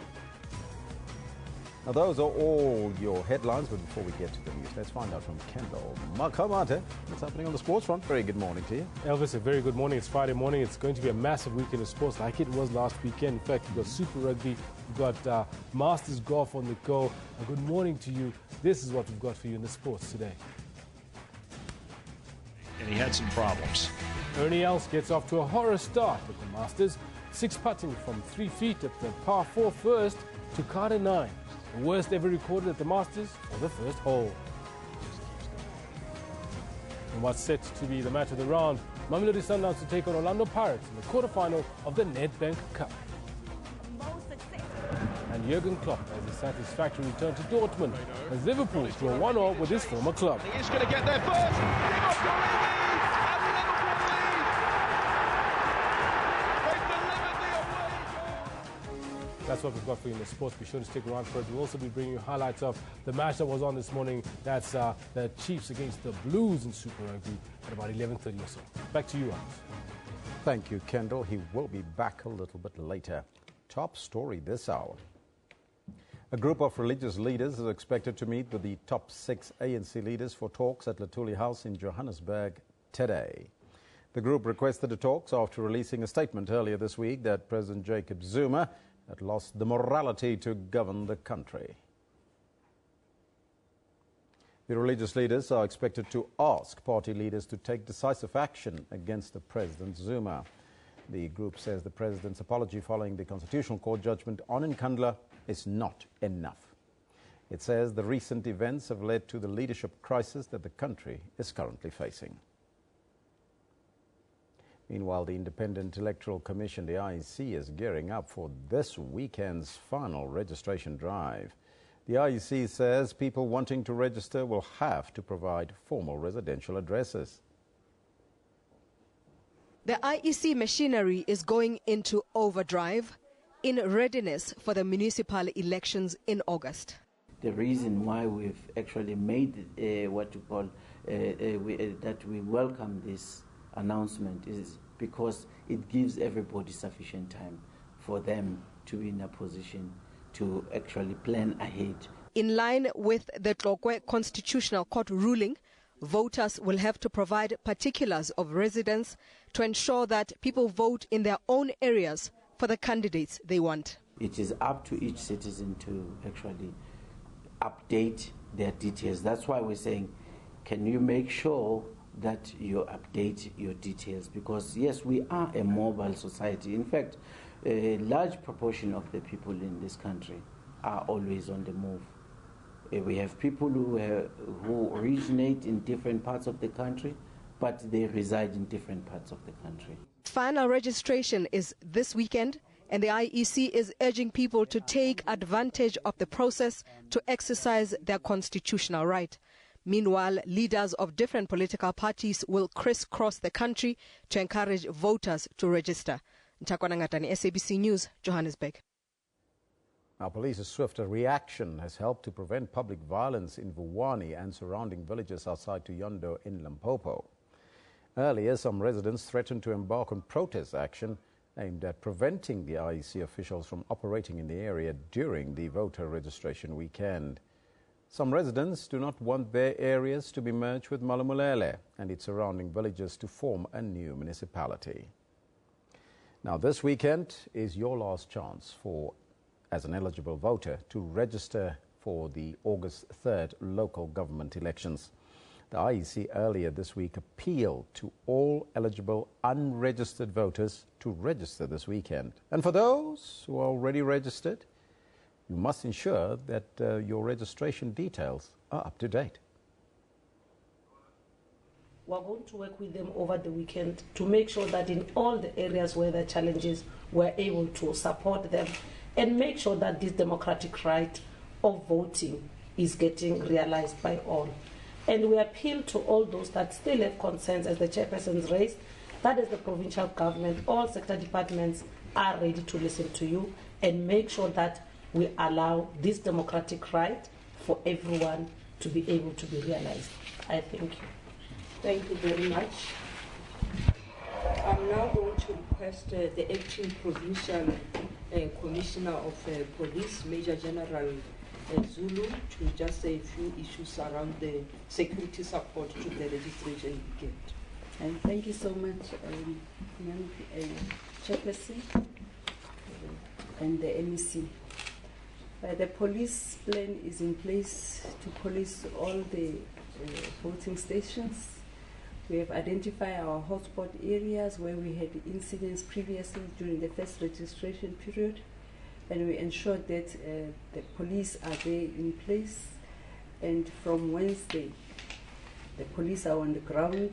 Now, those are all your headlines, but before we get to the news, let's find out from Kendall Makamate what's happening on the sports front. Very good morning to you. Elvis, a very good morning. It's Friday morning. It's going to be a massive weekend of sports like it was last weekend. In fact, we've got Super Rugby, we've got Masters Golf on the go. A good morning to you. This is what we've got for you in the sports today. And he had some problems. Ernie Els gets off to a horror start at the Masters. 6 putting from 3 feet at the par 4 first to Carter 9. The worst ever recorded at the Masters for the first hole. And what's set to be the match of the round, Mamelodi Sundowns to take on Orlando Pirates in the quarterfinal of the Nedbank Cup. And Jurgen Klopp has a satisfactory return to Dortmund as Liverpool draw 1-0 with his former club. He's going to get there first. That's what we've got for you in the sports. Be sure to stick around for it. We'll also be bringing you highlights of the match that was on this morning. That's the Chiefs against the Blues in Super Rugby at about 11:30 or so. Back to you, Alex. Thank you, Kendall. He will be back a little bit later. Top story this hour. A group of religious leaders is expected to meet with the top 6 ANC leaders for talks at the Thuli House in Johannesburg today. The group requested the talks after releasing a statement earlier this week that President Jacob Zuma had lost the morality to govern the country. The religious leaders are expected to ask party leaders to take decisive action against the President Zuma. The group says the president's apology following the Constitutional Court judgment on Nkandla is not enough. It says the recent events have led to the leadership crisis that the country is currently facing. Meanwhile, the Independent Electoral Commission, the IEC, is gearing up for this weekend's final registration drive. The IEC says people wanting to register will have to provide formal residential addresses. The IEC machinery is going into overdrive in readiness for the municipal elections in August. The reason why we've actually made that we welcome this announcement is because it gives everybody sufficient time for them to be in a position to actually plan ahead. In line with the Tlokwe Constitutional Court ruling, voters will have to provide particulars of residence to ensure that people vote in their own areas for the candidates they want. It is up to each citizen to actually update their details. That's why we're saying, can you make sure that you update your details? Because yes, we are a mobile society. In fact, a large proportion of the people in this country are always on the move. We have people who originate in different parts of the country, but they reside in different parts of the country. Final registration is this weekend, and the IEC is urging people to take advantage of the process to exercise their constitutional right. Meanwhile, leaders of different political parties will crisscross the country to encourage voters to register. Ntakwana Ngatani, SABC News, Johannesburg. Now, police's swifter reaction has helped to prevent public violence in Vuwani and surrounding villages outside Tuyondo in Limpopo. Earlier, some residents threatened to embark on protest action aimed at preventing the IEC officials from operating in the area during the voter registration weekend. Some residents do not want their areas to be merged with Malumulele and its surrounding villages to form a new municipality. Now, this weekend is your last chance as an eligible voter to register for the August 3rd local government elections. The IEC earlier this week appealed to all eligible unregistered voters to register this weekend. And for those who are already registered, you must ensure that your registration details are up to date. We're going to work with them over the weekend to make sure that in all the areas where there are challenges, we're able to support them and make sure that this democratic right of voting is getting realized by all. And we appeal to all those that still have concerns, as the chairpersons raised, that is the provincial government, all sector departments are ready to listen to you and make sure that we allow this democratic right for everyone to be able to be realized. I thank you. Thank you very much. I'm now going to request the acting provincial commissioner of police, Major General Zulu, to just say a few issues around the security support to the registration weekend. And thank you so much, Chairperson and the MEC. The police plan is in place to police all the voting stations. We have identified our hotspot areas where we had incidents previously during the first registration period, and we ensured that the police are there in place. And from Wednesday, the police are on the ground.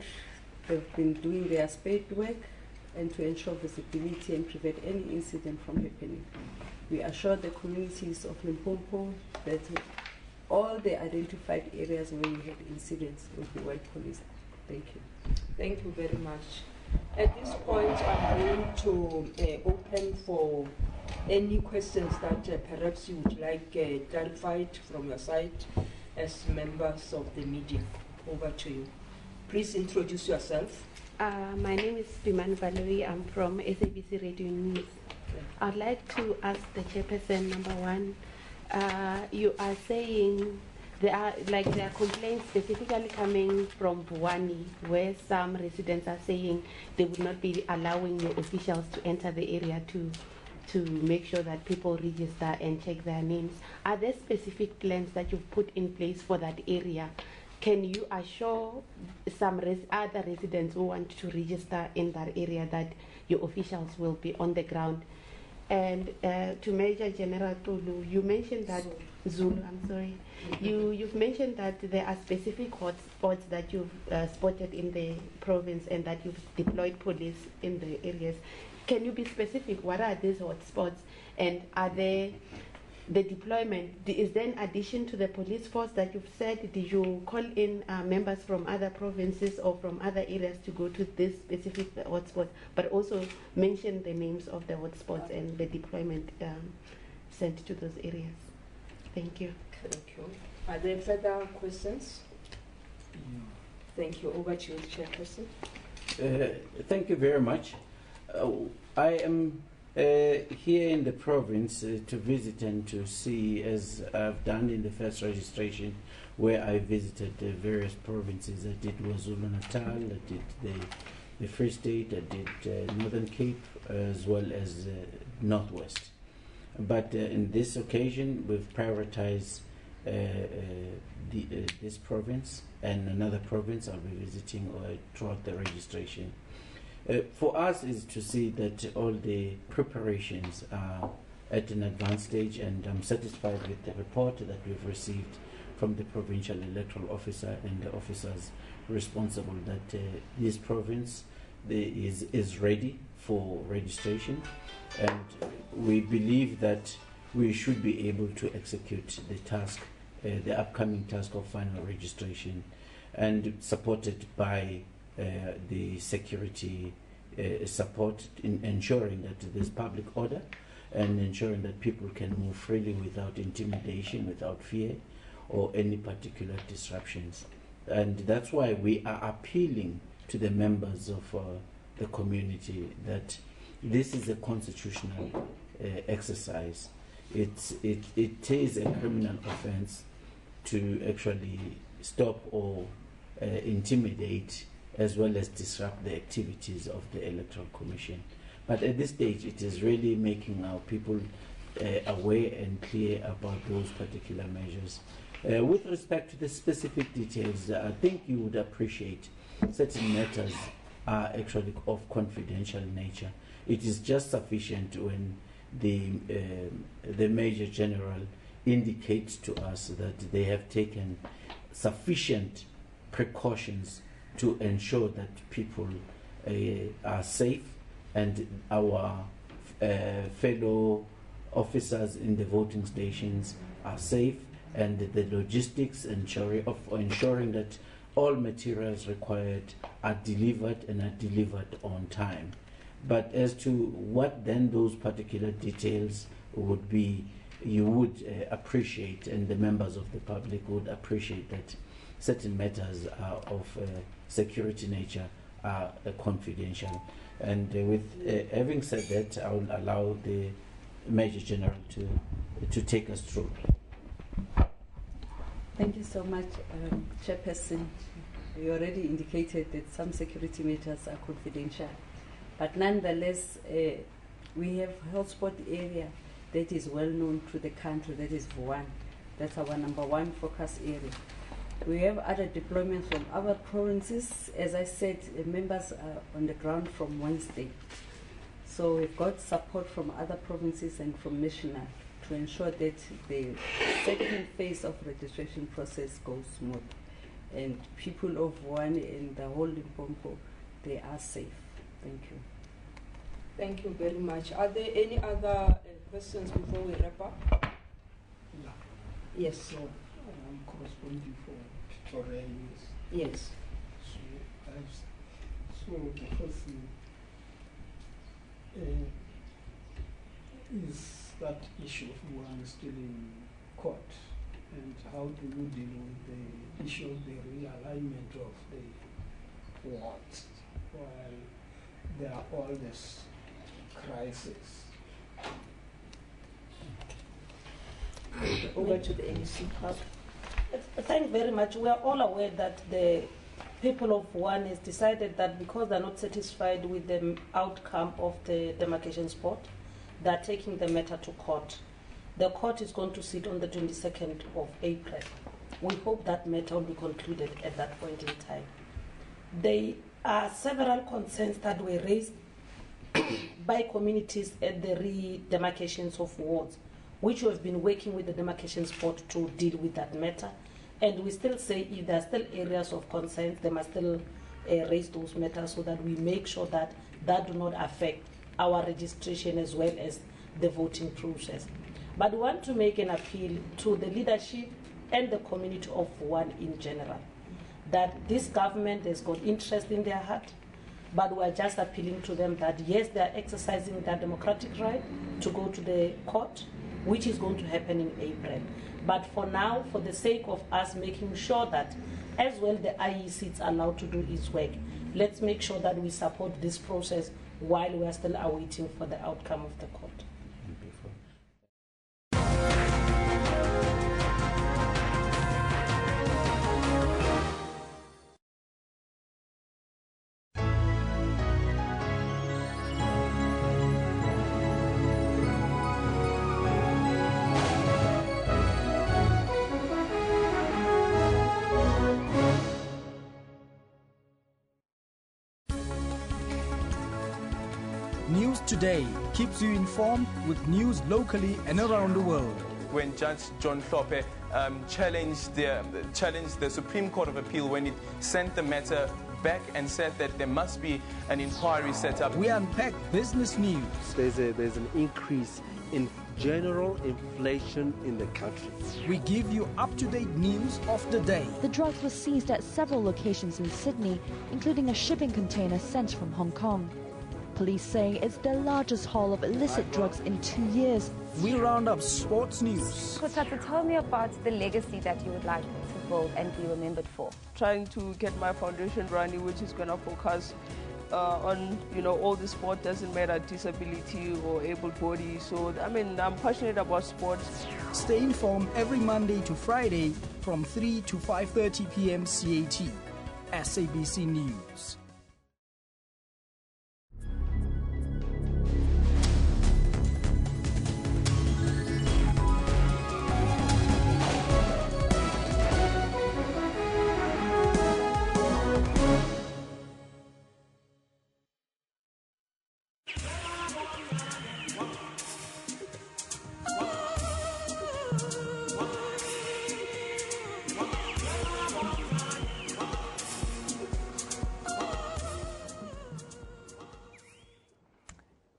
They've been doing their spade work and to ensure visibility and prevent any incident from happening. We assure the communities of Limpopo that all the identified areas where we had incidents will be well policed. Thank you. Thank you very much. At this point, I'm going to open for any questions that perhaps you would like clarified from your side as members of the media. Over to you. Please introduce yourself. My name is Biman Valerie. I'm from SABC Radio News. I'd like to ask the chairperson, number one, you are saying there are complaints specifically coming from Vuwani, where some residents are saying they would not be allowing your officials to enter the area to make sure that people register and check their names. Are there specific plans that you've put in place for that area? Can you assure some other residents who want to register in that area that your officials will be on the ground? And to Major General Tulu, you mentioned that you've mentioned that there are specific hotspots that you've spotted in the province and that you've deployed police in the areas. Can you be specific? What are these hotspots, and are they the deployment? Is there an addition to the police force that you've said? Did you call in members from other provinces or from other areas to go to this specific hotspot, but also mention the names of the hotspots and the deployment sent to those areas? Thank you. Thank you. Are there further questions? Thank you. Over to you, Chairperson. Thank you very much. I am here in the province to visit and to see, as I've done in the first registration, where I visited the various provinces. I did KwaZulu-Natal, I did the Free State, I did Northern Cape, as well as Northwest. But in this occasion, we've prioritized this province and another province I'll be visiting throughout the registration. For us is to see that all the preparations are at an advanced stage, and I'm satisfied with the report that we've received from the provincial electoral officer and the officers responsible that this province is ready for registration, and we believe that we should be able to execute the task, the upcoming task of final registration, and supported by the security support in ensuring that there's public order and ensuring that people can move freely without intimidation, without fear, or any particular disruptions. And that's why we are appealing to the members of the community that this is a constitutional exercise. It is a criminal offense to actually stop or intimidate as well as disrupt the activities of the Electoral Commission. But at this stage, it is really making our people aware and clear about those particular measures. With respect to the specific details, I think you would appreciate certain matters are actually of confidential nature. It is just sufficient when the Major General indicates to us that they have taken sufficient precautions to ensure that people are safe and our fellow officers in the voting stations are safe, and the logistics ensuring that all materials required are delivered and are delivered on time. But as to what then those particular details would be, you would appreciate, and the members of the public would appreciate, that certain matters are of security nature are confidential. And with having said that, I will allow the Major General to take us through. Thank you so much, Chairperson. You already indicated that some security matters are confidential, but nonetheless, we have a hotspot area that is well known to the country, that is Rwanda. That's our #1 focus area. We have other deployments from other provinces. As I said, members are on the ground from Wednesday. So we've got support from other provinces and from national to ensure that the second phase of registration process goes smooth. And people of Rwanda and the whole Limpopo, they are safe. Thank you. Thank you very much. Are there any other questions before we wrap up? Yeah. Yes. So I'm corresponding for Victoria News. Yes. So the first thing is that issue of Rwanda still in court, and how do you deal with the issue of the realignment of the wards while there are all this crisis? Over to the NEC. Thank you very much. We are all aware that the people of Rwanda has decided that because they're not satisfied with the outcome of the demarcation spot, they're taking the matter to court. The court is going to sit on the 22nd of April. We hope that matter will be concluded at that point in time. There are several concerns that were raised by communities at the re-demarcations of wards, which we have been working with the demarcation spot to deal with that matter. And we still say if there are still areas of concern, they must still raise those matters so that we make sure that that do not affect our registration as well as the voting process. But we want to make an appeal to the leadership and the community of Rwanda in general, that this government has got interest in their heart, but we are just appealing to them that yes, they are exercising their democratic right to go to the court, which is going to happen in April. But for now, for the sake of us making sure that as well the IEC is allowed to do its work, let's make sure that we support this process while we are still awaiting for the outcome of the court. News Today keeps you informed with news locally and around the world. When Judge John Hlophe challenged the Supreme Court of Appeal when it sent the matter back and said that there must be an inquiry set up. We unpack business news. There's an increase in general inflation in the country. We give you up-to-date news of the day. The drugs were seized at several locations in Sydney, including a shipping container sent from Hong Kong. Police say it's the largest haul of illicit drugs in 2 years. We round up sports news. Kosata, tell me about the legacy that you would like to build and be remembered for. Trying to get my foundation running, which is going to focus on, all the sport, doesn't matter disability or able body. So, I'm passionate about sports. Stay informed every Monday to Friday from 3 to 5:30 p.m. CAT. SABC News.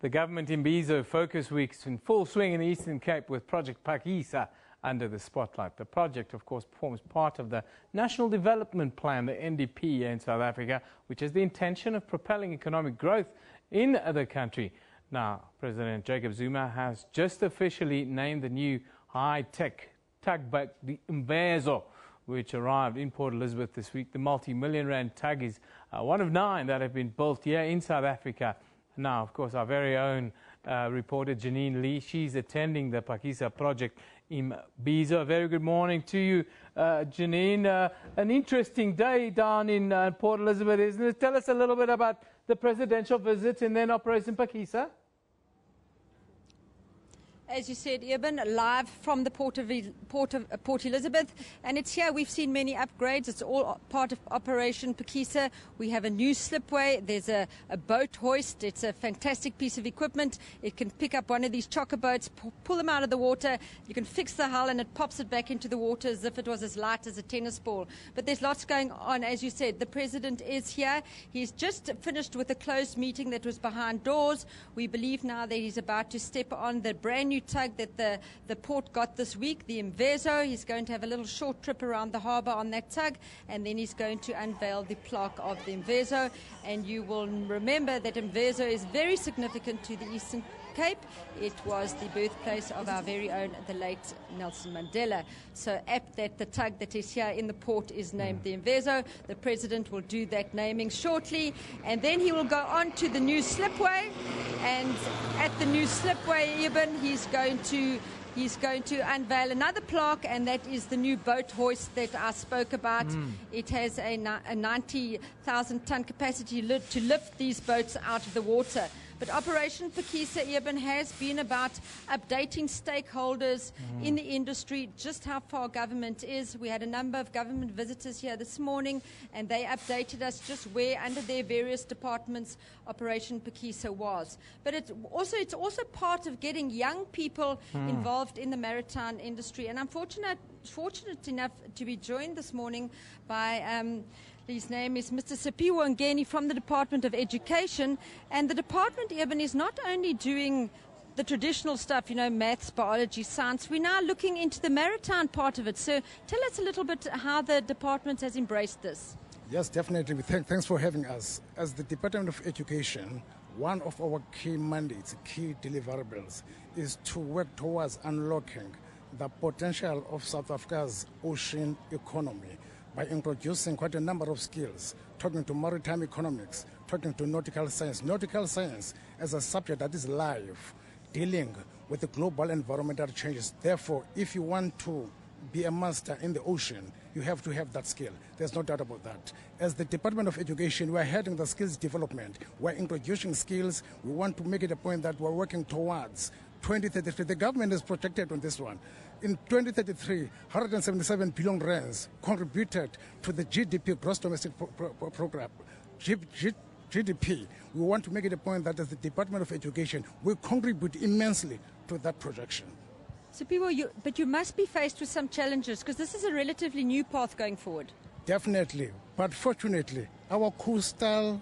The government Imbizo focus weeks in full swing in the Eastern Cape with Project Phakisa under the spotlight. The project, of course, forms part of the National Development Plan, the NDP, in South Africa, which has the intention of propelling economic growth in the country. Now, President Jacob Zuma has just officially named the new high-tech tugboat, the Mvezo, which arrived in Port Elizabeth this week. The multi-million rand tug is one of 9 that have been built here in South Africa. Now, of course, our very own reporter, Janine Lee, she's attending the Phakisa project in Mvezo. A very good morning to you, Janine. An interesting day down in Port Elizabeth, isn't it? Tell us a little bit about the presidential visit and then Operation Phakisa. As you said, Eben, live from the Port Elizabeth, and it's here. We've seen many upgrades. It's all part of Operation Phakisa. We have a new slipway. There's a boat hoist. It's a fantastic piece of equipment. It can pick up one of these chocker boats, pull them out of the water. You can fix the hull, and it pops it back into the water as if it was as light as a tennis ball. But there's lots going on, as you said. The president is here. He's just finished with a closed meeting that was behind doors. We believe now that he's about to step on the brand new tug that the port got this week, the Mvezo. He's going to have a little short trip around the harbour on that tug, and then he's going to unveil the plaque of the Mvezo. And you will remember that Mvezo is very significant to the Eastern Cape. It was the birthplace of our very own, the late Nelson Mandela. So apt that the tug that is here in the port is named the Mvezo. The president will do that naming shortly, and then he will go on to the new slipway, and at the new slipway, Eben, he's going to unveil another plaque, and that is the new boat hoist that I spoke about. It has a 90,000-ton capacity to lift these boats out of the water. But Operation Phakisa, Eben, has been about updating stakeholders in the industry, just how far government is. We had a number of government visitors here this morning, and they updated us just where, under their various departments, Operation Phakisa was. But it's also part of getting young people involved in the maritime industry. And I'm fortunate enough to be joined this morning by his name is Mr. Sipiwo Ngeni from the Department of Education. And the department, Eben, is not only doing the traditional stuff, maths, biology, science. We're now looking into the maritime part of it. So tell us a little bit how the department has embraced this. Yes, definitely. Thanks for having us. As the Department of Education, one of our key mandates, key deliverables, is to work towards unlocking the potential of South Africa's ocean economy by introducing quite a number of skills, talking to maritime economics, talking to nautical science. Nautical science as a subject that is live, dealing with the global environmental changes. Therefore, if you want to be a master in the ocean, you have to have that skill. There's no doubt about that. As the Department of Education, we're heading the skills development. We're introducing skills. We want to make it a point that we're working towards 2033. The government is protected on this one. In 2033, 177 billion rands contributed to the GDP, gross domestic program, GDP. We want to make it a point that as the Department of Education, we contribute immensely to that projection. So people, but you must be faced with some challenges because this is a relatively new path going forward. Definitely, but fortunately, our coastal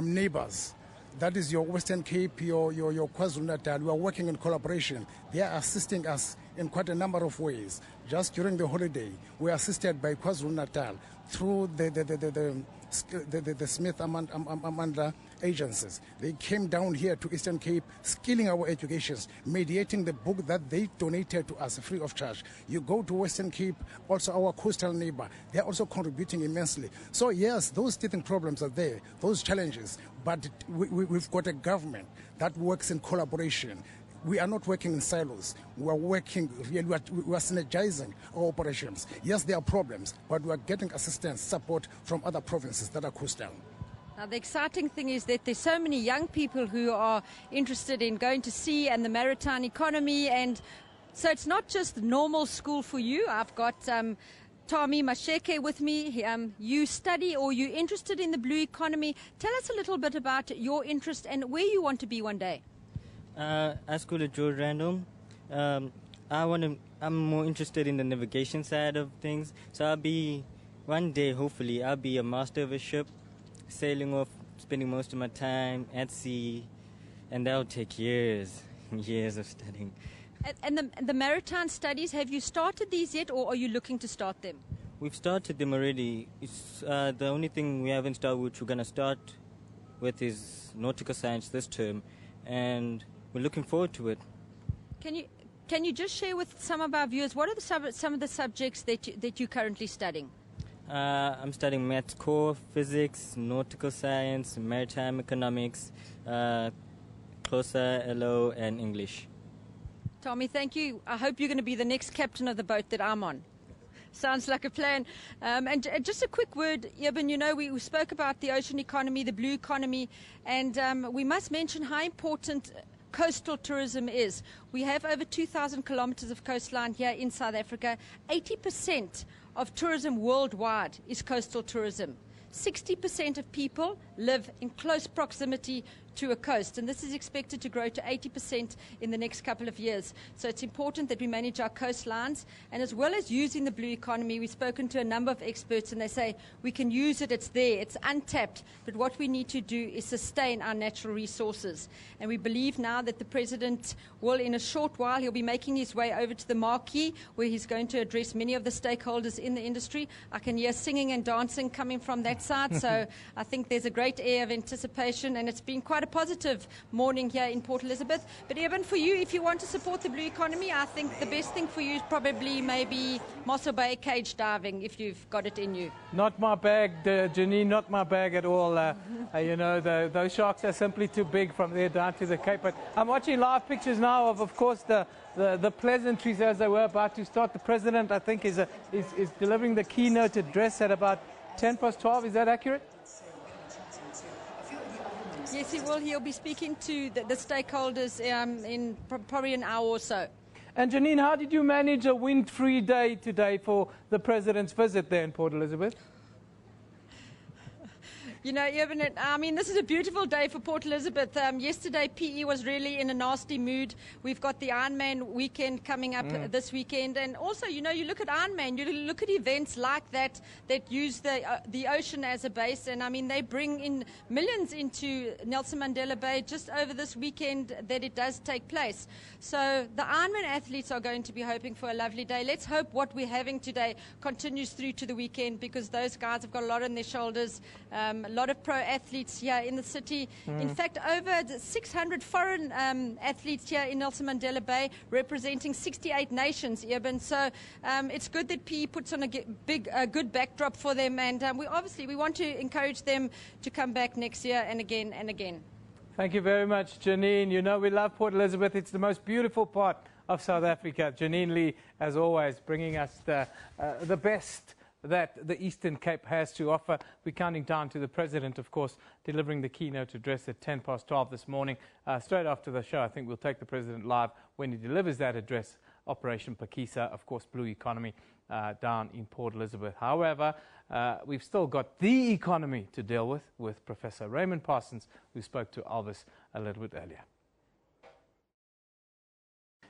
neighbors, that is your Western Cape, your KwaZulu-Natal, we are working in collaboration. They are assisting us in quite a number of ways. Just during the holiday, we are assisted by KwaZulu-Natal through the Smith Amanda agencies. They came down here to Eastern Cape, skilling our educations, mediating the book that they donated to us free of charge. You go to Western Cape, also our coastal neighbor, they are also contributing immensely. So yes, those teething problems are there, those challenges, but we've got a government that works in collaboration. We are not working in silos. We are working, we are synergizing our operations. Yes, there are problems, but we are getting assistance, support from other provinces that are coastal. Now, the exciting thing is that there's so many young people who are interested in going to sea and the maritime economy. And so it's not just normal school for you. I've got Tami Masheke with me. You study or you're interested in the blue economy. Tell us a little bit about your interest and where you want to be one day. I school at George Random. I'm more interested in the navigation side of things. So I'll be, one day, hopefully, I'll be a master of a ship, sailing off, spending most of my time at sea, and that'll take years, years of studying. And the maritime studies, have you started these yet, or are you looking to start them? We've started them already. It's, the only thing we haven't started, which we're going to start with, is nautical science this term, and we're looking forward to it. Can you just share with some of our viewers, what are some of the subjects that you're currently studying? I'm studying maths core, physics, nautical science, maritime economics, closer, LO, and English. Tommy, thank you. I hope you're going to be the next captain of the boat that I'm on. Sounds like a plan. And just a quick word, Eben, you know, we spoke about the ocean economy, the blue economy, and we must mention how important coastal tourism is. We have over 2,000 kilometers of coastline here in South Africa. 80% of tourism worldwide is coastal tourism. 60% of people live in close proximity to a coast, and this is expected to grow to 80% in the next couple of years. So it's important that we manage our coastlines, and as well as using the blue economy, we've spoken to a number of experts and they say we can use it, it's there, it's untapped, but what we need to do is sustain our natural resources. And we believe now that the President will, in a short while, he'll be making his way over to the marquee where he's going to address many of the stakeholders in the industry. I can hear singing and dancing coming from that side, so I think there's a great air of anticipation, and it's been quite a positive morning here in Port Elizabeth. But Eben, for you, if you want to support the blue economy, I think the best thing for you is probably maybe Mossel Bay cage diving, if you've got it in you. Not my bag, Janine, not my bag at all. You know, those sharks are simply too big from there down to the Cape. But I'm watching live pictures now of course, the pleasantries as they were about to start. The President, I think, is delivering the keynote address at about 12:10. Is that accurate? Yes, he will. He'll be speaking to the stakeholders in probably an hour or so. And Janine, how did you manage a wind-free day today for the President's visit there in Port Elizabeth? You know, Eben, I mean, this is a beautiful day for Port Elizabeth. Yesterday, PE was really in a nasty mood. We've got the Ironman weekend coming up this weekend. And also, you know, you look at Ironman, you look at events like that use the ocean as a base. And, I mean, they bring in millions into Nelson Mandela Bay just over this weekend that it does take place. So the Ironman athletes are going to be hoping for a lovely day. Let's hope what we're having today continues through to the weekend, because those guys have got a lot on their shoulders. A lot of pro athletes here in the city. In fact, over 600 foreign athletes here in Nelson Mandela Bay, representing 68 nations, Eben. So it's good that PE puts on a good backdrop for them, and we want to encourage them to come back next year and again and again. Thank you very much, Janine. You know we love Port Elizabeth. It's the most beautiful part of South Africa. Janine Lee, as always, bringing us the best that the Eastern Cape has to offer. We're counting down to the President, of course, delivering the keynote address at 12:10 this morning. Straight after the show, I think we'll take the President live when he delivers that address Operation Phakisa, of course, blue economy down in Port Elizabeth. However, we've still got the economy to deal with Professor Raymond Parsons, who spoke to Elvis a little bit earlier.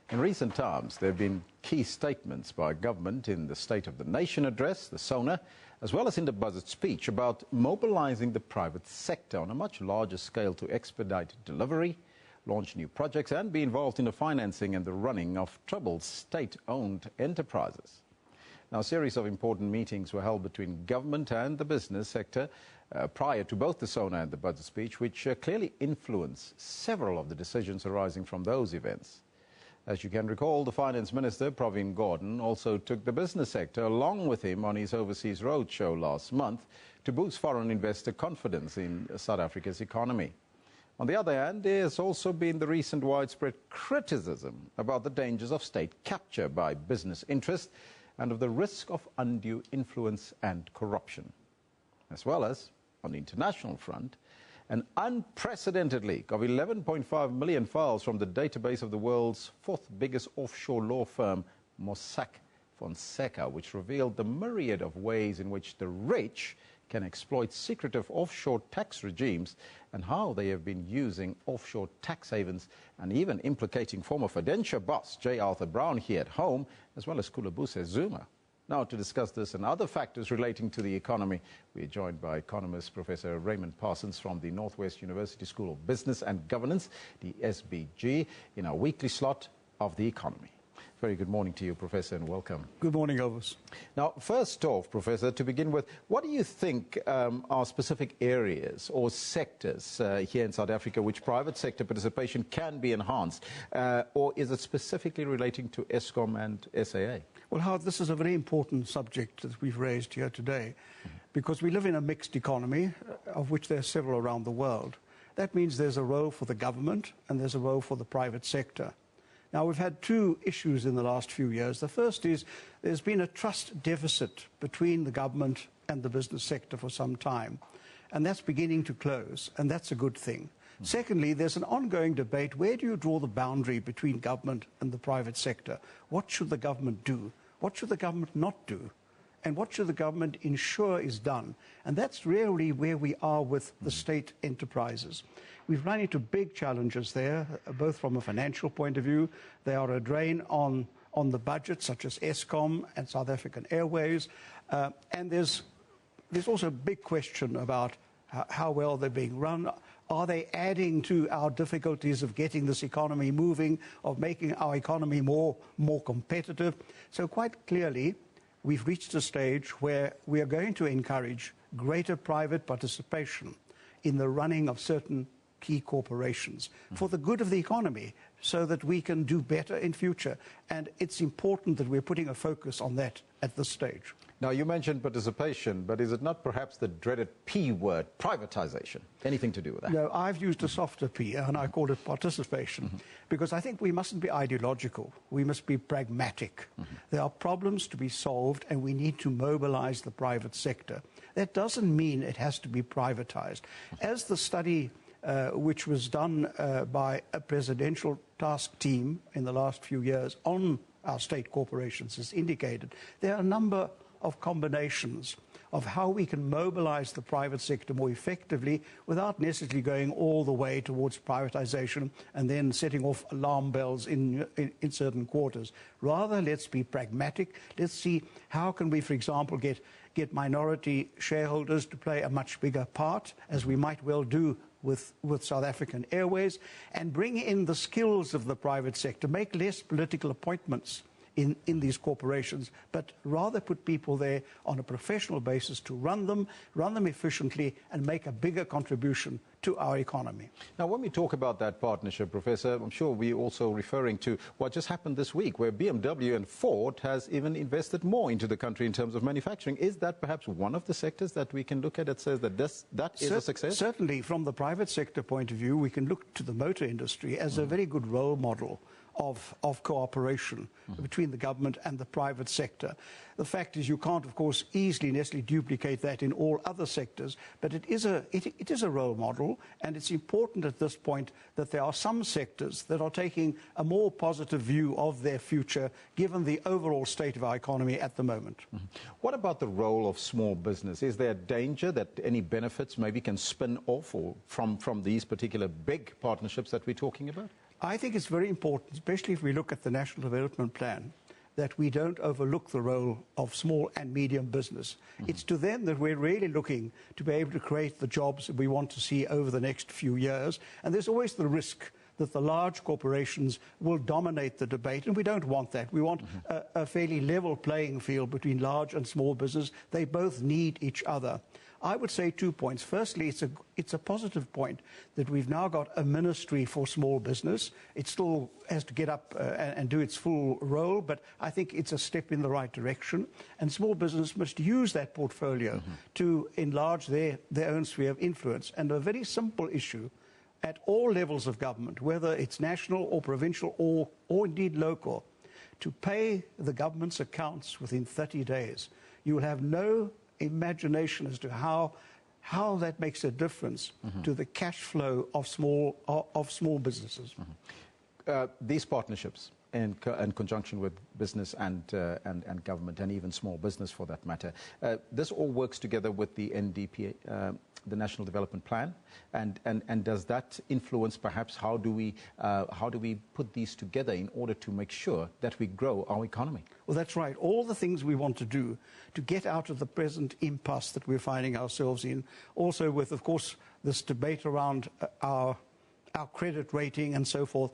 In recent times, there have been key statements by government in the State of the Nation address, the SONA, as well as in the budget speech about mobilizing the private sector on a much larger scale to expedite delivery, launch new projects and be involved in the financing and the running of troubled state-owned enterprises. Now, a series of important meetings were held between government and the business sector prior to both the SONA and the budget speech, which clearly influenced several of the decisions arising from those events. As you can recall, the Finance Minister, Pravin Gordhan, also took the business sector along with him on his overseas roadshow last month to boost foreign investor confidence in South Africa's economy. On the other hand, there has also been the recent widespread criticism about the dangers of state capture by business interests and of the risk of undue influence and corruption. As well as, on the international front, an unprecedented leak of 11.5 million files from the database of the world's fourth biggest offshore law firm, Mossack Fonseca, which revealed the myriad of ways in which the rich can exploit secretive offshore tax regimes and how they have been using offshore tax havens and even implicating former Fidentia boss J. Arthur Brown here at home, as well as Kulabuse Zuma. Now, to discuss this and other factors relating to the economy, we are joined by economist Professor Raymond Parsons from the Northwest University School of Business and Governance, the SBG, in our weekly slot of the economy. Very good morning to you, Professor, and welcome. Good morning, Elvis. Now, first off, Professor, to begin with, what do you think are specific areas or sectors here in South Africa which private sector participation can be enhanced, or is it specifically relating to Eskom and SAA? Well, Howard, this is a very important subject that we've raised here today, because we live in a mixed economy, of which there are several around the world. That means there's a role for the government and there's a role for the private sector. Now, we've had two issues in the last few years. The first is there's been a trust deficit between the government and the business sector for some time, and that's beginning to close, and that's a good thing. Secondly, there's an ongoing debate. Where do you draw the boundary between government and the private sector? What should the government do? What should the government not do? And what should the government ensure is done? And that's really where we are with the state enterprises. We've run into big challenges there, both from a financial point of view. They are a drain on the budget, such as Eskom and South African Airways. And there's also a big question about how well they're being run. Are they adding to our difficulties of getting this economy moving, of making our economy more competitive? So quite clearly, we've reached a stage where we are going to encourage greater private participation in the running of certain key corporations for the good of the economy, so that we can do better in future. And it's important that we're putting a focus on that at this stage. Now, you mentioned participation, but is it not perhaps the dreaded P word, privatization? Anything to do with that? No, I've used a softer P, and I call it participation, because I think we mustn't be ideological. We must be pragmatic. There are problems to be solved, and we need to mobilize the private sector. That doesn't mean it has to be privatized. As the study which was done by a presidential task team in the last few years on our state corporations has indicated, there are a number of combinations of how we can mobilize the private sector more effectively without necessarily going all the way towards privatization and then setting off alarm bells in certain quarters. Rather, let's be pragmatic. Let's see how can we, for example, get minority shareholders to play a much bigger part, as we might well do with South African Airways, and bring in the skills of the private sector, make less political appointments in these corporations, but rather put people there on a professional basis to run them efficiently and make a bigger contribution to our economy. Now, when we talk about that partnership, Professor, I'm sure we're also referring to what just happened this week, where BMW and Ford has even invested more into the country in terms of manufacturing. Is that perhaps one of the sectors that we can look at that says that that is a success? Certainly, from the private sector point of view, we can look to the motor industry as a very good role model of cooperation between the government and the private sector. The fact is you can't, of course, easily necessarily duplicate that in all other sectors, but it is a role model, and it's important at this point that there are some sectors that are taking a more positive view of their future, given the overall state of our economy at the moment. What about the role of small business? Is there a danger that any benefits maybe can spin off or from these particular big partnerships that we're talking about? I think it's very important, especially if we look at the National Development Plan, that we don't overlook the role of small and medium business. It's to them that we're really looking to be able to create the jobs that we want to see over the next few years. And there's always the risk that the large corporations will dominate the debate, and we don't want that. We want a fairly level playing field between large and small business. They both need each other. I would say 2 points. Firstly, it's a positive point that we've now got a ministry for small business. It still has to get up and do its full role, but I think it's a step in the right direction. And small business must use that portfolio to enlarge their own sphere of influence. And a very simple issue at all levels of government, whether it's national or provincial or indeed local, to pay the government's accounts within 30 days. You will have no imagination as to how that makes a difference to the cash flow of small businesses. These partnerships in conjunction with business and government, and even small business for that matter, this all works together with the NDP, the National Development Plan, and does that influence perhaps how do we put these together in order to make sure that we grow our economy? Well, that's right. All the things we want to do to get out of the present impasse that we're finding ourselves in, also with, of course, this debate around our credit rating and so forth.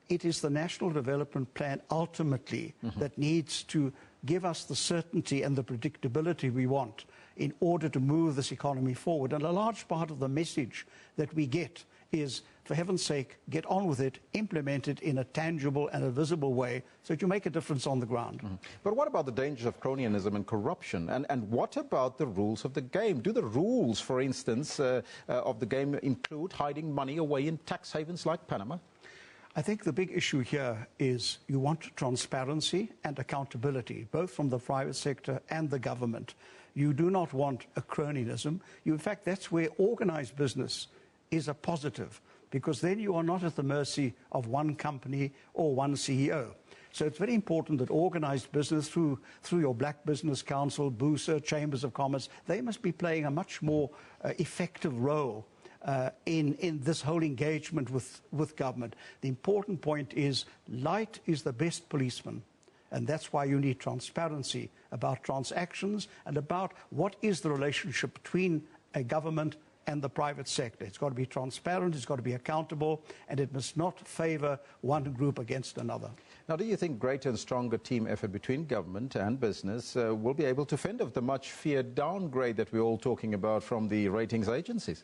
It is the National Development Plan ultimately that needs to give us the certainty and the predictability we want in order to move this economy forward. And a large part of the message that we get is, for heaven's sake, get on with it, implement it in a tangible and a visible way so that you make a difference on the ground. But what about the dangers of cronyism and corruption? And what about the rules of the game? Do the rules, for instance, of the game include hiding money away in tax havens like Panama? I think the big issue here is you want transparency and accountability, both from the private sector and the government. You do not want a cronyism. In fact, that's where organized business is a positive, because then you are not at the mercy of one company or one CEO. So it's very important that organized business, through your Black Business Council, BUSA, Chambers of Commerce, they must be playing a much more effective role in this whole engagement with government. The important point is light is the best policeman. And that's why you need transparency about transactions and about what is the relationship between a government and the private sector. It's got to be transparent, it's got to be accountable, and it must not favor one group against another. Now, do you think greater and stronger team effort between government and business will be able to fend off the much feared downgrade that we're all talking about from the ratings agencies?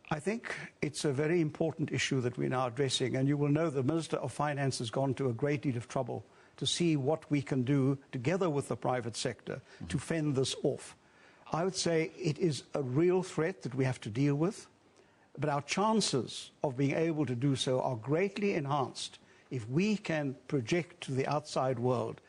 I think it's a very important issue that we're now addressing, and you will know the Minister of Finance has gone to a great deal of trouble to see what we can do together with the private sector to fend this off. I would say it is a real threat that we have to deal with, but our chances of being able to do so are greatly enhanced if we can project to the outside world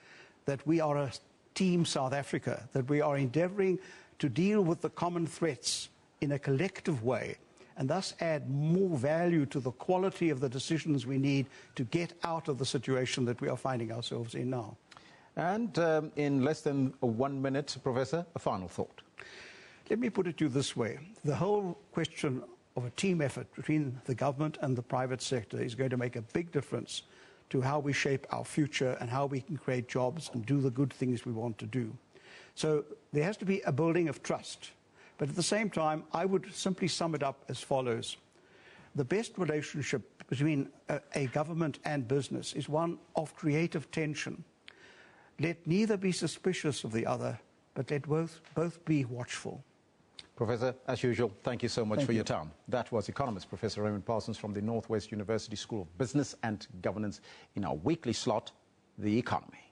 that we are a team South Africa, that we are endeavoring to deal with the common threats in a collective way, and thus add more value to the quality of the decisions we need to get out of the situation that we are finding ourselves in now. And in less than 1 minute, Professor, a final thought. Let me put it to you this way. The whole question of a team effort between the government and the private sector is going to make a big difference to how we shape our future and how we can create jobs and do the good things we want to do. So there has to be a building of trust. But at the same time, I would simply sum it up as follows. The best relationship between a government and business is one of creative tension. Let neither be suspicious of the other, but let both be watchful. Professor, as usual, thank you so much for your time. That was economist Professor Raymond Parsons from the Northwest University School of Business and Governance in our weekly slot, The Economy.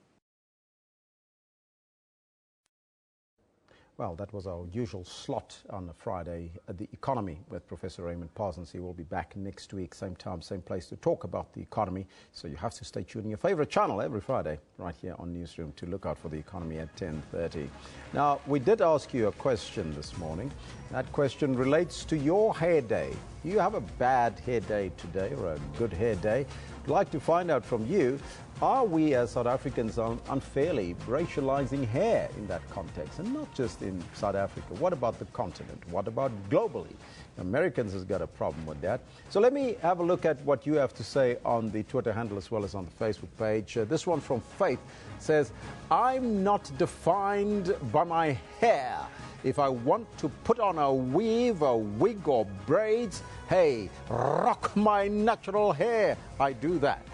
Well, that was our usual slot on a Friday at the economy with Professor Raymond Parsons. He will be back next week, same time, same place, to talk about the economy. So you have to stay tuned in your favorite channel every Friday right here on Newsroom to look out for the economy at 10:30. Now, we did ask you a question this morning. That question relates to your hair day. Do you have a bad hair day today or a good hair day? I'd like to find out from you, are we as South Africans unfairly racializing hair in that context? And not just in South Africa. What about the continent? What about globally? Americans has got a problem with that. So let me have a look at what you have to say on the Twitter handle as well as on the Facebook page. This one from Faith says, I'm not defined by my hair. If I want to put on a weave, a wig or braids, hey, rock my natural hair. I do that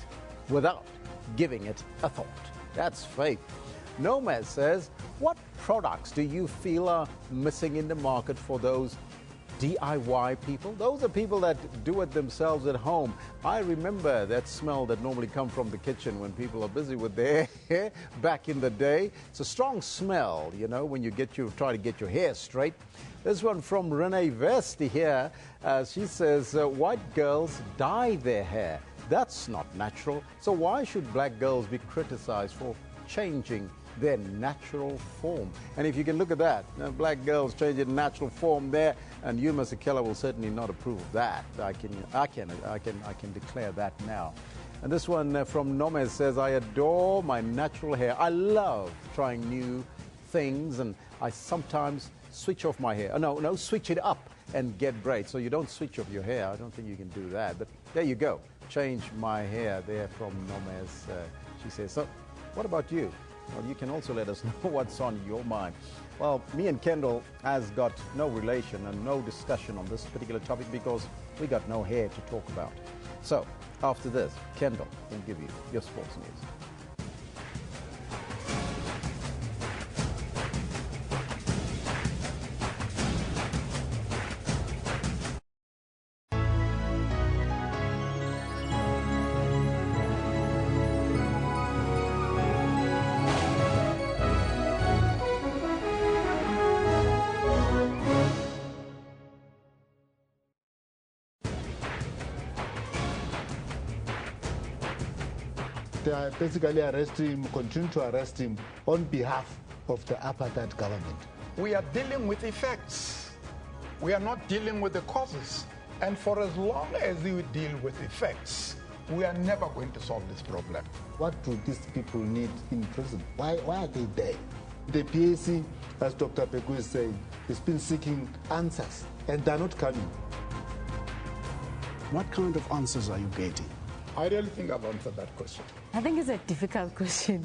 without giving it a thought. That's Faith. Nomad says, what products do you feel are missing in the market for those DIY people? Those are people that do it themselves at home. I remember that smell that normally comes from the kitchen when people are busy with their hair back in the day. It's a strong smell, you know, when you try to get your hair straight. This one from Renee Vesti here. She says, white girls dye their hair. That's not natural. So why should black girls be criticized for changing their natural form? And if you can look at that, black girls changing natural form there, and you, Mr. Keller, will certainly not approve of that. I can declare that now. And this one from Nomez says, I adore my natural hair. I love trying new things, and I sometimes switch off my hair. No, switch it up and get braids. So you don't switch off your hair. I don't think you can do that. But there you go. Change my hair there from Nomez, she says. So what about you? Well, you can also let us know what's on your mind. Well, me and Kendall has got no relation and no discussion on this particular topic because we got no hair to talk about. So after this, Kendall will give you your sports news. They are basically arresting him, continue to arrest him on behalf of the apartheid government. We are dealing with effects. We are not dealing with the causes. And for as long as we deal with effects, we are never going to solve this problem. What do these people need in prison? Why are they there? The PAC, as Dr. Peku is saying, has been seeking answers, and they're not coming. What kind of answers are you getting? I really think I've answered that question. I think it's a difficult question.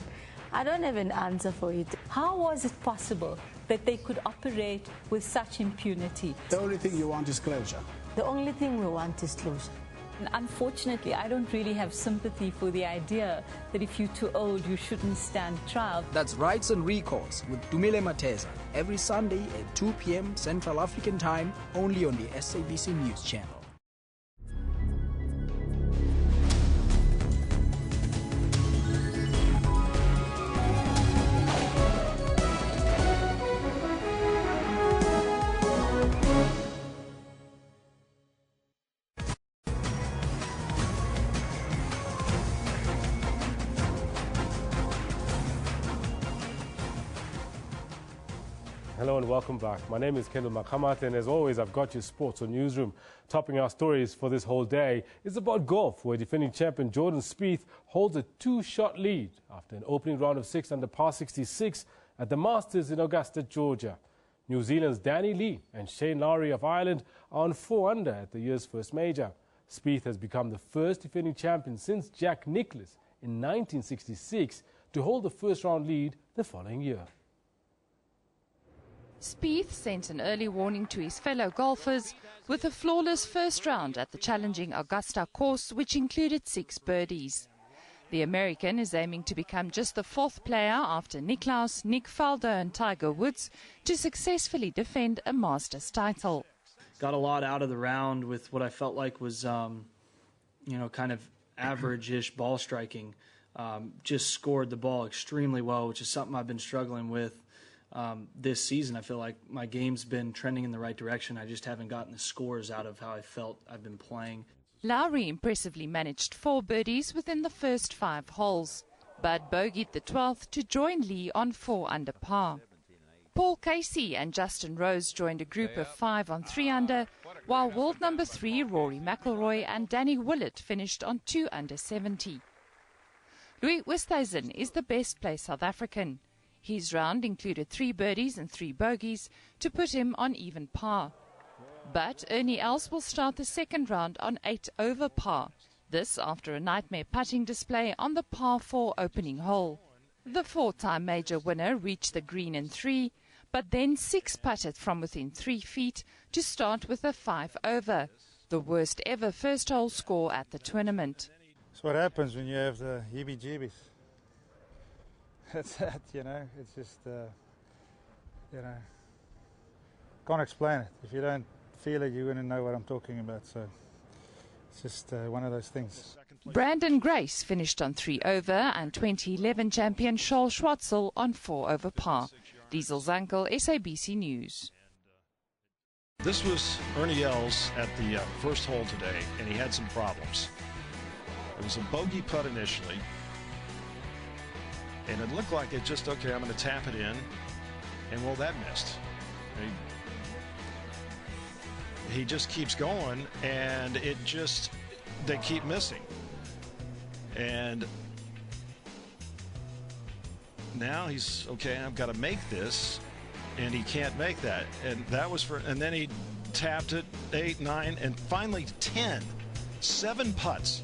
I don't have an answer for it. How was it possible that they could operate with such impunity? The only thing you want is closure. The only thing we want is closure. And unfortunately, I don't really have sympathy for the idea that if you're too old, you shouldn't stand trial. That's Rights and Recourse with Dumile Mateza every Sunday at 2 p.m. Central African Time, only on the SABC News Channel. Hello and welcome back. My name is Kendall Makamat, and as always, I've got your sports on Newsroom. Topping our stories for this whole day is about golf, where defending champion Jordan Spieth holds a two-shot lead after an opening round of 6 under par 66 at the Masters in Augusta, Georgia. New Zealand's Danny Lee and Shane Lowry of Ireland are on 4 under at the year's first major. Spieth has become the first defending champion since Jack Nicklaus in 1966 to hold the first-round lead the following year. Spieth sent an early warning to his fellow golfers with a flawless first round at the challenging Augusta course, which included 6 birdies. The American is aiming to become just the 4th player after Nicklaus, Nick Faldo and Tiger Woods to successfully defend a Masters title. Got a lot out of the round with what I felt like was, kind of average-ish ball striking. Just scored the ball extremely well, which is something I've been struggling with. this season. I feel like my game's been trending in the right direction. I just haven't gotten the scores out of how I felt I've been playing. Lowry impressively managed 4 birdies within the first 5 holes, but bogeyed the 12th to join Lee on 4 under par. Paul Casey and Justin Rose joined a group of 5 on 3 under, while world number 3 Rory McIlroy and Danny Willett finished on 2 under 70. Louis Oosthuizen is the best placed South African. His round included 3 birdies and 3 bogeys to put him on even par. But Ernie Els will start the second round on 8 over par. This after a nightmare putting display on the par 4 opening hole. The 4-time major winner reached the green in 3, but then 6 putted from within 3 feet to start with a 5 over, the worst ever first hole score at the tournament. That's what happens when you have the heebie-jeebies. That's that, you know, it's just, you know, can't explain it. If you don't feel it, you're going to know what I'm talking about, so it's just one of those things. Brandon Grace finished on 3 over and 2011 champion Charles Schwartzel on 4 over par. Liesl Zankel, SABC News. This was Ernie Els at the first hole today, and he had some problems. It was a bogey putt initially, and it looked like it just, okay, I'm going to tap it in, and well, that missed. He just keeps going, and they keep missing. And now he's, okay, I've got to make this, and he can't make that. And that was and then he tapped it, 8, 9, and finally 10. 7 putts.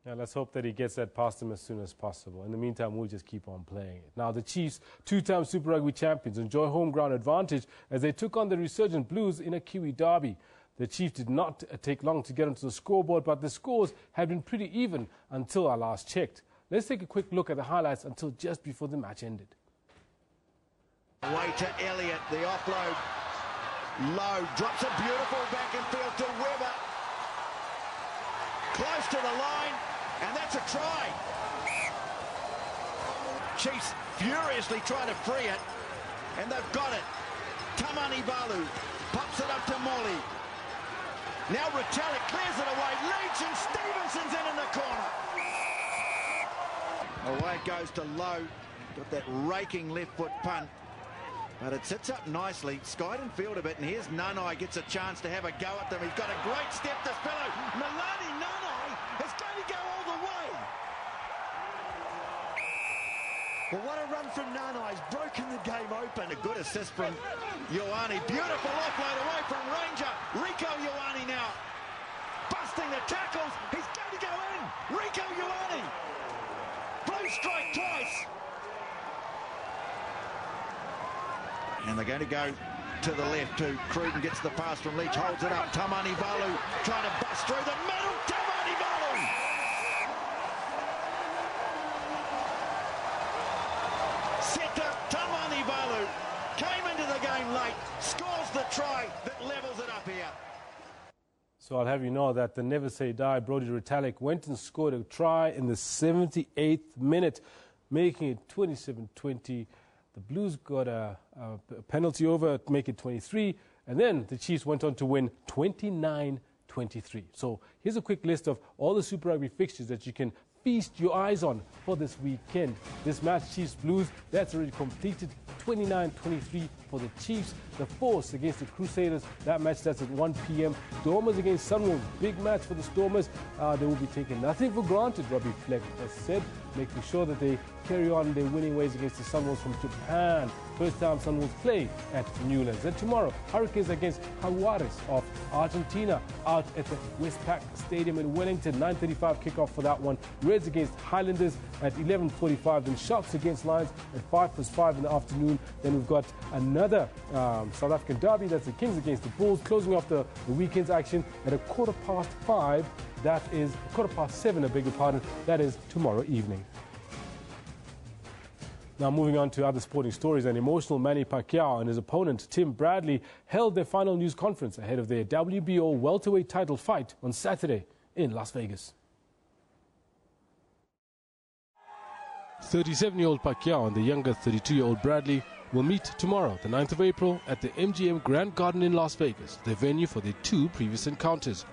Yeah, let's hope that he gets that past him as soon as possible. In the meantime, we'll just keep on playing it. Now, the Chiefs, 2-time Super Rugby champions, enjoy home ground advantage as they took on the resurgent Blues in a Kiwi derby. The Chiefs did not take long to get onto the scoreboard, but the scores had been pretty even until I last checked. Let's take a quick look at the highlights until just before the match ended. Way to Elliott, the offload. Low, drops a beautiful back in field to Webber. Close to the line, and that's a try. Chiefs furiously trying to free it, and they've got it. Tamani Balu pops it up to Molly. Now Retallick clears it away. Leach and Stevenson's in the corner. Away it goes to Lowe. Got that raking left foot punt. But it sits up nicely. Skyden field a bit, and here's Nanai gets a chance to have a go at them. He's got a great step to Spillo. Milani Nanai is going to go all the way. Well, what a run from Nanai. He's broken the game open. A good assist from Ioane. Beautiful offload away from Ranger. Rico Ioane now. Busting the tackles. He's going to go in. Rico Ioane. Blue strike twice. And they're going to go to the left too. Cruden gets the pass from Leach, holds it up. Tamani Balu trying to bust through the middle. Tamani Balu! Setter Tamani Balu came into the game late, scores the try that levels it up here. So I'll have you know that the Never Say Die, Brodie Retallick, went and scored a try in the 78th minute, making it 27-20. The Blues got a penalty over to make it 23, and then the Chiefs went on to win 29-23. So here's a quick list of all the Super Rugby fixtures that you can feast your eyes on for this weekend. This match, Chiefs-Blues, that's already completed. 29-23 for the Chiefs. The Force against the Crusaders, that match starts at 1 p.m. Stormers against Sunwolves, big match for the Stormers. They will be taking nothing for granted, Robbie Fleck has said, making sure that they carry on their winning ways against the Sunwolves from Japan. First time Sunwolves play at Newlands. And tomorrow, Hurricanes against Jaguares of Argentina out at the Westpac Stadium in Wellington. 9:35 kickoff for that one. Reds against Highlanders at 11:45. Then Sharks against Lions at 5+5 in the afternoon. Then we've got another South African derby. That's the Kings against the Bulls. Closing off the weekend's action at 5:15. That is 7:15, I beg your pardon. That is tomorrow evening. Now moving on to other sporting stories, an emotional Manny Pacquiao and his opponent Tim Bradley held their final news conference ahead of their WBO welterweight title fight on Saturday in Las Vegas. 37-year-old Pacquiao and the younger 32-year-old Bradley will meet tomorrow, the 9th of April, at the MGM Grand Garden in Las Vegas, the venue for their two previous encounters.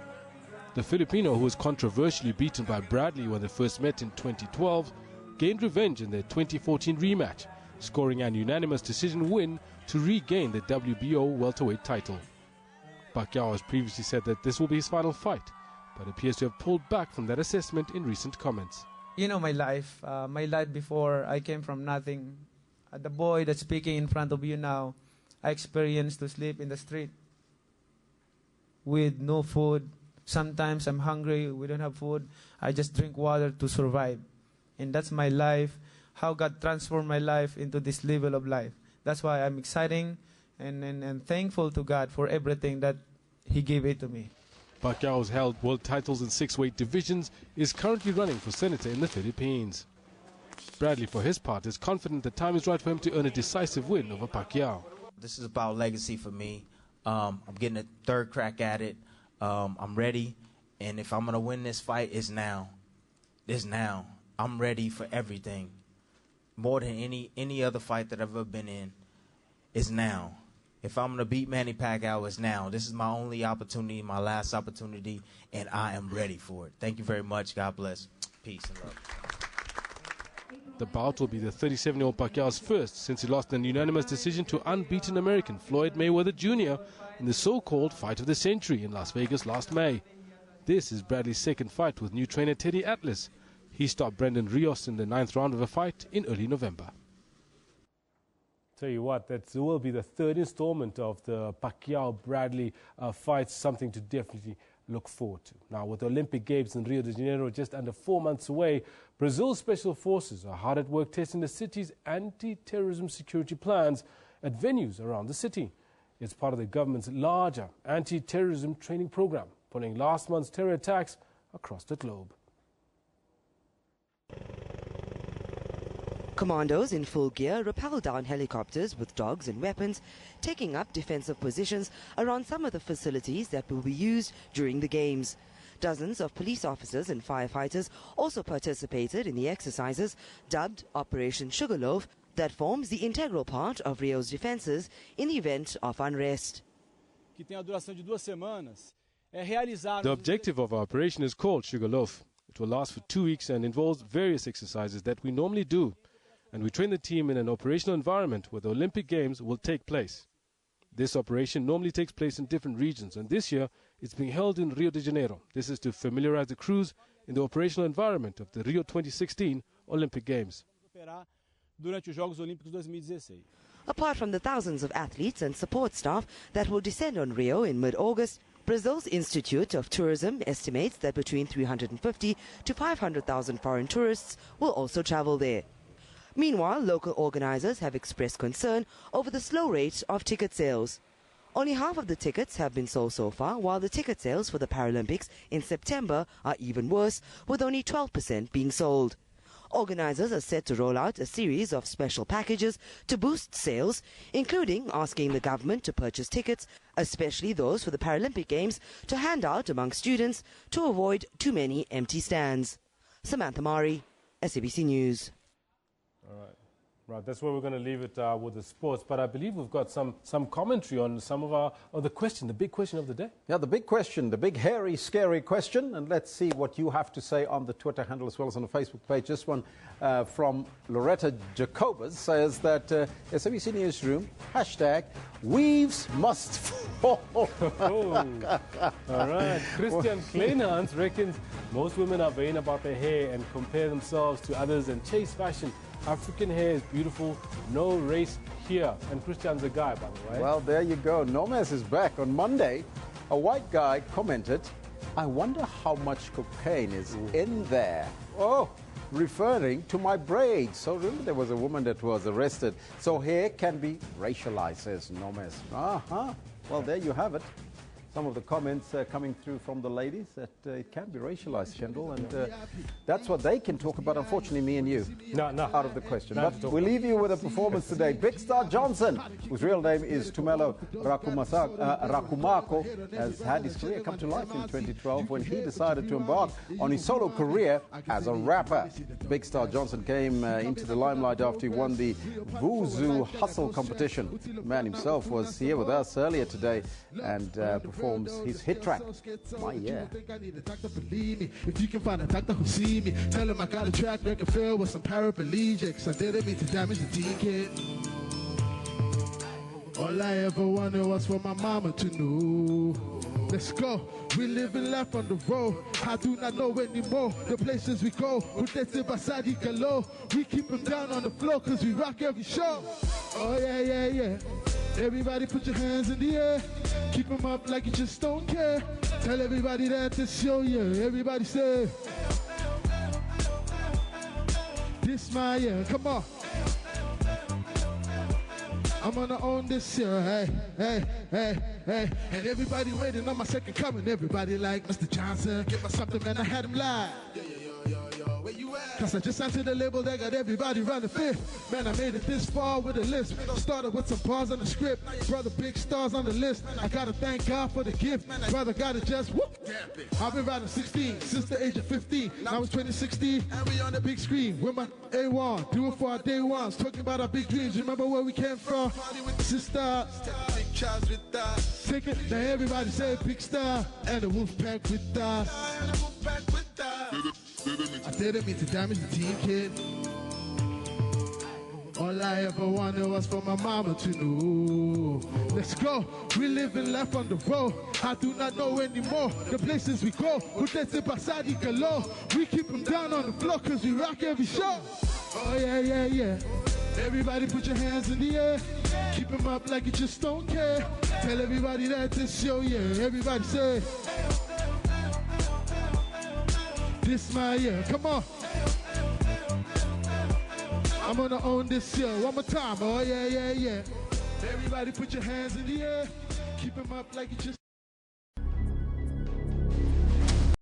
The Filipino, who was controversially beaten by Bradley when they first met in 2012, gained revenge in their 2014 rematch, scoring an unanimous decision win to regain the WBO welterweight title. Pacquiao has previously said that this will be his final fight, but appears to have pulled back from that assessment in recent comments. You know my life before, I came from nothing. The boy that's speaking in front of you now, I experienced to sleep in the street with no food. Sometimes I'm hungry, we don't have food. I just drink water to survive. And that's my life, how God transformed my life into this level of life. That's why I'm excited and thankful to God for everything that He gave it to me. Pacquiao has held world titles in 6 weight divisions, is currently running for senator in the Philippines. Bradley, for his part, is confident the time is right for him to earn a decisive win over Pacquiao. This is about legacy for me. I'm getting a third crack at it. I'm ready, and if I'm going to win this fight, it's now. It's now. I'm ready for everything. More than any other fight that I've ever been in, it's now. If I'm going to beat Manny Pacquiao, it's now. This is my only opportunity, my last opportunity, and I am ready for it. Thank you very much. God bless. Peace and love. The bout will be the 37-year-old Pacquiao's first since he lost an unanimous decision to unbeaten American Floyd Mayweather Jr. in the so-called Fight of the Century in Las Vegas last May. This is Bradley's second fight with new trainer Teddy Atlas. He stopped Brendan Rios in the 9th round of a fight in early November. Tell you what, that will be the third installment of the Pacquiao-Bradley fight, something to definitely look forward to. Now, with the Olympic Games in Rio de Janeiro just under 4 months away, Brazil's special forces are hard at work testing the city's anti-terrorism security plans at venues around the city. It's part of the government's larger anti-terrorism training program, following last month's terror attacks across the globe. Commandos in full gear rappel down helicopters with dogs and weapons, taking up defensive positions around some of the facilities that will be used during the Games. Dozens of police officers and firefighters also participated in the exercises, dubbed Operation Sugarloaf, that forms the integral part of Rio's defenses in the event of unrest. The objective of our operation is called Sugarloaf. It will last for 2 weeks and involves various exercises that we normally do. And we train the team in an operational environment where the Olympic Games will take place. This operation normally takes place in different regions, and this year it's being held in Rio de Janeiro. This is to familiarize the crews in the operational environment of the Rio 2016 Olympic Games. Apart from the thousands of athletes and support staff that will descend on Rio in mid-August, Brazil's Institute of Tourism estimates that between 350 to 500,000 foreign tourists will also travel there. Meanwhile, local organizers have expressed concern over the slow rate of ticket sales. Only half of the tickets have been sold so far, while the ticket sales for the Paralympics in September are even worse, with only 12% being sold. Organizers are set to roll out a series of special packages to boost sales, including asking the government to purchase tickets, especially those for the Paralympic Games, to hand out among students to avoid too many empty stands. Samantha Mari, SABC News. Right, that's where we're going to leave it with the sports. But I believe we've got some commentary on some of the question, the big question of the day. Yeah, the big question, the big, hairy, scary question. And let's see what you have to say on the Twitter handle as well as on the Facebook page. This one from Loretta Jacobus says that SABC Newsroom, hashtag, weaves must fall. All right. Christian Kleinhans reckons most women are vain about their hair and compare themselves to others and chase fashion. African hair is beautiful, no race here. And Christian's a guy, by the way. Well, there you go. Nomes is back. On Monday, a white guy commented, I wonder how much cocaine is in there. Oh, referring to my braids. So remember, there was a woman that was arrested. So hair can be racialized, says Nomes. Well, there you have it. some of the comments coming through from the ladies that it can be racialized, Shendel, and that's what they can talk about. Unfortunately, me and you, out of the question. But we leave you with a performance today. Big Star Johnson, whose real name is Tumelo Rakumako, has had his career come to life in 2012 when he decided to embark on his solo career as a rapper. Big Star Johnson came into the limelight after he won the Vuzu Hustle competition. The man himself was here with us earlier today and performs his hit track, My Year. If you can find a doctor who see me, tell him I got a track record filled with some paraplegics. I didn't mean to damage the team, kid. All I ever wanted was for my mama to know. Let's go. We live in life on the road. I do not know anymore the places we go. We keep them down on the floor cause we rock every show. Oh yeah, yeah, yeah. Everybody put your hands in the air. Keep them up like you just don't care. Tell everybody that this show, yeah. Everybody say, this my year. Come on. I'm gonna own this year, hey, hey, hey, hey. And everybody waiting on my second coming. Everybody like, Mr. Johnson, give us something, man, I had him live. Where you at? Cause I just signed to the label that got everybody running fifth. Man, I made it this far with a list. Started with some bars on the script. Brother, big stars on the list. I gotta thank God for the gift. Brother, gotta just whoop. I've been riding 16 since the age of 15. Now it's 2016 and we on the big screen with my A1. Do it for our day ones. Talking about our big dreams. Remember where we came from? Sister. Take it. Now everybody say Big Star and the wolf pack with us. I didn't mean to damage the team, kid. All I ever wanted was for my mama to know. Let's go. We live in life on the road. I do not know anymore the places we go. We keep them down on the floor cause we rock every show. Oh yeah, yeah, yeah. Everybody put your hands in the air. Keep them up like you just don't care. Tell everybody that this show, yeah. Everybody say, this my year. Come on. I'm gonna own this year. One more time. Oh yeah, yeah, yeah. Everybody put your hands in the air. Keep them up like you just